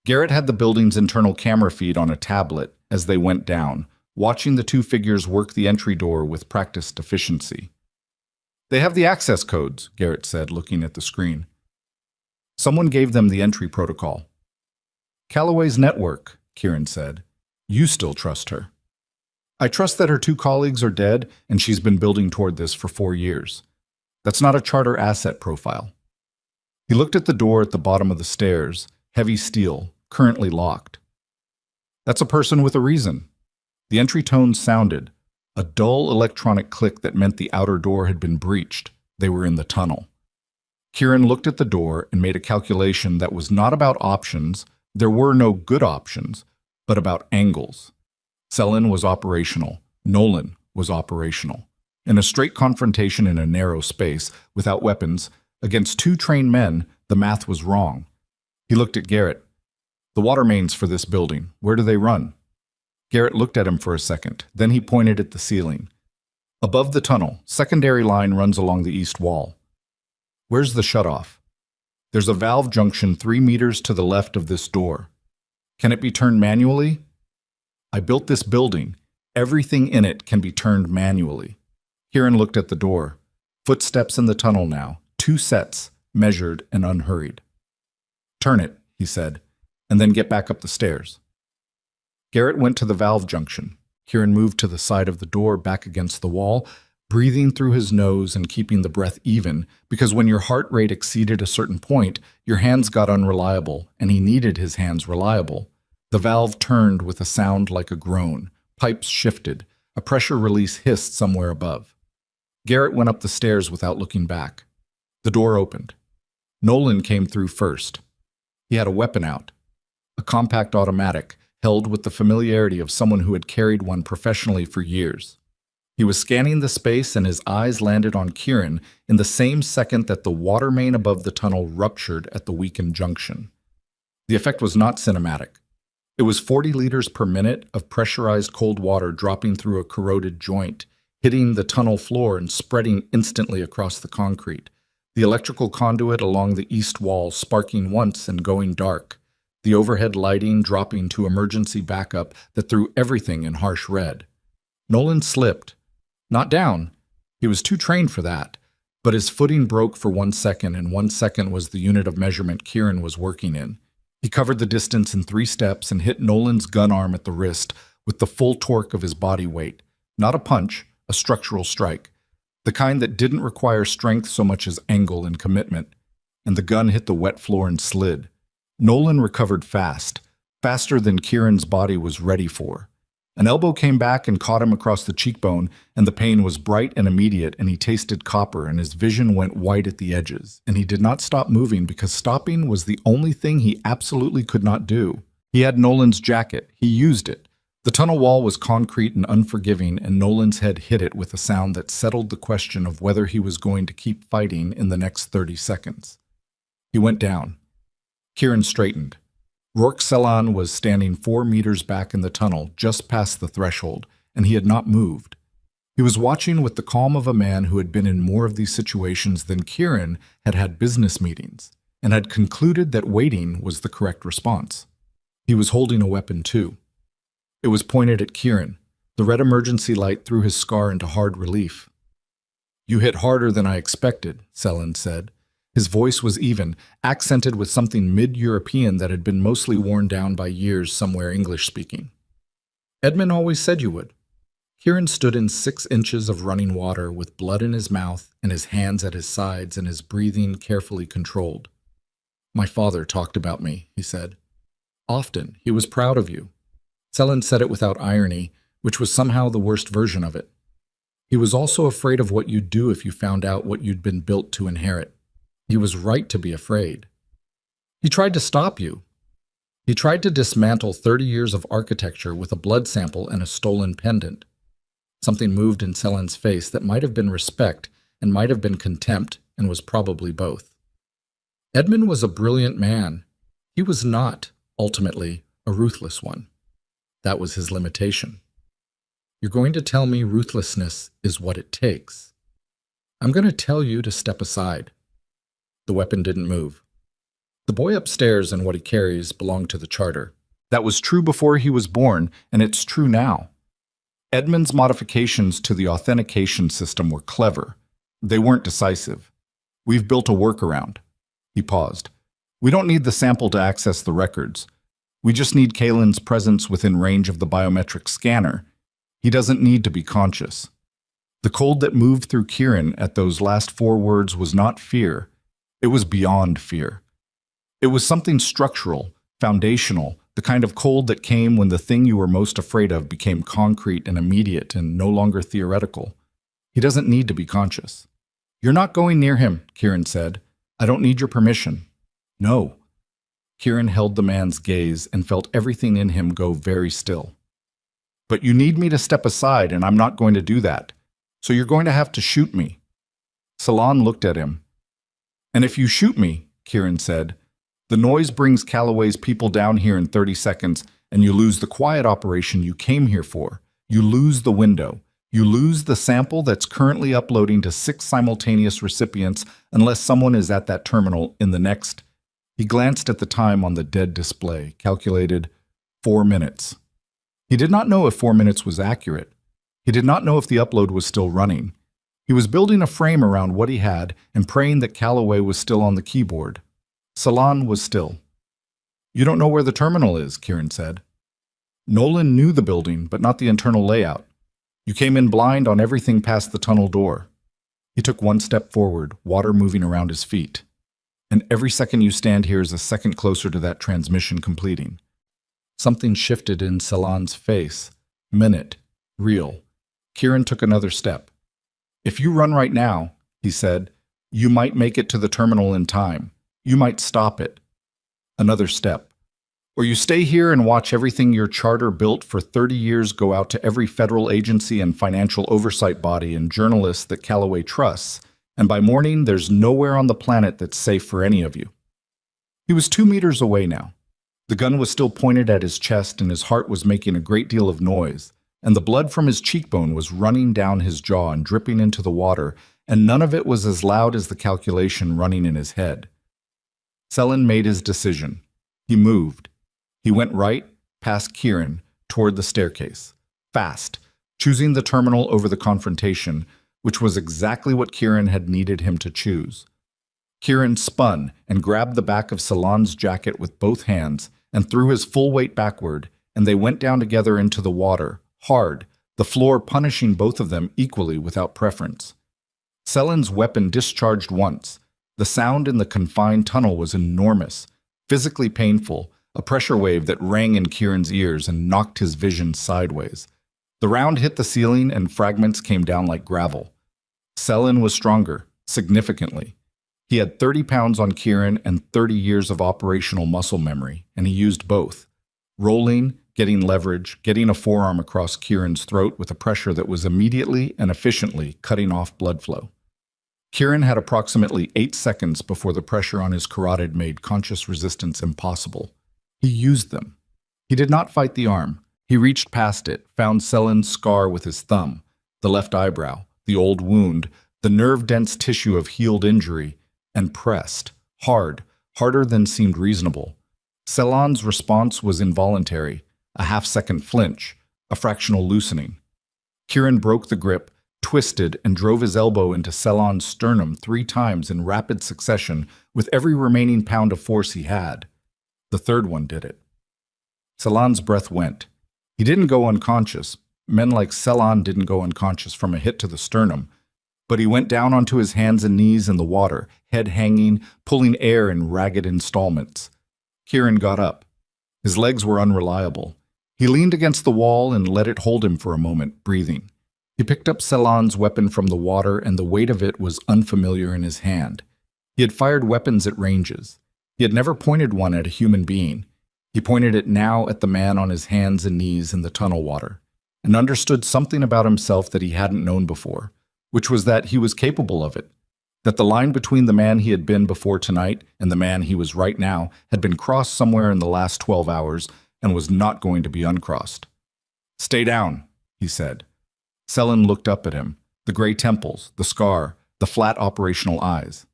Garrett had the building's internal camera feed on a tablet as they went down, watching the two figures work the entry door with practiced efficiency. They have the access codes, Garrett said, looking at the screen. Someone gave them the entry protocol. Calloway's network, Kieran said. You still trust her. I trust that her 2 colleagues are dead and she's been building toward this for 4 years. That's not a charter asset profile. He looked at the door at the bottom of the stairs, heavy steel, currently locked. That's a person with a reason. The entry tone sounded, a dull electronic click that meant the outer door had been breached. They were in the tunnel. Kieran looked at the door and made a calculation that was not about options. There were no good options, but about angles. Selin was operational. Nolan was operational. In a straight confrontation in a narrow space, without weapons, against 2 trained men, the math was wrong. He looked at Garrett. The water mains for this building, where do they run? Garrett looked at him for a second. Then he pointed at the ceiling. Above the tunnel, secondary line runs along the east wall. Where's the shutoff? There's a valve junction 3 meters to the left of this door. Can it be turned manually? I built this building. Everything in it can be turned manually. Kieran looked at the door. Footsteps in the tunnel now. 2 sets, measured and unhurried. Turn it, he said, and then get back up the stairs. Garrett went to the valve junction. Kieran moved to the side of the door back against the wall, breathing through his nose and keeping the breath even, because when your heart rate exceeded a certain point, your hands got unreliable, and he needed his hands reliable. The valve turned with a sound like a groan. Pipes shifted. A pressure release hissed somewhere above. Garrett went up the stairs without looking back. The door opened. Nolan came through first. He had a weapon out. A compact automatic, held with the familiarity of someone who had carried one professionally for years. He was scanning the space and his eyes landed on Kieran in the same second that the water main above the tunnel ruptured at the weakened junction. The effect was not cinematic. It was 40 liters per minute of pressurized cold water dropping through a corroded joint, hitting the tunnel floor and spreading instantly across the concrete. The electrical conduit along the east wall sparking once and going dark. The overhead lighting dropping to emergency backup that threw everything in harsh red. Nolan slipped. Not down. He was too trained for that. But his footing broke for 1 second, and 1 second was the unit of measurement Kieran was working in. He covered the distance in 3 steps and hit Nolan's gun arm at the wrist with the full torque of his body weight. Not a punch, a structural strike. The kind that didn't require strength so much as angle and commitment. And the gun hit the wet floor and slid. Nolan recovered fast, faster than Kieran's body was ready for. An elbow came back and caught him across the cheekbone, and the pain was bright and immediate, and he tasted copper, and his vision went white at the edges. And he did not stop moving because stopping was the only thing he absolutely could not do. He had Nolan's jacket. He used it. The tunnel wall was concrete and unforgiving, and Nolan's head hit it with a sound that settled the question of whether he was going to keep fighting in the next 30 seconds. He went down. Kieran straightened. Rourke Celan was standing 4 meters back in the tunnel, just past the threshold, and he had not moved. He was watching with the calm of a man who had been in more of these situations than Kieran had had business meetings, and had concluded that waiting was the correct response. He was holding a weapon too. It was pointed at Kieran. The red emergency light threw his scar into hard relief. You hit harder than I expected, Celan said. His voice was even, accented with something mid-European that had been mostly worn down by years somewhere English-speaking. Edmund always said you would. Kieran stood in 6 inches of running water with blood in his mouth and his hands at his sides and his breathing carefully controlled. My father talked about me, he said. Often. He was proud of you. Selin said it without irony, which was somehow the worst version of it. He was also afraid of what you'd do if you found out what you'd been built to inherit. He was right to be afraid. He tried to stop you. He tried to dismantle 30 years of architecture with a blood sample and a stolen pendant. Something moved in Selin's face that might have been respect and might have been contempt and was probably both. Edmund was a brilliant man. He was not, ultimately, a ruthless one. That was his limitation. You're going to tell me ruthlessness is what it takes. I'm going to tell you to step aside. The weapon didn't move. The boy upstairs and what he carries belonged to the Charter. That was true before he was born, and it's true now. Edmund's modifications to the authentication system were clever. They weren't decisive. We've built a workaround. He paused. We don't need the sample to access the records. We just need Kalen's presence within range of the biometric scanner. He doesn't need to be conscious. The cold that moved through Kieran at those last 4 words was not fear. It was beyond fear. It was something structural, foundational, the kind of cold that came when the thing you were most afraid of became concrete and immediate and no longer theoretical. He doesn't need to be conscious. You're not going near him, Kieran said. I don't need your permission. No. Kieran held the man's gaze and felt everything in him go very still. But you need me to step aside, and I'm not going to do that. So you're going to have to shoot me. Salon looked at him. And if you shoot me, Kieran said, the noise brings Calloway's people down here in 30 seconds, and you lose the quiet operation you came here for. You lose the window. You lose the sample that's currently uploading to 6 simultaneous recipients unless someone is at that terminal in the next. He glanced at the time on the dead display, calculated 4 minutes. He did not know if 4 minutes was accurate. He did not know if the upload was still running. He was building a frame around what he had and praying that Calloway was still on the keyboard. Salon was still. You don't know where the terminal is, Kieran said. Nolan knew the building, but not the internal layout. You came in blind on everything past the tunnel door. He took 1 step forward, water moving around his feet. And every second you stand here is a second closer to that transmission completing. Something shifted in Salon's face. Minute. Real. Kieran took another step. If you run right now, he said, you might make it to the terminal in time. You might stop it. Another step. Or you stay here and watch everything your charter built for 30 years go out to every federal agency and financial oversight body and journalists that Calloway trusts, and by morning there's nowhere on the planet that's safe for any of you. He was 2 meters away now. The gun was still pointed at his chest and his heart was making a great deal of noise, and the blood from his cheekbone was running down his jaw and dripping into the water, and none of it was as loud as the calculation running in his head. Selin made his decision. He moved. He went right, past Kieran, toward the staircase. Fast, choosing the terminal over the confrontation, which was exactly what Kieran had needed him to choose. Kieran spun and grabbed the back of Salon's jacket with both hands and threw his full weight backward, and they went down together into the water, hard, the floor punishing both of them equally without preference. Selin's weapon discharged once. The sound in the confined tunnel was enormous, physically painful, a pressure wave that rang in Kieran's ears and knocked his vision sideways. The round hit the ceiling and fragments came down like gravel. Selin was stronger, significantly. He had 30 pounds on Kieran and 30 years of operational muscle memory, and he used both. Rolling, getting leverage, getting a forearm across Kieran's throat with a pressure that was immediately and efficiently cutting off blood flow. Kieran had approximately 8 seconds before the pressure on his carotid made conscious resistance impossible. He used them. He did not fight the arm. He reached past it, found Selin's scar with his thumb, the left eyebrow, the old wound, the nerve-dense tissue of healed injury, and pressed, hard, harder than seemed reasonable. Selin's response was involuntary, a half-second flinch, a fractional loosening. Kieran broke the grip, twisted and drove his elbow into Ceylon's sternum 3 times in rapid succession with every remaining pound of force he had. The third one did it. Ceylon's breath went. He didn't go unconscious. Men like Ceylon didn't go unconscious from a hit to the sternum. But he went down onto his hands and knees in the water, head hanging, pulling air in ragged installments. Kieran got up. His legs were unreliable. He leaned against the wall and let it hold him for a moment, breathing. He picked up Ceylon's weapon from the water, and the weight of it was unfamiliar in his hand. He had fired weapons at ranges. He had never pointed one at a human being. He pointed it now at the man on his hands and knees in the tunnel water, and understood something about himself that he hadn't known before, which was that he was capable of it, that the line between the man he had been before tonight and the man he was right now had been crossed somewhere in the last 12 hours and was not going to be uncrossed. "Stay down," he said. Selen looked up at him, the gray temples, the scar, the flat operational eyes.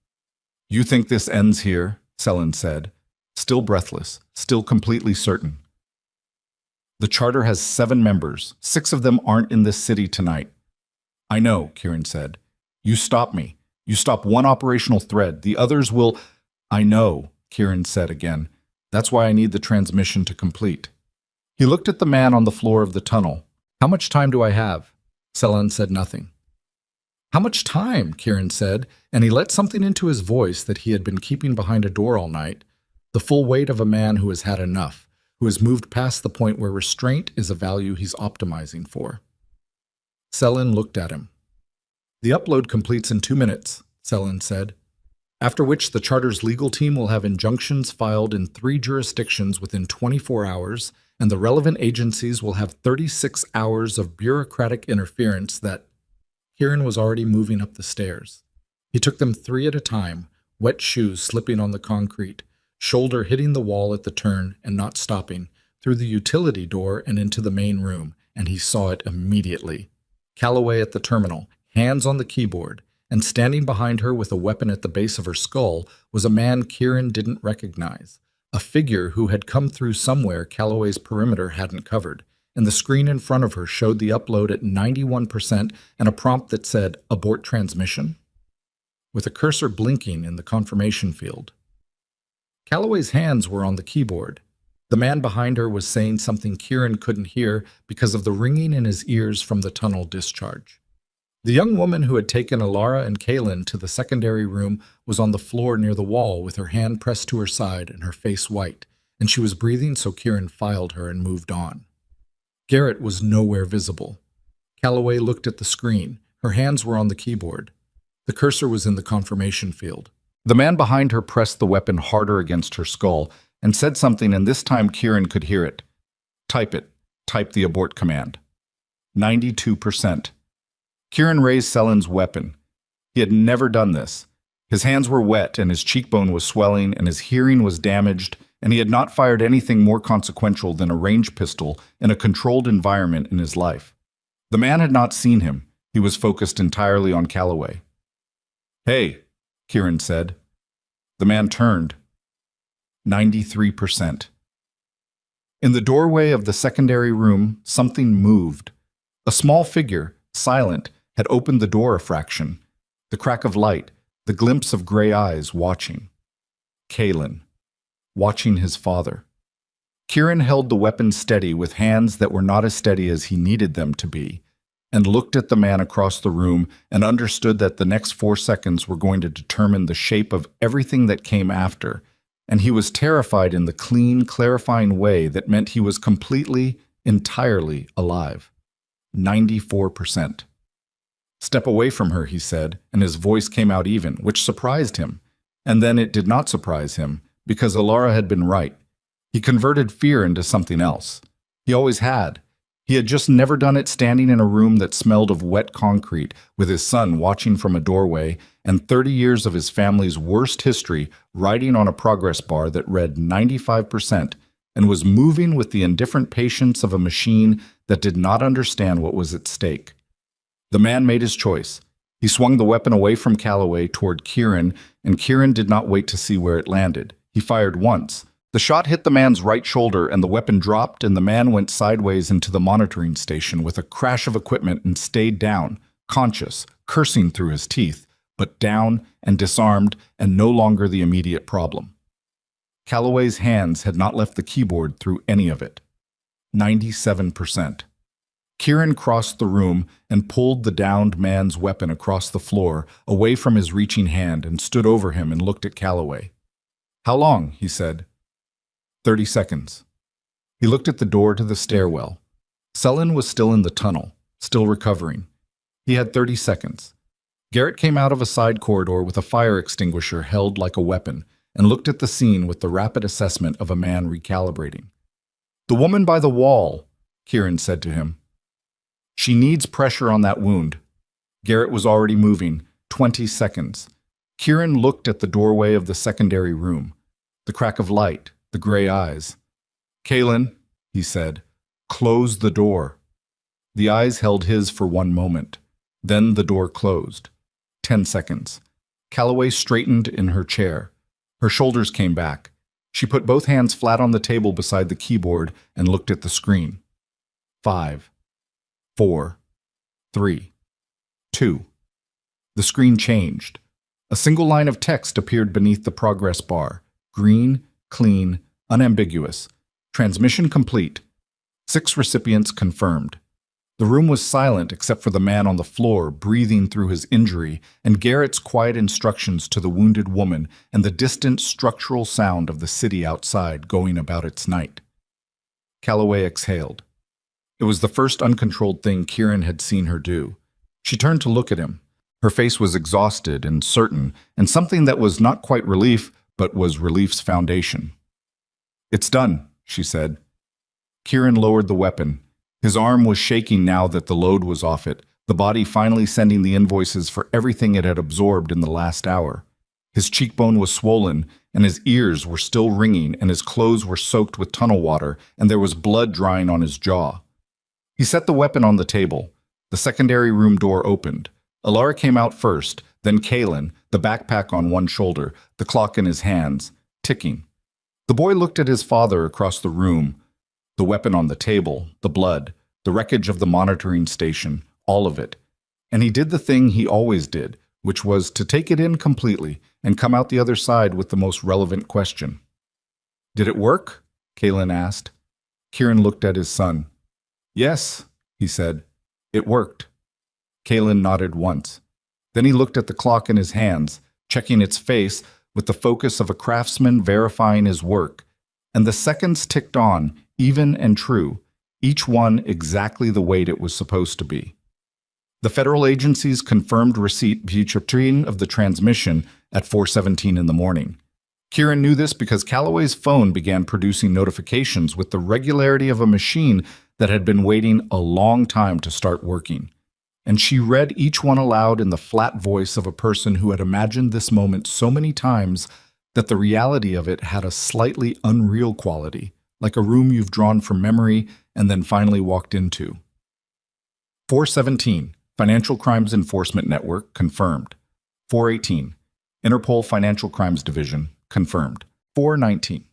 "You think this ends here?" Selen said, still breathless, still completely certain. "The charter has 7 members. 6 of them aren't in this city tonight." "I know," Kieran said. "You stop me. You stop one operational thread. The others will—" "I know," Kieran said again. "That's why I need the transmission to complete." He looked at the man on the floor of the tunnel. "How much time do I have?" Selen said nothing. "How much time?" Kieran said, and he let something into his voice that he had been keeping behind a door all night, the full weight of a man who has had enough, who has moved past the point where restraint is a value he's optimizing for. Selen looked at him. "The upload completes in 2 minutes," Selen said, "after which the charter's legal team will have injunctions filed in 3 jurisdictions within 24 hours, and the relevant agencies will have 36 hours of bureaucratic interference that—" Kieran was already moving up the stairs. He took them 3 at a time, wet shoes slipping on the concrete, shoulder hitting the wall at the turn and not stopping, through the utility door and into the main room, and he saw it immediately. Calloway at the terminal, hands on the keyboard, and standing behind her with a weapon at the base of her skull was a man Kieran didn't recognize, a figure who had come through somewhere Calloway's perimeter hadn't covered, and the screen in front of her showed the upload at 91% and a prompt that said, "Abort transmission," with a cursor blinking in the confirmation field. Calloway's hands were on the keyboard. The man behind her was saying something Kieran couldn't hear because of the ringing in his ears from the tunnel discharge. The young woman who had taken Alara and Kaylin to the secondary room was on the floor near the wall with her hand pressed to her side and her face white, and she was breathing, so Kieran filed her and moved on. Garrett was nowhere visible. Calloway looked at the screen. Her hands were on the keyboard. The cursor was in the confirmation field. The man behind her pressed the weapon harder against her skull and said something, and this time Kieran could hear it. "Type it." Type the abort command. 92%. Kieran raised Selen's weapon. He had never done this. His hands were wet and his cheekbone was swelling and his hearing was damaged, and he had not fired anything more consequential than a range pistol in a controlled environment in his life. The man had not seen him. He was focused entirely on Calloway. "Hey," Kieran said. The man turned. 93%. In the doorway of the secondary room, something moved. A small figure, silent, had opened the door a fraction. The crack of light, the glimpse of gray eyes watching. Kaylin, watching his father. Kieran held the weapon steady with hands that were not as steady as he needed them to be, and looked at the man across the room and understood that the next 4 seconds were going to determine the shape of everything that came after, and he was terrified in the clean, clarifying way that meant he was completely, entirely alive. 94%. "Step away from her," he said, and his voice came out even, which surprised him. And then it did not surprise him, because Alara had been right. He converted fear into something else. He always had. He had just never done it standing in a room that smelled of wet concrete, with his son watching from a doorway, and 30 years of his family's worst history riding on a progress bar that read 95%, and was moving with the indifferent patience of a machine that did not understand what was at stake. The man made his choice. He swung the weapon away from Calloway toward Kieran, and Kieran did not wait to see where it landed. He fired once. The shot hit the man's right shoulder, and the weapon dropped, and the man went sideways into the monitoring station with a crash of equipment and stayed down, conscious, cursing through his teeth, but down and disarmed and no longer the immediate problem. Calloway's hands had not left the keyboard through any of it. 97%. Kieran crossed the room and pulled the downed man's weapon across the floor, away from his reaching hand, and stood over him and looked at Calloway. "How long?" he said. 30 seconds. He looked at the door to the stairwell. Sullen was still in the tunnel, still recovering. He had 30 seconds. Garrett came out of a side corridor with a fire extinguisher held like a weapon and looked at the scene with the rapid assessment of a man recalibrating. "The woman by the wall," Kieran said to him. "She needs pressure on that wound." Garrett was already moving. 20 seconds. Kieran looked at the doorway of the secondary room. The crack of light, the gray eyes. "Kaylin," he said, "close the door." The eyes held his for one moment. Then the door closed. 10 seconds. Calloway straightened in her chair. Her shoulders came back. She put both hands flat on the table beside the keyboard and looked at the screen. 5, 4, 3, 2. The screen changed. A single line of text appeared beneath the progress bar. Green, clean, unambiguous. Transmission complete. 6 recipients confirmed. The room was silent except for the man on the floor breathing through his injury and Garrett's quiet instructions to the wounded woman and the distant structural sound of the city outside going about its night. Calloway exhaled. It was the first uncontrolled thing Kieran had seen her do. She turned to look at him. Her face was exhausted and certain, and something that was not quite relief, but was relief's foundation. "It's done," she said. Kieran lowered the weapon. His arm was shaking now that the load was off it, the body finally sending the invoices for everything it had absorbed in the last hour. His cheekbone was swollen, and his ears were still ringing, and his clothes were soaked with tunnel water, and there was blood drying on his jaw. He set the weapon on the table. The secondary room door opened. Alara came out first, then Kaylin, the backpack on one shoulder, the clock in his hands, ticking. The boy looked at his father across the room. The weapon on the table, the blood, the wreckage of the monitoring station, all of it. And he did the thing he always did, which was to take it in completely and come out the other side with the most relevant question. "Did it work?" Kaylin asked. Kieran looked at his son. "Yes," he said. "It worked." Kaylin nodded once. Then he looked at the clock in his hands, checking its face with the focus of a craftsman verifying his work. And the seconds ticked on, even and true, each one exactly the weight it was supposed to be. The federal agencies confirmed receipt of the transmission at 4:17 in the morning. Kieran knew this because Calloway's phone began producing notifications with the regularity of a machine that had been waiting a long time to start working. And she read each one aloud in the flat voice of a person who had imagined this moment so many times that the reality of it had a slightly unreal quality, like a room you've drawn from memory and then finally walked into. 4:17, Financial Crimes Enforcement Network, confirmed. 4:18, Interpol Financial Crimes Division, confirmed. 4:19.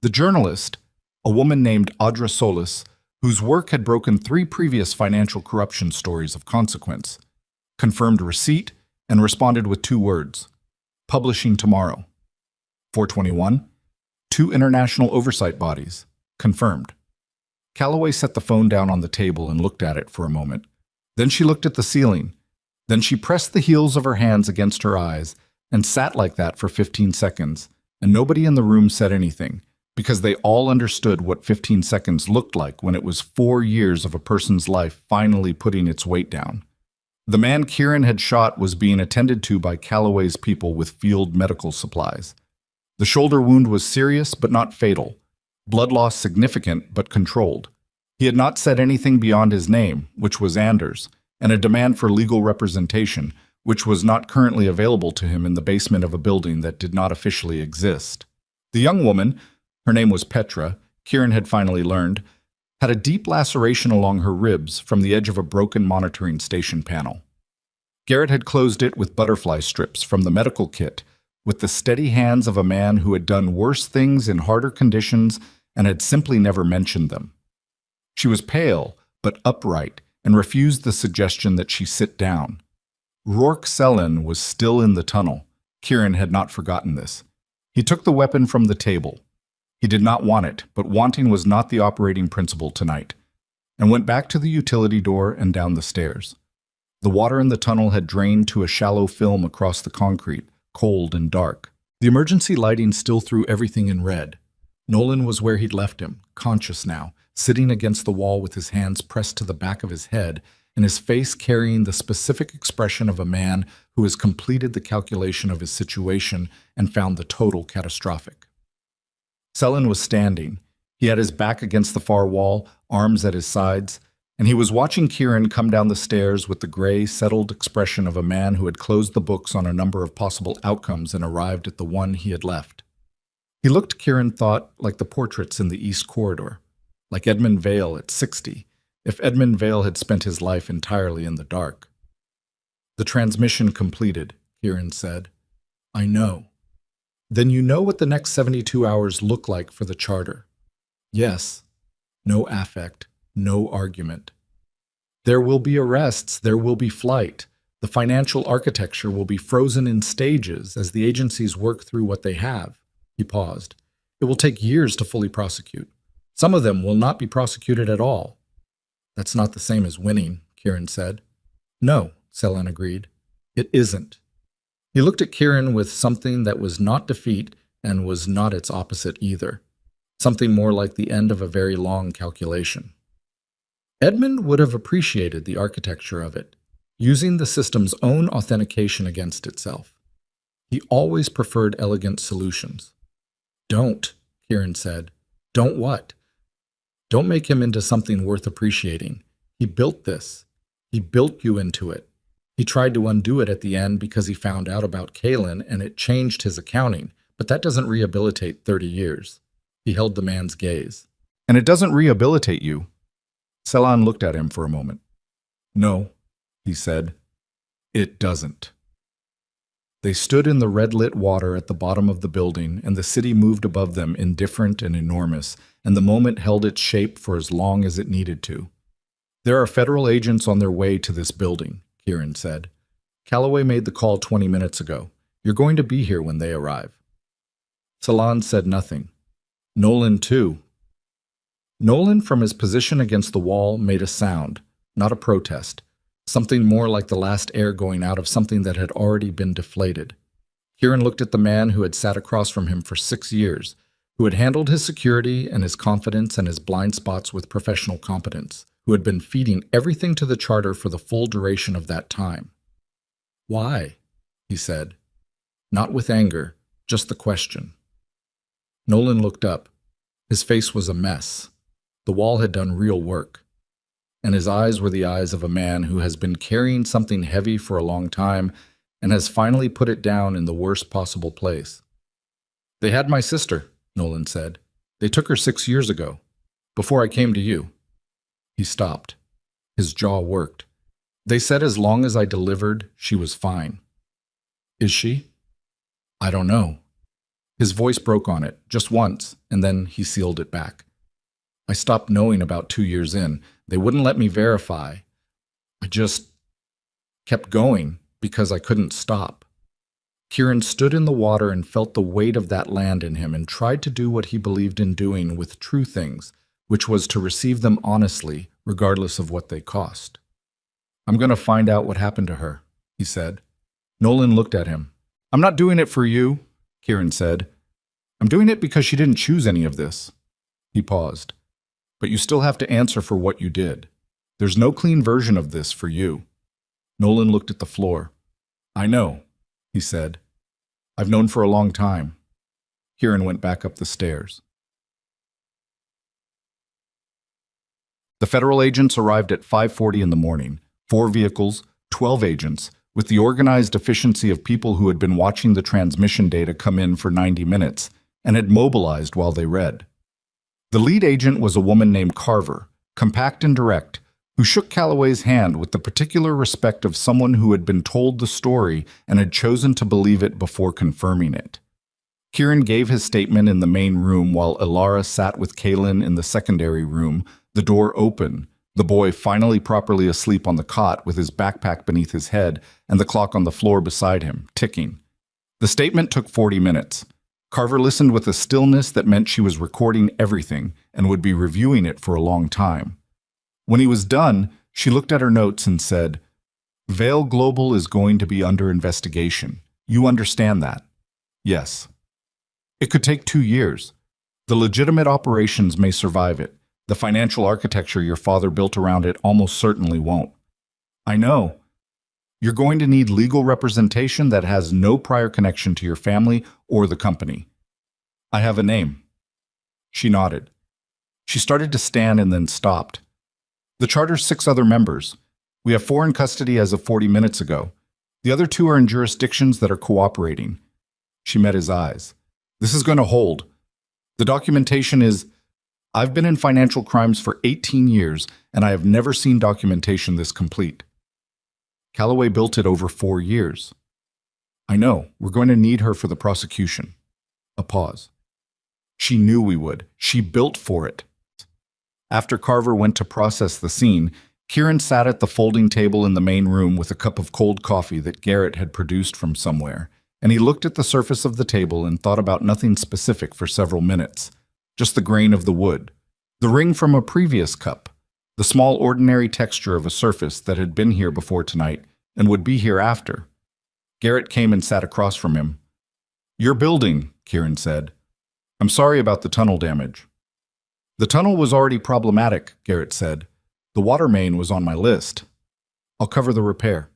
The journalist, a woman named Audra Solis, whose work had broken 3 previous financial corruption stories of consequence, confirmed receipt and responded with 2 words: publishing tomorrow. 4:21, 2 international oversight bodies, confirmed. Calloway set the phone down on the table and looked at it for a moment. Then she looked at the ceiling. Then she pressed the heels of her hands against her eyes and sat like that for 15 seconds, and nobody in the room said anything, because they all understood what 15 seconds looked like when it was 4 years of a person's life finally putting its weight down. The man Kieran had shot was being attended to by Calloway's people with field medical supplies. The shoulder wound was serious but not fatal. Blood loss significant but controlled. He had not said anything beyond his name, which was Anders, and a demand for legal representation, which was not currently available to him in the basement of a building that did not officially exist. The young woman, her name was Petra, Kieran had finally learned, had a deep laceration along her ribs from the edge of a broken monitoring station panel. Garrett had closed it with butterfly strips from the medical kit, with the steady hands of a man who had done worse things in harder conditions and had simply never mentioned them. She was pale, but upright, and refused the suggestion that she sit down. Rourke Sellin was still in the tunnel. Kieran had not forgotten this. He took the weapon from the table. He did not want it, but wanting was not the operating principle tonight, and went back to the utility door and down the stairs. The water in the tunnel had drained to a shallow film across the concrete, cold and dark. The emergency lighting still threw everything in red. Nolan was where he'd left him, conscious now, sitting against the wall with his hands pressed to the back of his head and his face carrying the specific expression of a man who has completed the calculation of his situation and found the total catastrophic. Sellin was standing. He had his back against the far wall, arms at his sides, and he was watching Kieran come down the stairs with the gray, settled expression of a man who had closed the books on a number of possible outcomes and arrived at the one he had left. He looked, Kieran thought, like the portraits in the East Corridor, like Edmund Vale at 60, if Edmund Vale had spent his life entirely in the dark. "The transmission completed," Kieran said. "I know." "Then you know what the next 72 hours look like for the charter." "Yes." No affect, no argument. "There will be arrests, there will be flight. The financial architecture will be frozen in stages as the agencies work through what they have." He paused. "It will take years to fully prosecute. Some of them will not be prosecuted at all." "That's not the same as winning," Kieran said. "No," Sellin agreed. "It isn't." He looked at Kieran with something that was not defeat and was not its opposite either. Something more like the end of a very long calculation. Edmund would have appreciated the architecture of it, using the system's own authentication against itself. He always preferred elegant solutions. "Don't," Kieran said. "Don't what?" "Don't make him into something worth appreciating. He built this. He built you into it. He tried to undo it at the end because he found out about Kaelin and it changed his accounting, but that doesn't rehabilitate 30 years. He held the man's gaze. "And it doesn't rehabilitate you." Sellin looked at him for a moment. "No," he said. "It doesn't." They stood in the red-lit water at the bottom of the building, and the city moved above them, indifferent and enormous, and the moment held its shape for as long as it needed to. "There are federal agents on their way to this building," Kieran said. "Calloway made the call 20 minutes ago. You're going to be here when they arrive." Sellin said nothing. "Nolan, too." Nolan, from his position against the wall, made a sound, not a protest, something more like the last air going out of something that had already been deflated. Kieran looked at the man who had sat across from him for 6 years, who had handled his security and his confidence and his blind spots with professional competence, who had been feeding everything to the charter for the full duration of that time. "Why?" he said. Not with anger, just the question. Nolan looked up. His face was a mess. The wall had done real work, and his eyes were the eyes of a man who has been carrying something heavy for a long time and has finally put it down in the worst possible place. "They had my sister," Nolan said. "They took her 6 years ago, before I came to you." He stopped. His jaw worked. "They said as long as I delivered, she was fine." "Is she?" "I don't know." His voice broke on it, just once, and then he sealed it back. "I stopped knowing about 2 years in. They wouldn't let me verify. I just kept going because I couldn't stop." Kieran stood in the water and felt the weight of that land in him and tried to do what he believed in doing with true things, which was to receive them honestly, regardless of what they cost. "I'm going to find out what happened to her," he said. Nolan looked at him. "I'm not doing it for you," Kieran said. "I'm doing it because she didn't choose any of this." He paused. "But you still have to answer for what you did. There's no clean version of this for you." Nolan looked at the floor. "I know," he said. "I've known for a long time." Kieran went back up the stairs. The federal agents arrived at 5:40 in the morning. 4 vehicles, 12 agents, with the organized efficiency of people who had been watching the transmission data come in for 90 minutes and had mobilized while they read. The lead agent was a woman named Carver, compact and direct, who shook Calloway's hand with the particular respect of someone who had been told the story and had chosen to believe it before confirming it. Kieran gave his statement in the main room while Ilara sat with Kaelin in the secondary room, the door open, The boy finally properly asleep on the cot with his backpack beneath his head and the clock on the floor beside him, ticking. The statement took 40 minutes. Carver listened with a stillness that meant she was recording everything and would be reviewing it for a long time. When he was done, she looked at her notes and said, "Vale Global is going to be under investigation. You understand that?" "Yes." "It could take 2 years. The legitimate operations may survive it. The financial architecture your father built around it almost certainly won't." "I know. You're going to need legal representation that has no prior connection to your family or the company." "I have a name." She nodded. She started to stand and then stopped. "The charter's 6 other members. We have 4 in custody as of 40 minutes ago. The other 2 are in jurisdictions that are cooperating." She met his eyes. "This is going to hold. The documentation is... I've been in financial crimes for 18 years, and I have never seen documentation this complete. Callaway built it over 4 years." "I know. We're going to need her for the prosecution." A pause. "She knew we would. She built for it." After Carver went to process the scene, Kieran sat at the folding table in the main room with a cup of cold coffee that Garrett had produced from somewhere, and he looked at the surface of the table and thought about nothing specific for several minutes. Just the grain of the wood, the ring from a previous cup, the small ordinary texture of a surface that had been here before tonight and would be here after. Garrett came and sat across from him. "Your building," Kieran said. "I'm sorry about the tunnel damage." "The tunnel was already problematic," Garrett said. "The water main was on my list. I'll cover the repair."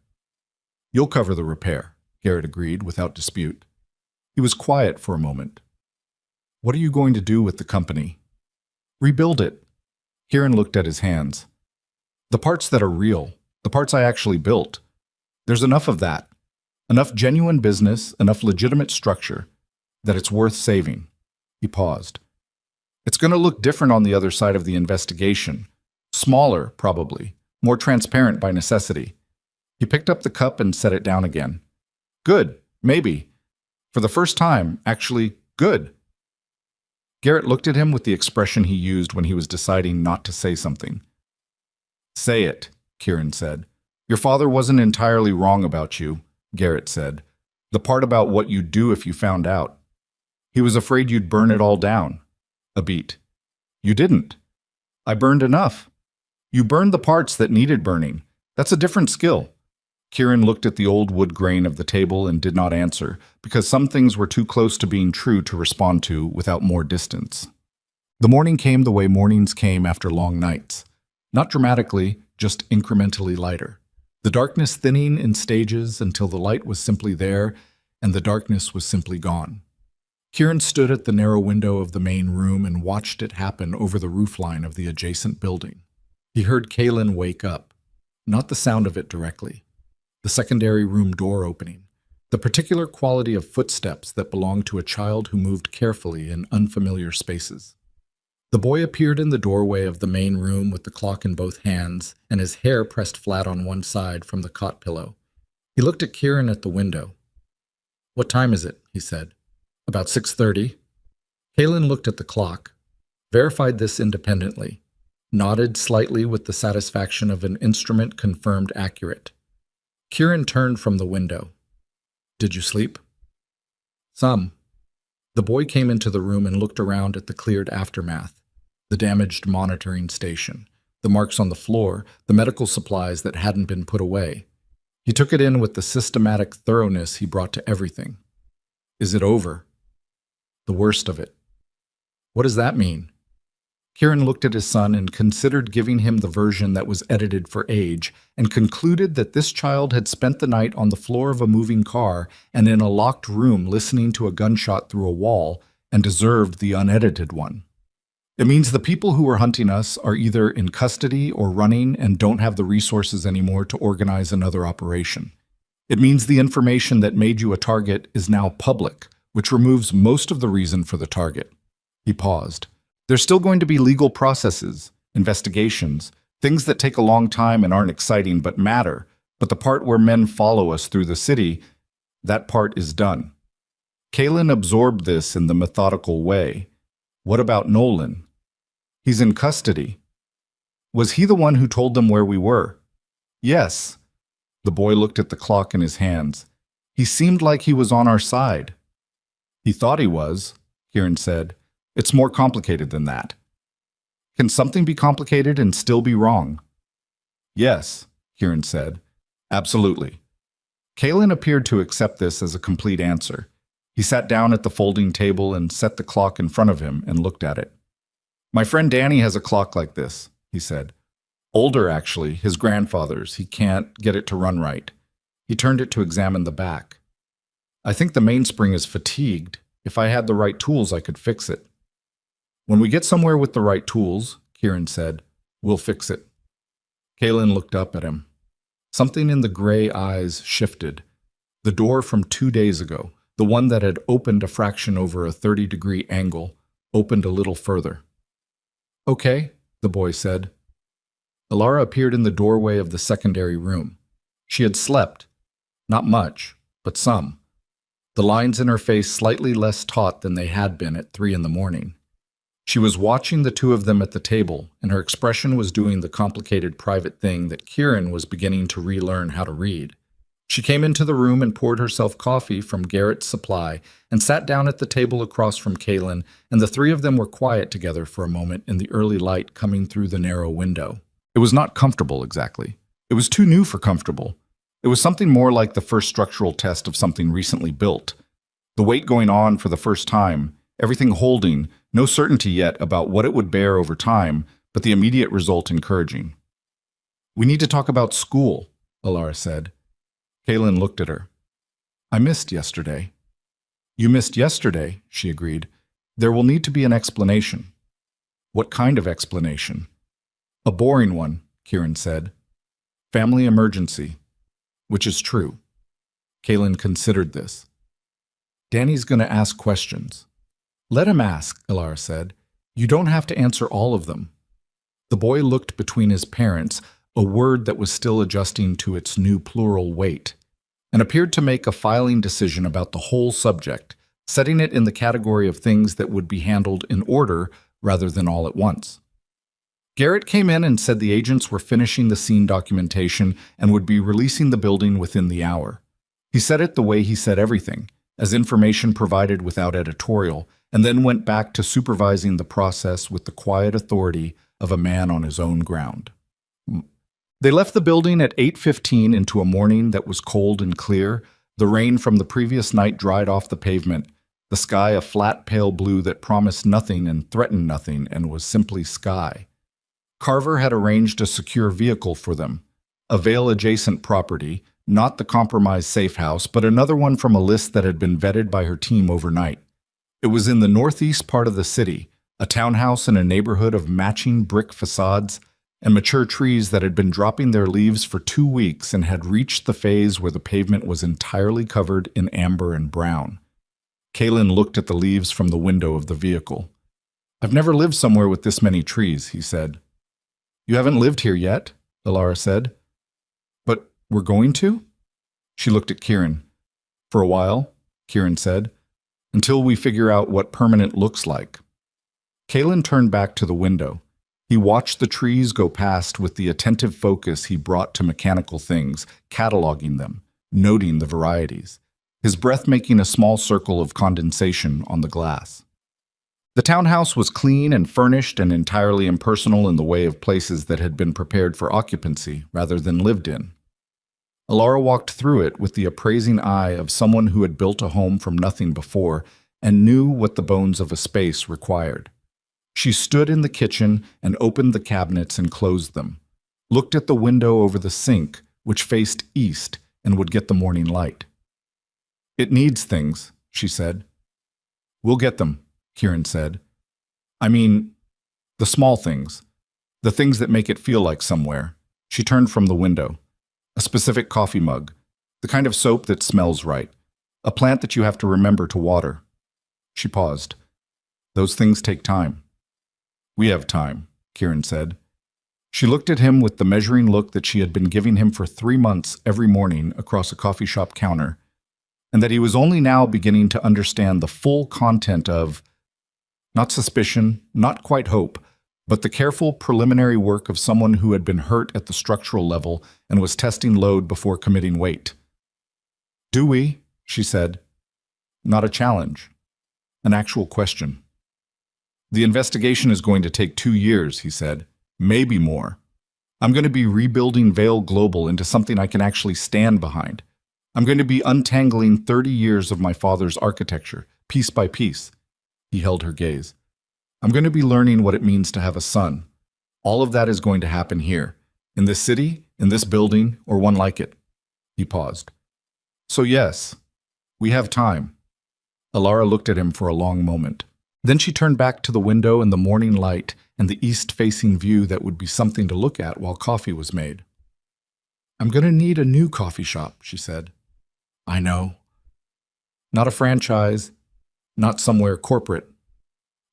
"You'll cover the repair," Garrett agreed without dispute. He was quiet for a moment. "What are you going to do with the company?" "Rebuild it." Kieran looked at his hands. "The parts that are real, the parts I actually built. There's enough of that. Enough genuine business, enough legitimate structure, that it's worth saving." He paused. "It's going to look different on the other side of the investigation. Smaller, probably. More transparent by necessity." He picked up the cup and set it down again. "Good, maybe. For the first time, actually, good." Garrett looked at him with the expression he used when he was deciding not to say something. "Say it," Kieran said. "Your father wasn't entirely wrong about you," Garrett said. "The part about what you'd do if you found out. He was afraid you'd burn it all down." A beat. "You didn't. I burned enough." "You burned the parts that needed burning. That's a different skill." Kieran looked at the old wood grain of the table and did not answer, because some things were too close to being true to respond to without more distance. The morning came the way mornings came after long nights. Not dramatically, just incrementally lighter. The darkness thinning in stages until the light was simply there and the darkness was simply gone. Kieran stood at the narrow window of the main room and watched it happen over the roofline of the adjacent building. He heard Kaylin wake up, not the sound of it directly. The secondary room door opening, the particular quality of footsteps that belonged to a child who moved carefully in unfamiliar spaces. The boy appeared in the doorway of the main room with the clock in both hands and his hair pressed flat on one side from the cot pillow. He looked at Kieran at the window. "What time is it?" he said. "About 6:30. Kaylin looked at the clock, verified this independently, nodded slightly with the satisfaction of an instrument confirmed accurate. Kieran turned from the window. "Did you sleep?" "Some." The boy came into the room and looked around at the cleared aftermath, the damaged monitoring station, the marks on the floor, the medical supplies that hadn't been put away. He took it in with the systematic thoroughness he brought to everything. "Is it over?" "The worst of it." "What does that mean?" Kieran looked at his son and considered giving him the version that was edited for age, and concluded that this child had spent the night on the floor of a moving car and in a locked room listening to a gunshot through a wall, and deserved the unedited one. "It means the people who were hunting us are either in custody or running and don't have the resources anymore to organize another operation. It means the information that made you a target is now public, which removes most of the reason for the target." He paused. "There's still going to be legal processes, investigations, things that take a long time and aren't exciting but matter, but the part where men follow us through the city, that part is done." Kaylin absorbed this in the methodical way. "What about Nolan?" "He's in custody." Was he the one who told them where we were? Yes. The boy looked at the clock in his hands. He seemed like he was on our side. He thought he was, Kieran said. It's more complicated than that. Can something be complicated and still be wrong? Yes, Kieran said. Absolutely. Kalen appeared to accept this as a complete answer. He sat down at the folding table and set the clock in front of him and looked at it. My friend Danny has a clock like this, he said. Older, actually, his grandfather's. He can't get it to run right. He turned it to examine the back. I think the mainspring is fatigued. If I had the right tools, I could fix it. When we get somewhere with the right tools, Kieran said, we'll fix it. Kalen looked up at him. Something in the gray eyes shifted. The door from 2 days ago, the one that had opened a fraction over a 30-degree angle, opened a little further. Okay, the boy said. Alara appeared in the doorway of the secondary room. She had slept. Not much, but some. The lines in her face slightly less taut than they had been at 3 in the morning. She was watching the two of them at the table, and her expression was doing the complicated private thing that Kieran was beginning to relearn how to read. She came into the room and poured herself coffee from Garrett's supply and sat down at the table across from Kalen, and the three of them were quiet together for a moment in the early light coming through the narrow window. It was not comfortable, exactly. It was too new for comfortable. It was something more like the first structural test of something recently built. The weight going on for the first time, everything holding, no certainty yet about what it would bear over time, but the immediate result encouraging. We need to talk about school, Alara said. Kalen looked at her. I missed yesterday. You missed yesterday, she agreed. There will need to be an explanation. What kind of explanation? A boring one, Kieran said. Family emergency. Which is true. Kalen considered this. Danny's going to ask questions. Let him ask, Alara said. You don't have to answer all of them. The boy looked between his parents, a word that was still adjusting to its new plural weight, and appeared to make a filing decision about the whole subject, setting it in the category of things that would be handled in order rather than all at once. Garrett came in and said the agents were finishing the scene documentation and would be releasing the building within the hour. He said it the way he said everything, as information provided without editorial, and then went back to supervising the process with the quiet authority of a man on his own ground. They left the building at 8:15 into a morning that was cold and clear. The rain from the previous night dried off the pavement, the sky a flat pale blue that promised nothing and threatened nothing and was simply sky. Carver had arranged a secure vehicle for them, a Vale-adjacent property, not the compromised safe house, but another one from a list that had been vetted by her team overnight. It was in the northeast part of the city, a townhouse in a neighborhood of matching brick facades and mature trees that had been dropping their leaves for 2 weeks and had reached the phase where the pavement was entirely covered in amber and brown. Kalen looked at the leaves from the window of the vehicle. I've never lived somewhere with this many trees, he said. You haven't lived here yet, Alara said. But we're going to? She looked at Kieran. For a while, Kieran said, until we figure out what permanent looks like. Kalen turned back to the window. He watched the trees go past with the attentive focus he brought to mechanical things, cataloging them, noting the varieties, his breath making a small circle of condensation on the glass. The townhouse was clean and furnished and entirely impersonal in the way of places that had been prepared for occupancy rather than lived in. Alara walked through it with the appraising eye of someone who had built a home from nothing before and knew what the bones of a space required. She stood in the kitchen and opened the cabinets and closed them, looked at the window over the sink, which faced east and would get the morning light. It needs things, she said. We'll get them, Kieran said. I mean, the small things, the things that make it feel like somewhere. She turned from the window. A specific coffee mug, the kind of soap that smells right, a plant that you have to remember to water. She paused. Those things take time. We have time, Kieran said. She looked at him with the measuring look that she had been giving him for 3 months every morning across a coffee shop counter, and that he was only now beginning to understand the full content of, not suspicion, not quite hope, but the careful preliminary work of someone who had been hurt at the structural level and was testing load before committing weight. "Do we?" she said. Not a challenge. An actual question. "The investigation is going to take 2 years," he said. "Maybe more. I'm going to be rebuilding Vale Global into something I can actually stand behind. I'm going to be untangling 30 years of my father's architecture, piece by piece." He held her gaze. "I'm going to be learning what it means to have a son. All of that is going to happen here, in this city, in this building, or one like it." He paused. "So yes, we have time." Alara looked at him for a long moment. Then she turned back to the window and the morning light and the east-facing view that would be something to look at while coffee was made. "I'm going to need a new coffee shop," she said. "I know. Not a franchise, not somewhere corporate."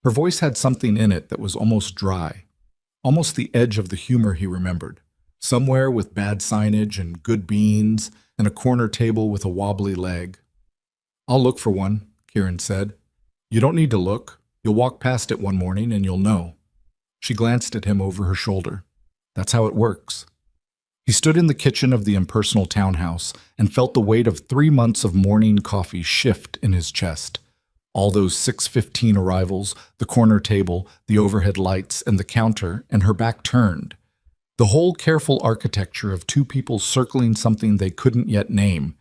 Her voice had something in it that was almost dry, almost the edge of the humor he remembered. Somewhere with bad signage and good beans and a corner table with a wobbly leg. "I'll look for one," Kieran said. "You don't need to look. You'll walk past it one morning and you'll know." She glanced at him over her shoulder. "That's how it works." He stood in the kitchen of the impersonal townhouse and felt the weight of 3 months of morning coffee shift in his chest. All those 6:15 arrivals, the corner table, the overhead lights, and the counter, and her back turned. The whole careful architecture of two people circling something they couldn't yet name,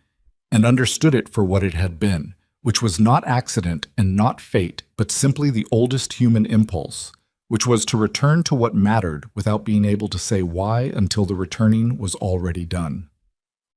and understood it for what it had been, which was not accident and not fate, but simply the oldest human impulse, which was to return to what mattered without being able to say why until the returning was already done.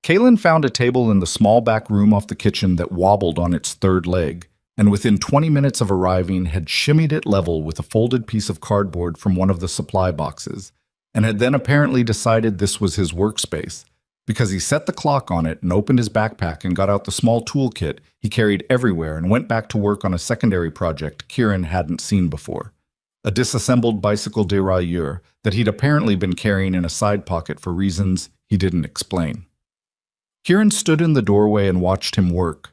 Kaylin found a table in the small back room off the kitchen that wobbled on its third leg, and within 20 minutes of arriving had shimmied it level with a folded piece of cardboard from one of the supply boxes, and had then apparently decided this was his workspace, because he set the clock on it and opened his backpack and got out the small toolkit he carried everywhere and went back to work on a secondary project Kieran hadn't seen before. A disassembled bicycle derailleur that he'd apparently been carrying in a side pocket for reasons he didn't explain. Kieran stood in the doorway and watched him work.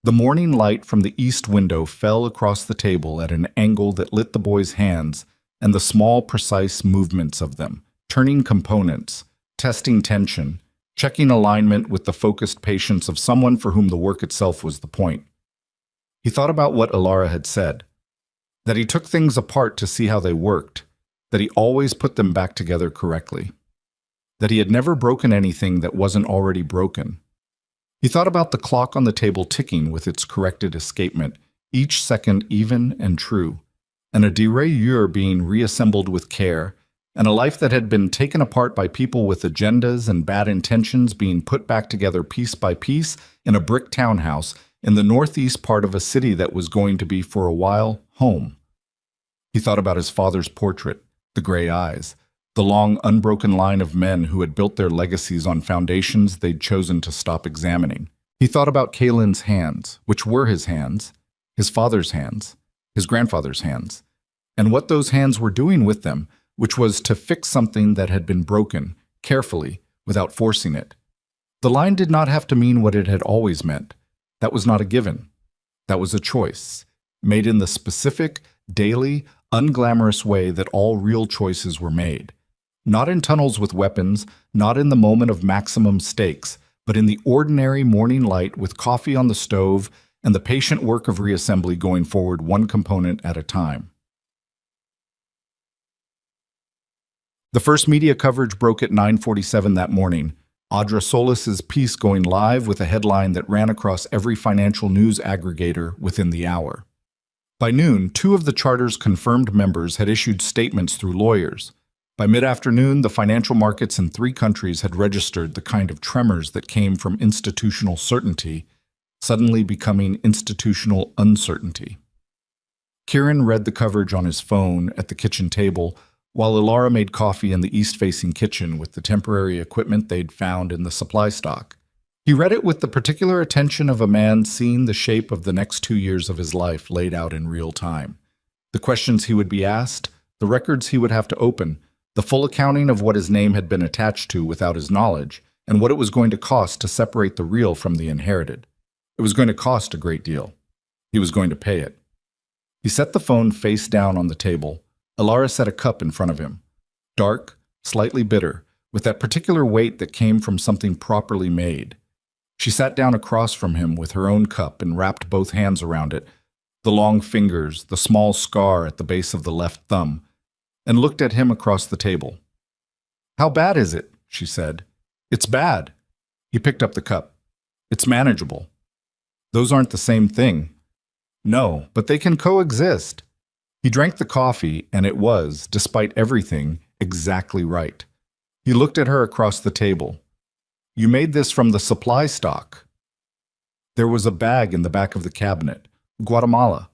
The morning light from the east window fell across the table at an angle that lit the boy's hands and the small, precise movements of them, turning components, testing tension, checking alignment with the focused patience of someone for whom the work itself was the point. He thought about what Alara had said, that he took things apart to see how they worked, that he always put them back together correctly, that he had never broken anything that wasn't already broken. He thought about the clock on the table ticking with its corrected escapement, each second even and true, and a derailleur being reassembled with care, and a life that had been taken apart by people with agendas and bad intentions being put back together piece by piece in a brick townhouse in the northeast part of a city that was going to be, for a while, home. He thought about his father's portrait, the gray eyes, the long, unbroken line of men who had built their legacies on foundations they'd chosen to stop examining. He thought about Kaylin's hands, which were his father's hands, his grandfather's hands, and what those hands were doing with them, which was to fix something that had been broken, carefully, without forcing it. The line did not have to mean what it had always meant. That was not a given. That was a choice, made in the specific, daily, unglamorous way that all real choices were made. Not in tunnels with weapons, not in the moment of maximum stakes, but in the ordinary morning light with coffee on the stove and the patient work of reassembly going forward one component at a time. The first media coverage broke at 9:47 that morning, Audra Solis's piece going live with a headline that ran across every financial news aggregator within the hour. By noon, 2 of the charter's confirmed members had issued statements through lawyers. By mid-afternoon, the financial markets in 3 countries had registered the kind of tremors that came from institutional certainty, suddenly becoming institutional uncertainty. Kieran read the coverage on his phone at the kitchen table, while Alara made coffee in the east-facing kitchen with the temporary equipment they'd found in the supply stock. He read it with the particular attention of a man seeing the shape of the next 2 years of his life laid out in real time. The questions he would be asked, the records he would have to open, the full accounting of what his name had been attached to without his knowledge, and what it was going to cost to separate the real from the inherited. It was going to cost a great deal. He was going to pay it. He set the phone face down on the table, Alara set a cup in front of him. Dark, slightly bitter, with that particular weight that came from something properly made. She sat down across from him with her own cup and wrapped both hands around it, the long fingers, the small scar at the base of the left thumb, and looked at him across the table. "How bad is it?" she said. "It's bad." He picked up the cup. "It's manageable." "Those aren't the same thing." "No, but they can coexist." He drank the coffee, and it was, despite everything, exactly right. He looked at her across the table. "You made this from the supply stock." There was a bag in the back of the cabinet. Guatemala.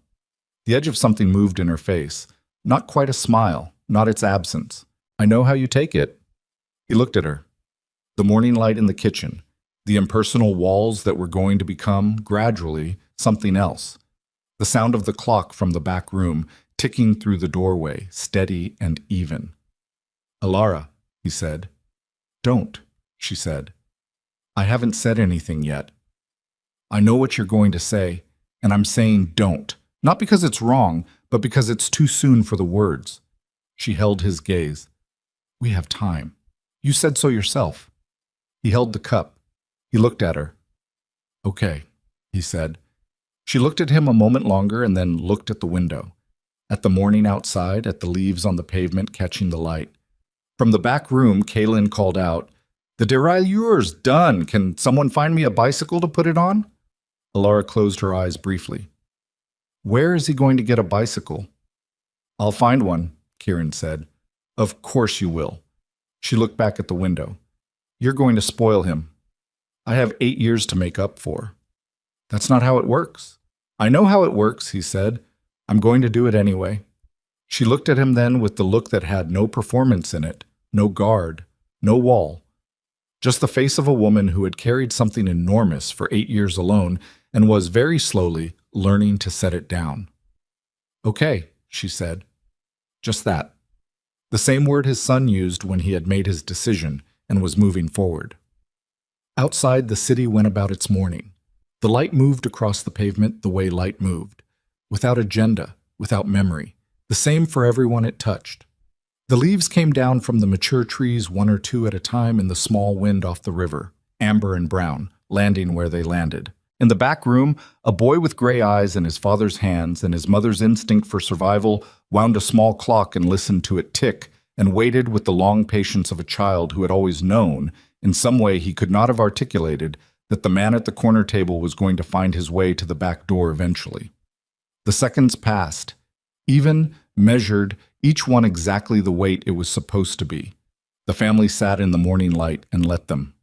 The edge of something moved in her face. Not quite a smile, not its absence. "I know how you take it." He looked at her. The morning light in the kitchen, the impersonal walls that were going to become, gradually, something else. The sound of the clock from the back room, ticking through the doorway, steady and even. "Alara," he said. "Don't," she said. "I haven't said anything yet. I know what you're going to say, and I'm saying don't. Not because it's wrong, but because it's too soon for the words." She held his gaze. "We have time. You said so yourself." He held the cup. He looked at her. "Okay," he said. She looked at him a moment longer and then looked at the window, at the morning outside, at the leaves on the pavement catching the light. From the back room, Kaylin called out, "The derailleur's done. Can someone find me a bicycle to put it on?" Alara closed her eyes briefly. "Where is he going to get a bicycle?" "I'll find one," Kieran said. "Of course you will." She looked back at the window. "You're going to spoil him. I have 8 years to make up for." "That's not how it works." "I know how it works," he said. "I'm going to do it anyway." She looked at him then with the look that had no performance in it, no guard, no wall. Just the face of a woman who had carried something enormous for 8 years alone and was very slowly learning to set it down. "Okay," she said. Just that. The same word his son used when he had made his decision and was moving forward. Outside, the city went about its morning. The light moved across the pavement the way light moved, without agenda, without memory, the same for everyone it touched. The leaves came down from the mature trees one or two at a time in the small wind off the river, amber and brown, landing where they landed. In the back room, a boy with gray eyes in his father's hands and his mother's instinct for survival wound a small clock and listened to it tick and waited with the long patience of a child who had always known, in some way he could not have articulated, that the man at the corner table was going to find his way to the back door eventually. The seconds passed, even, measured, each one exactly the weight it was supposed to be. The family sat in the morning light and let them.